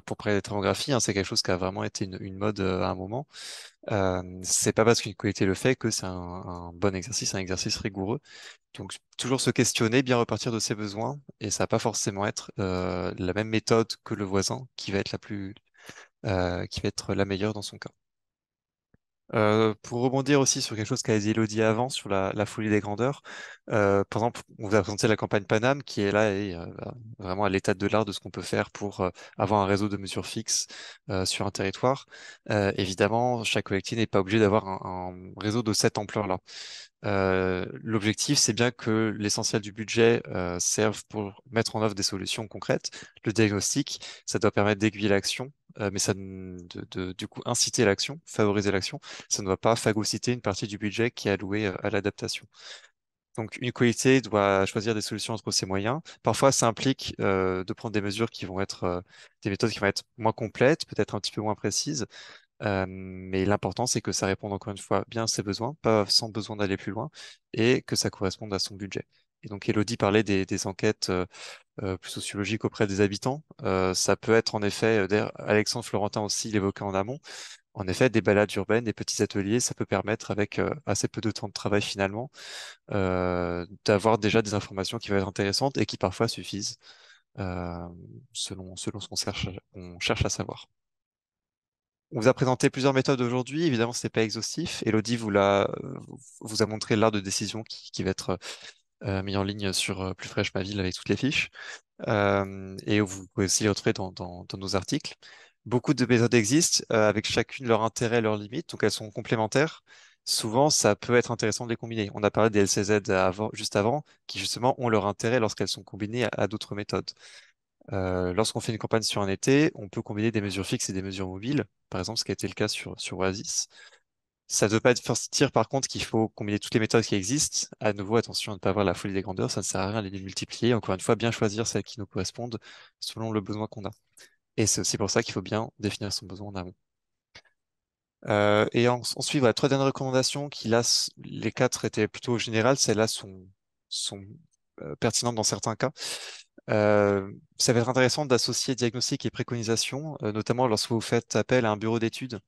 pour parler des thermographies, hein, c'est quelque chose qui a vraiment été une mode à un moment. C'est pas parce qu'une collectivité le fait que c'est un bon exercice, un exercice rigoureux. Donc, toujours se questionner, bien repartir de ses besoins, et ça va pas forcément être la même méthode que le voisin qui va être qui va être la meilleure dans son cas. Pour rebondir aussi sur quelque chose qu'a dit Elodie avant, sur la folie des grandeurs, par exemple, on vous a présenté la campagne Paname qui est là et vraiment à l'état de l'art de ce qu'on peut faire pour avoir un réseau de mesures fixes sur un territoire. Évidemment, chaque collectivité n'est pas obligé d'avoir un réseau de cette ampleur-là. L'objectif, c'est bien que l'essentiel du budget serve pour mettre en œuvre des solutions concrètes. Le diagnostic, ça doit permettre d'aiguiller l'action, mais du coup inciter l'action, favoriser l'action. Ça ne doit pas phagocyter une partie du budget qui est alloué à l'adaptation. Donc, une collectivité doit choisir des solutions entre ses moyens. Parfois, ça implique de prendre des mesures qui vont être des méthodes qui vont être moins complètes, peut-être un petit peu moins précises. Mais l'important, c'est que ça réponde encore une fois bien à ses besoins, pas sans besoin d'aller plus loin, et que ça corresponde à son budget. Et donc, Elodie parlait des enquêtes plus sociologiques auprès des habitants. Ça peut être en effet, d'ailleurs, Alexandre Florentin aussi l'évoquait en amont, en effet, des balades urbaines, des petits ateliers, ça peut permettre, avec assez peu de temps de travail finalement, d'avoir déjà des informations qui vont être intéressantes et qui parfois suffisent euh, selon ce qu'on cherche à savoir. On vous a présenté plusieurs méthodes aujourd'hui. Évidemment, ce n'est pas exhaustif. Elodie vous a montré l'art de décision qui va être mis en ligne sur Plus Fraîche Ma Ville avec toutes les fiches. Et vous pouvez aussi les retrouver dans nos articles. Beaucoup de méthodes existent avec chacune leur intérêt, leurs limites. Donc, elles sont complémentaires. Souvent, ça peut être intéressant de les combiner. On a parlé des LCZ juste avant, qui justement ont leur intérêt lorsqu'elles sont combinées à d'autres méthodes. Lorsqu'on fait une campagne sur un été, on peut combiner des mesures fixes et des mesures mobiles, par exemple, ce qui a été le cas sur Oasis. Ça ne veut pas dire par contre qu'il faut combiner toutes les méthodes qui existent. À nouveau, attention à ne pas avoir la folie des grandeurs, ça ne sert à rien de les multiplier. Encore une fois, bien choisir celles qui nous correspondent selon le besoin qu'on a. Et c'est aussi pour ça qu'il faut bien définir son besoin en amont. Ensuite, voilà, trois dernières recommandations qui là, les quatre étaient plutôt générales, celles-là sont pertinentes dans certains cas. Ça va être intéressant d'associer diagnostic et préconisation, notamment lorsque vous faites appel à un bureau d'études.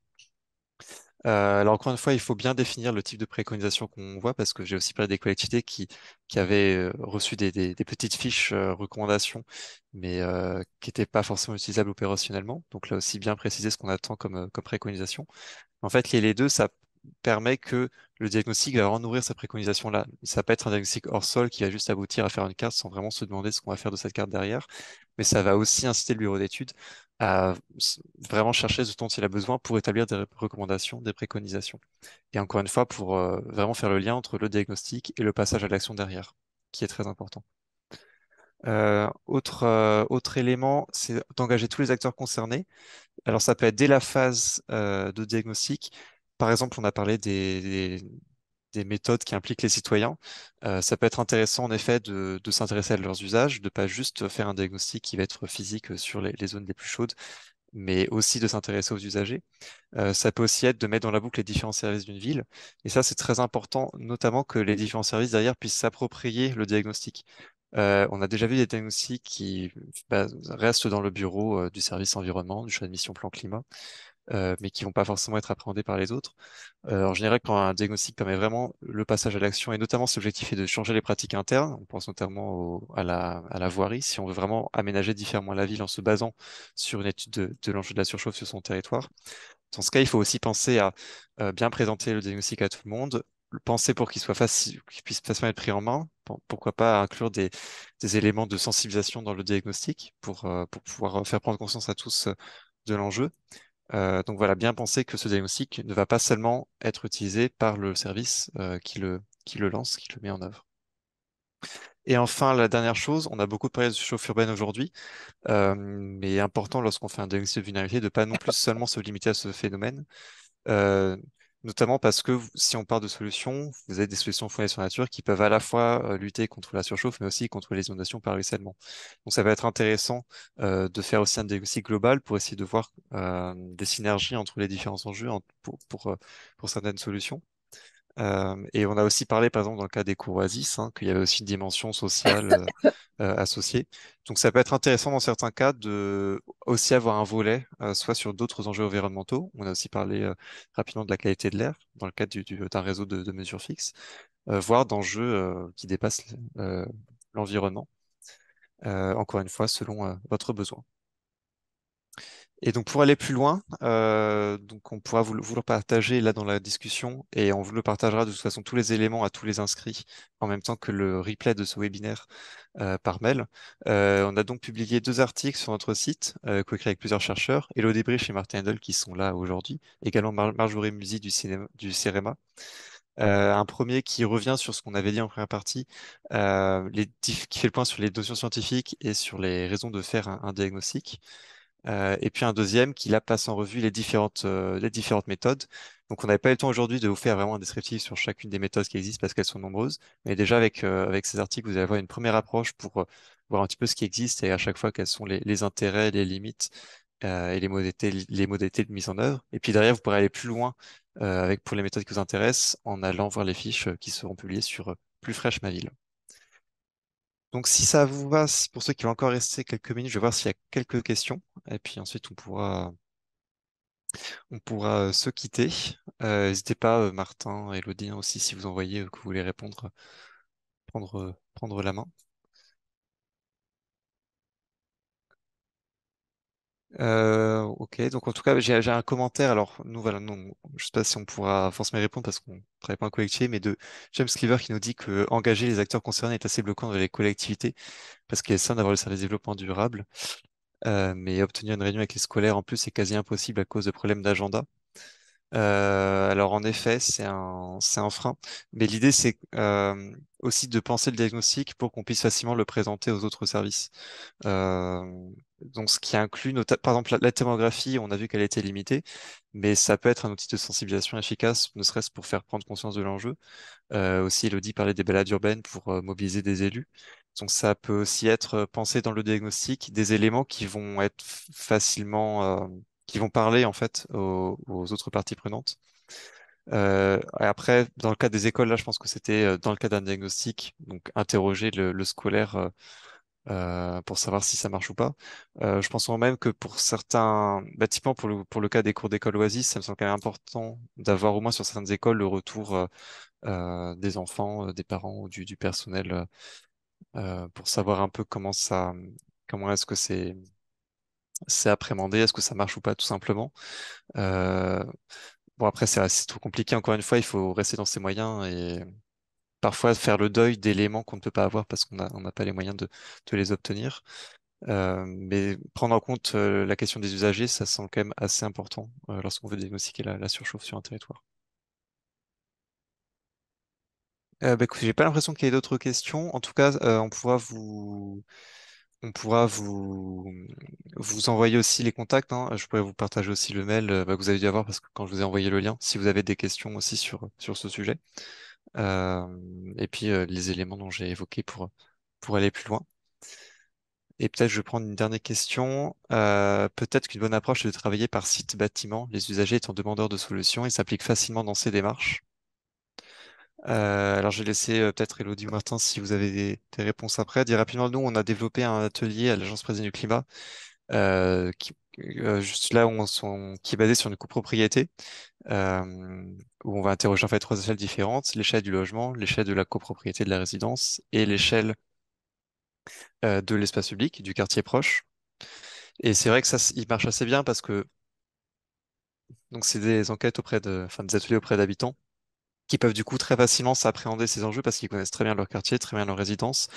Alors encore une fois, il faut bien définir le type de préconisation qu'on voit parce que j'ai aussi parlé des collectivités qui avaient reçu des petites fiches recommandations, mais qui n'étaient pas forcément utilisables opérationnellement. Donc là aussi, bien préciser ce qu'on attend comme préconisation. En fait, lier les deux, ça permet que le diagnostic va vraiment nourrir sa préconisation-là. Ça peut être un diagnostic hors sol qui va juste aboutir à faire une carte sans vraiment se demander ce qu'on va faire de cette carte derrière, mais ça va aussi inciter le bureau d'études à vraiment chercher ce dont il a besoin pour établir des recommandations, des préconisations. Et encore une fois, pour vraiment faire le lien entre le diagnostic et le passage à l'action derrière, qui est très important. Autre élément, c'est d'engager tous les acteurs concernés. Alors, ça peut être dès la phase de diagnostic. Par exemple, on a parlé des méthodes qui impliquent les citoyens. Ça peut être intéressant, en effet, de s'intéresser à leurs usages, de pas juste faire un diagnostic qui va être physique sur les zones les plus chaudes, mais aussi de s'intéresser aux usagers. Ça peut aussi être de mettre dans la boucle les différents services d'une ville. Et ça, c'est très important, notamment que les différents services derrière puissent s'approprier le diagnostic. On a déjà vu des diagnostics qui restent dans le bureau du service environnement, du choix de mission plan climat, mais qui vont pas forcément être appréhendés par les autres. En général, quand un diagnostic permet vraiment le passage à l'action, et notamment si l'objectif est de changer les pratiques internes, on pense notamment à la voirie, si on veut vraiment aménager différemment la ville en se basant sur une étude de l'enjeu de la surchauffe sur son territoire. Dans ce cas, il faut aussi penser à bien présenter le diagnostic à tout le monde, le penser pour qu'il soit facile, qu'il puisse facilement être pris en main. Pourquoi pas inclure des éléments de sensibilisation dans le diagnostic pour pouvoir faire prendre conscience à tous de l'enjeu. Donc voilà, bien penser que ce diagnostic ne va pas seulement être utilisé par le service qui le lance, qui le met en œuvre. Et enfin, la dernière chose, on a beaucoup parlé de chauffe urbaine aujourd'hui, mais important lorsqu'on fait un diagnostic de vulnérabilité de ne pas non plus seulement se limiter à ce phénomène, euh, notamment parce que si on parle de solutions, vous avez des solutions fondées sur la nature qui peuvent à la fois lutter contre la surchauffe, mais aussi contre les inondations par ruissellement. Donc ça va être intéressant de faire aussi un diagnostic global pour essayer de voir des synergies entre les différents enjeux pour certaines solutions. Et on a aussi parlé, par exemple, dans le cas des cours Oasis, hein, qu'il y avait aussi une dimension sociale associée. Donc, ça peut être intéressant dans certains cas de aussi avoir un volet, soit sur d'autres enjeux environnementaux. On a aussi parlé rapidement de la qualité de l'air dans le cadre d'un réseau de mesures fixes, voire d'enjeux qui dépassent l'environnement, encore une fois, selon votre besoin. Et donc pour aller plus loin, donc on pourra vous le partager là dans la discussion et on vous le partagera de toute façon tous les éléments à tous les inscrits en même temps que le replay de ce webinaire par mail. On a donc publié 2 articles sur notre site coécrits avec plusieurs chercheurs, Elodie Brich et Martin Handel qui sont là aujourd'hui, également Marjorie Musi du CEREMA. Un premier qui revient sur ce qu'on avait dit en première partie, qui fait le point sur les notions scientifiques et sur les raisons de faire un diagnostic. Et puis un deuxième qui là passe en revue les différentes méthodes. Donc on n'avait pas eu le temps aujourd'hui de vous faire vraiment un descriptif sur chacune des méthodes qui existent parce qu'elles sont nombreuses. Mais déjà avec ces articles, vous allez avoir une première approche pour voir un petit peu ce qui existe et à chaque fois quels sont les intérêts, les limites et les modalités de mise en œuvre. Et puis derrière, vous pourrez aller plus loin pour les méthodes qui vous intéressent en allant voir les fiches qui seront publiées sur Plus fraîche ma ville. Donc, si ça vous va, pour ceux qui vont encore rester quelques minutes, je vais voir s'il y a quelques questions. Et puis ensuite, on pourra se quitter. N'hésitez pas, Martin, Elodie, hein, aussi, si vous envoyez que vous voulez répondre, prendre la main. Ok, donc en tout cas, j'ai un commentaire. Alors, nous, voilà, nous, je sais pas si on pourra forcément y répondre parce qu'on travaille pas en collectivité, mais de James Cleaver qui nous dit que engager les acteurs concernés est assez bloquant dans les collectivités parce qu'il est sain d'avoir le service de développement durable. Mais obtenir une réunion avec les scolaires en plus c'est quasi impossible à cause de problèmes d'agenda. Alors en effet, c'est un frein, mais l'idée c'est aussi de penser le diagnostic pour qu'on puisse facilement le présenter aux autres services. Euh, donc ce qui inclut, par exemple, la thermographie, on a vu qu'elle était limitée, mais ça peut être un outil de sensibilisation efficace, ne serait-ce pour faire prendre conscience de l'enjeu. Aussi, Elodie parlait des balades urbaines pour mobiliser des élus. Donc ça peut aussi être pensé dans le diagnostic des éléments qui vont être qui vont parler en fait aux autres parties prenantes. Et après, dans le cas des écoles, là, je pense que c'était dans le cas d'un diagnostic, donc interroger le scolaire pour savoir si ça marche ou pas. Je pense même que pour certains bâtiments, pour le cas des cours d'école Oasis, ça me semble quand même important d'avoir au moins sur certaines écoles le retour des enfants, des parents ou du personnel pour savoir un peu comment est-ce que c'est appréhendé, est-ce que ça marche ou pas tout simplement. Euh, bon après c'est trop compliqué. Encore une fois, il faut rester dans ses moyens et parfois faire le deuil d'éléments qu'on ne peut pas avoir parce qu'on n'a pas les moyens de les obtenir. Mais prendre en compte la question des usagers, ça semble quand même assez important lorsqu'on veut diagnostiquer la surchauffe sur un territoire. Écoute, j'ai pas l'impression qu'il y ait d'autres questions. En tout cas, on pourra vous envoyer aussi les contacts, hein. Je pourrais vous partager aussi le mail que vous avez dû avoir parce que quand je vous ai envoyé le lien, si vous avez des questions aussi sur ce sujet. Euh, et puis les éléments dont j'ai évoqués pour aller plus loin. Et peut-être je vais prendre une dernière question. Peut-être qu'une bonne approche est de travailler par site bâtiment, les usagers étant demandeurs de solutions et s'appliquent facilement dans ces démarches. Alors, je vais laisser peut-être Elodie ou Martin, si vous avez des réponses après, dire rapidement. Nous, on a développé un atelier à l'Agence Parisienne du Climat, qui, juste là où qui est basé sur une copropriété, où on va interroger en fait 3 échelles différentes: l'échelle du logement, l'échelle de la copropriété de la résidence et l'échelle de l'espace public, du quartier proche. Et c'est vrai que ça, il marche assez bien parce que donc c'est des enquêtes enfin des ateliers auprès d'habitants qui peuvent du coup très facilement s'appréhender ces enjeux parce qu'ils connaissent très bien leur quartier, très bien leur résidence.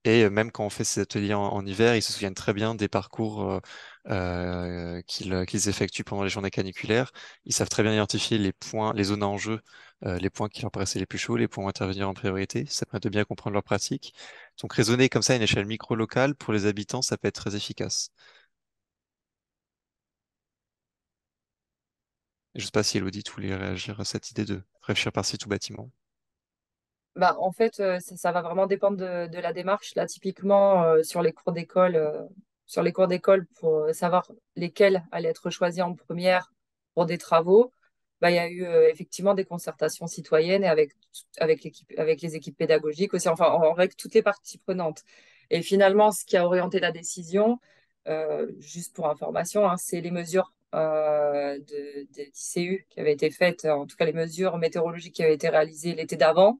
Et même quand on fait ces ateliers en hiver, ils se souviennent très bien des parcours qu'ils effectuent pendant les journées caniculaires. Ils savent très bien identifier les points, les zones à enjeu, les points qui leur paraissaient les plus chauds, les points à intervenir en priorité. Ça permet de bien comprendre leur pratique. Donc raisonner comme ça à une échelle micro-locale pour les habitants, ça peut être très efficace. Je ne sais pas si Elodie, tu voulais réagir à cette idée de réfléchir par site ou bâtiment. Bah, en fait, ça va vraiment dépendre de la démarche. Là, typiquement, sur les cours d'école, pour savoir lesquels allaient être choisis en première pour des travaux, bah, il y a eu effectivement des concertations citoyennes et avec les équipes pédagogiques aussi, enfin, avec toutes les parties prenantes. Et finalement, ce qui a orienté la décision, juste pour information, hein, c'est les mesures des ICU qui avaient été faites, en tout cas les mesures météorologiques qui avaient été réalisées l'été d'avant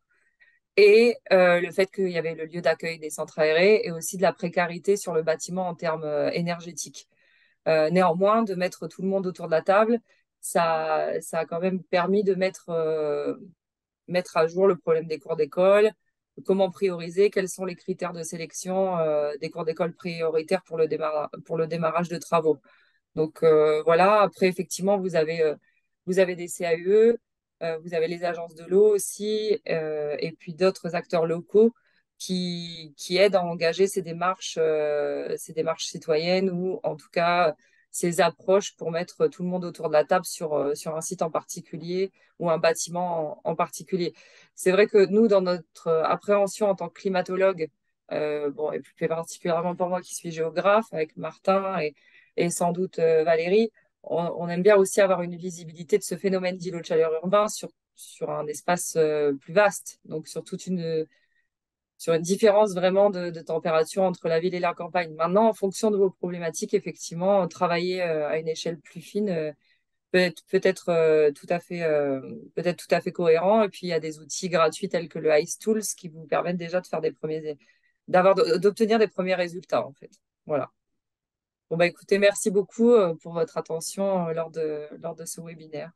et le fait qu'il y avait le lieu d'accueil des centres aérés et aussi de la précarité sur le bâtiment en termes énergétiques. Néanmoins, de mettre tout le monde autour de la table, ça a quand même permis de mettre à jour le problème des cours d'école, comment prioriser, quels sont les critères de sélection des cours d'école prioritaires pour le démarrage de travaux. Donc voilà, après effectivement, vous avez des CAUE, vous avez les agences de l'eau aussi, et puis d'autres acteurs locaux qui aident à engager ces démarches citoyennes ou en tout cas ces approches pour mettre tout le monde autour de la table sur un site en particulier ou un bâtiment en particulier. C'est vrai que nous, dans notre appréhension en tant que climatologue, bon, et plus particulièrement pour moi qui suis géographe avec Martin et sans doute Valérie, on aime bien aussi avoir une visibilité de ce phénomène d'îlot de chaleur urbain sur un espace plus vaste, donc sur une différence vraiment de température entre la ville et la campagne. Maintenant, en fonction de vos problématiques, effectivement, travailler à une échelle plus fine peut être peut-être tout à fait cohérent. Et puis, il y a des outils gratuits tels que le Ice Tools qui vous permettent déjà de faire d'obtenir des premiers résultats, en fait. Voilà. Bon, bah, écoutez, merci beaucoup pour votre attention lors de ce webinaire.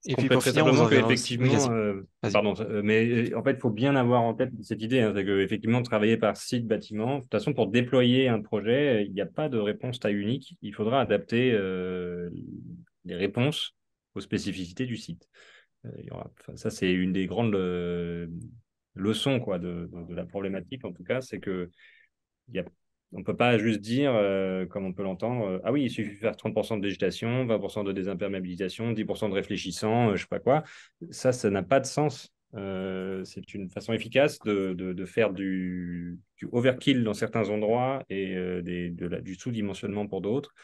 Et Je puis pour compléterais finir, on vous simplement enverra aussi. Oui, qu'effectivement, vas-y. Vas-y. pardon, mais en fait, il faut bien avoir en tête cette idée, hein, c'est qu'effectivement, travailler par site, bâtiment, de toute façon, pour déployer un projet, il n'y a pas de réponse taille unique. Il faudra adapter les réponses aux spécificités du site. Enfin, ça, c'est une des grandes leçons quoi, de la problématique, en tout cas, c'est que il y a, on ne peut pas juste dire, comme on peut l'entendre, ah oui, il suffit de faire 30% de végétation, 20% de désimperméabilisation, 10% de réfléchissant, je ne sais pas quoi. Ça n'a pas de sens. C'est une façon efficace de faire du overkill dans certains endroits et du sous-dimensionnement pour d'autres.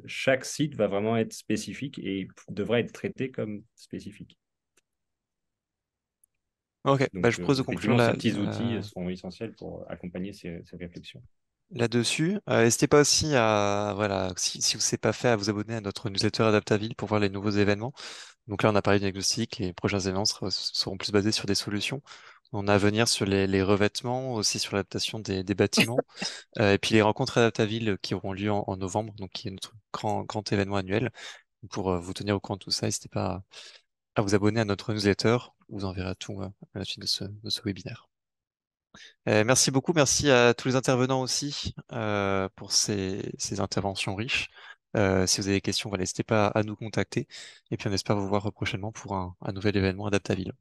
Chaque site va vraiment être spécifique et devra être traité comme spécifique. Ok, bah, Donc, je propose de conclure effectivement, ces petits outils seront essentiels pour accompagner ces réflexions. là-dessus. N'hésitez pas aussi à, voilà, si vous ne savez pas fait, à vous abonner à notre newsletter Adaptaville pour voir les nouveaux événements. Donc là, on a parlé de diagnostic, les prochains événements seront plus basés sur des solutions. On a à venir sur les revêtements, aussi sur l'adaptation des bâtiments, et puis les rencontres Adaptaville qui auront lieu en novembre, donc qui est notre grand événement annuel. Pour vous tenir au courant de tout ça, n'hésitez pas à vous abonner à notre newsletter. On vous enverra tout à la suite de ce webinaire. Merci beaucoup, merci à tous les intervenants aussi pour ces interventions riches. Si vous avez des questions, voilà, n'hésitez pas à nous contacter. Et puis on espère vous voir prochainement pour un nouvel événement Adaptaville.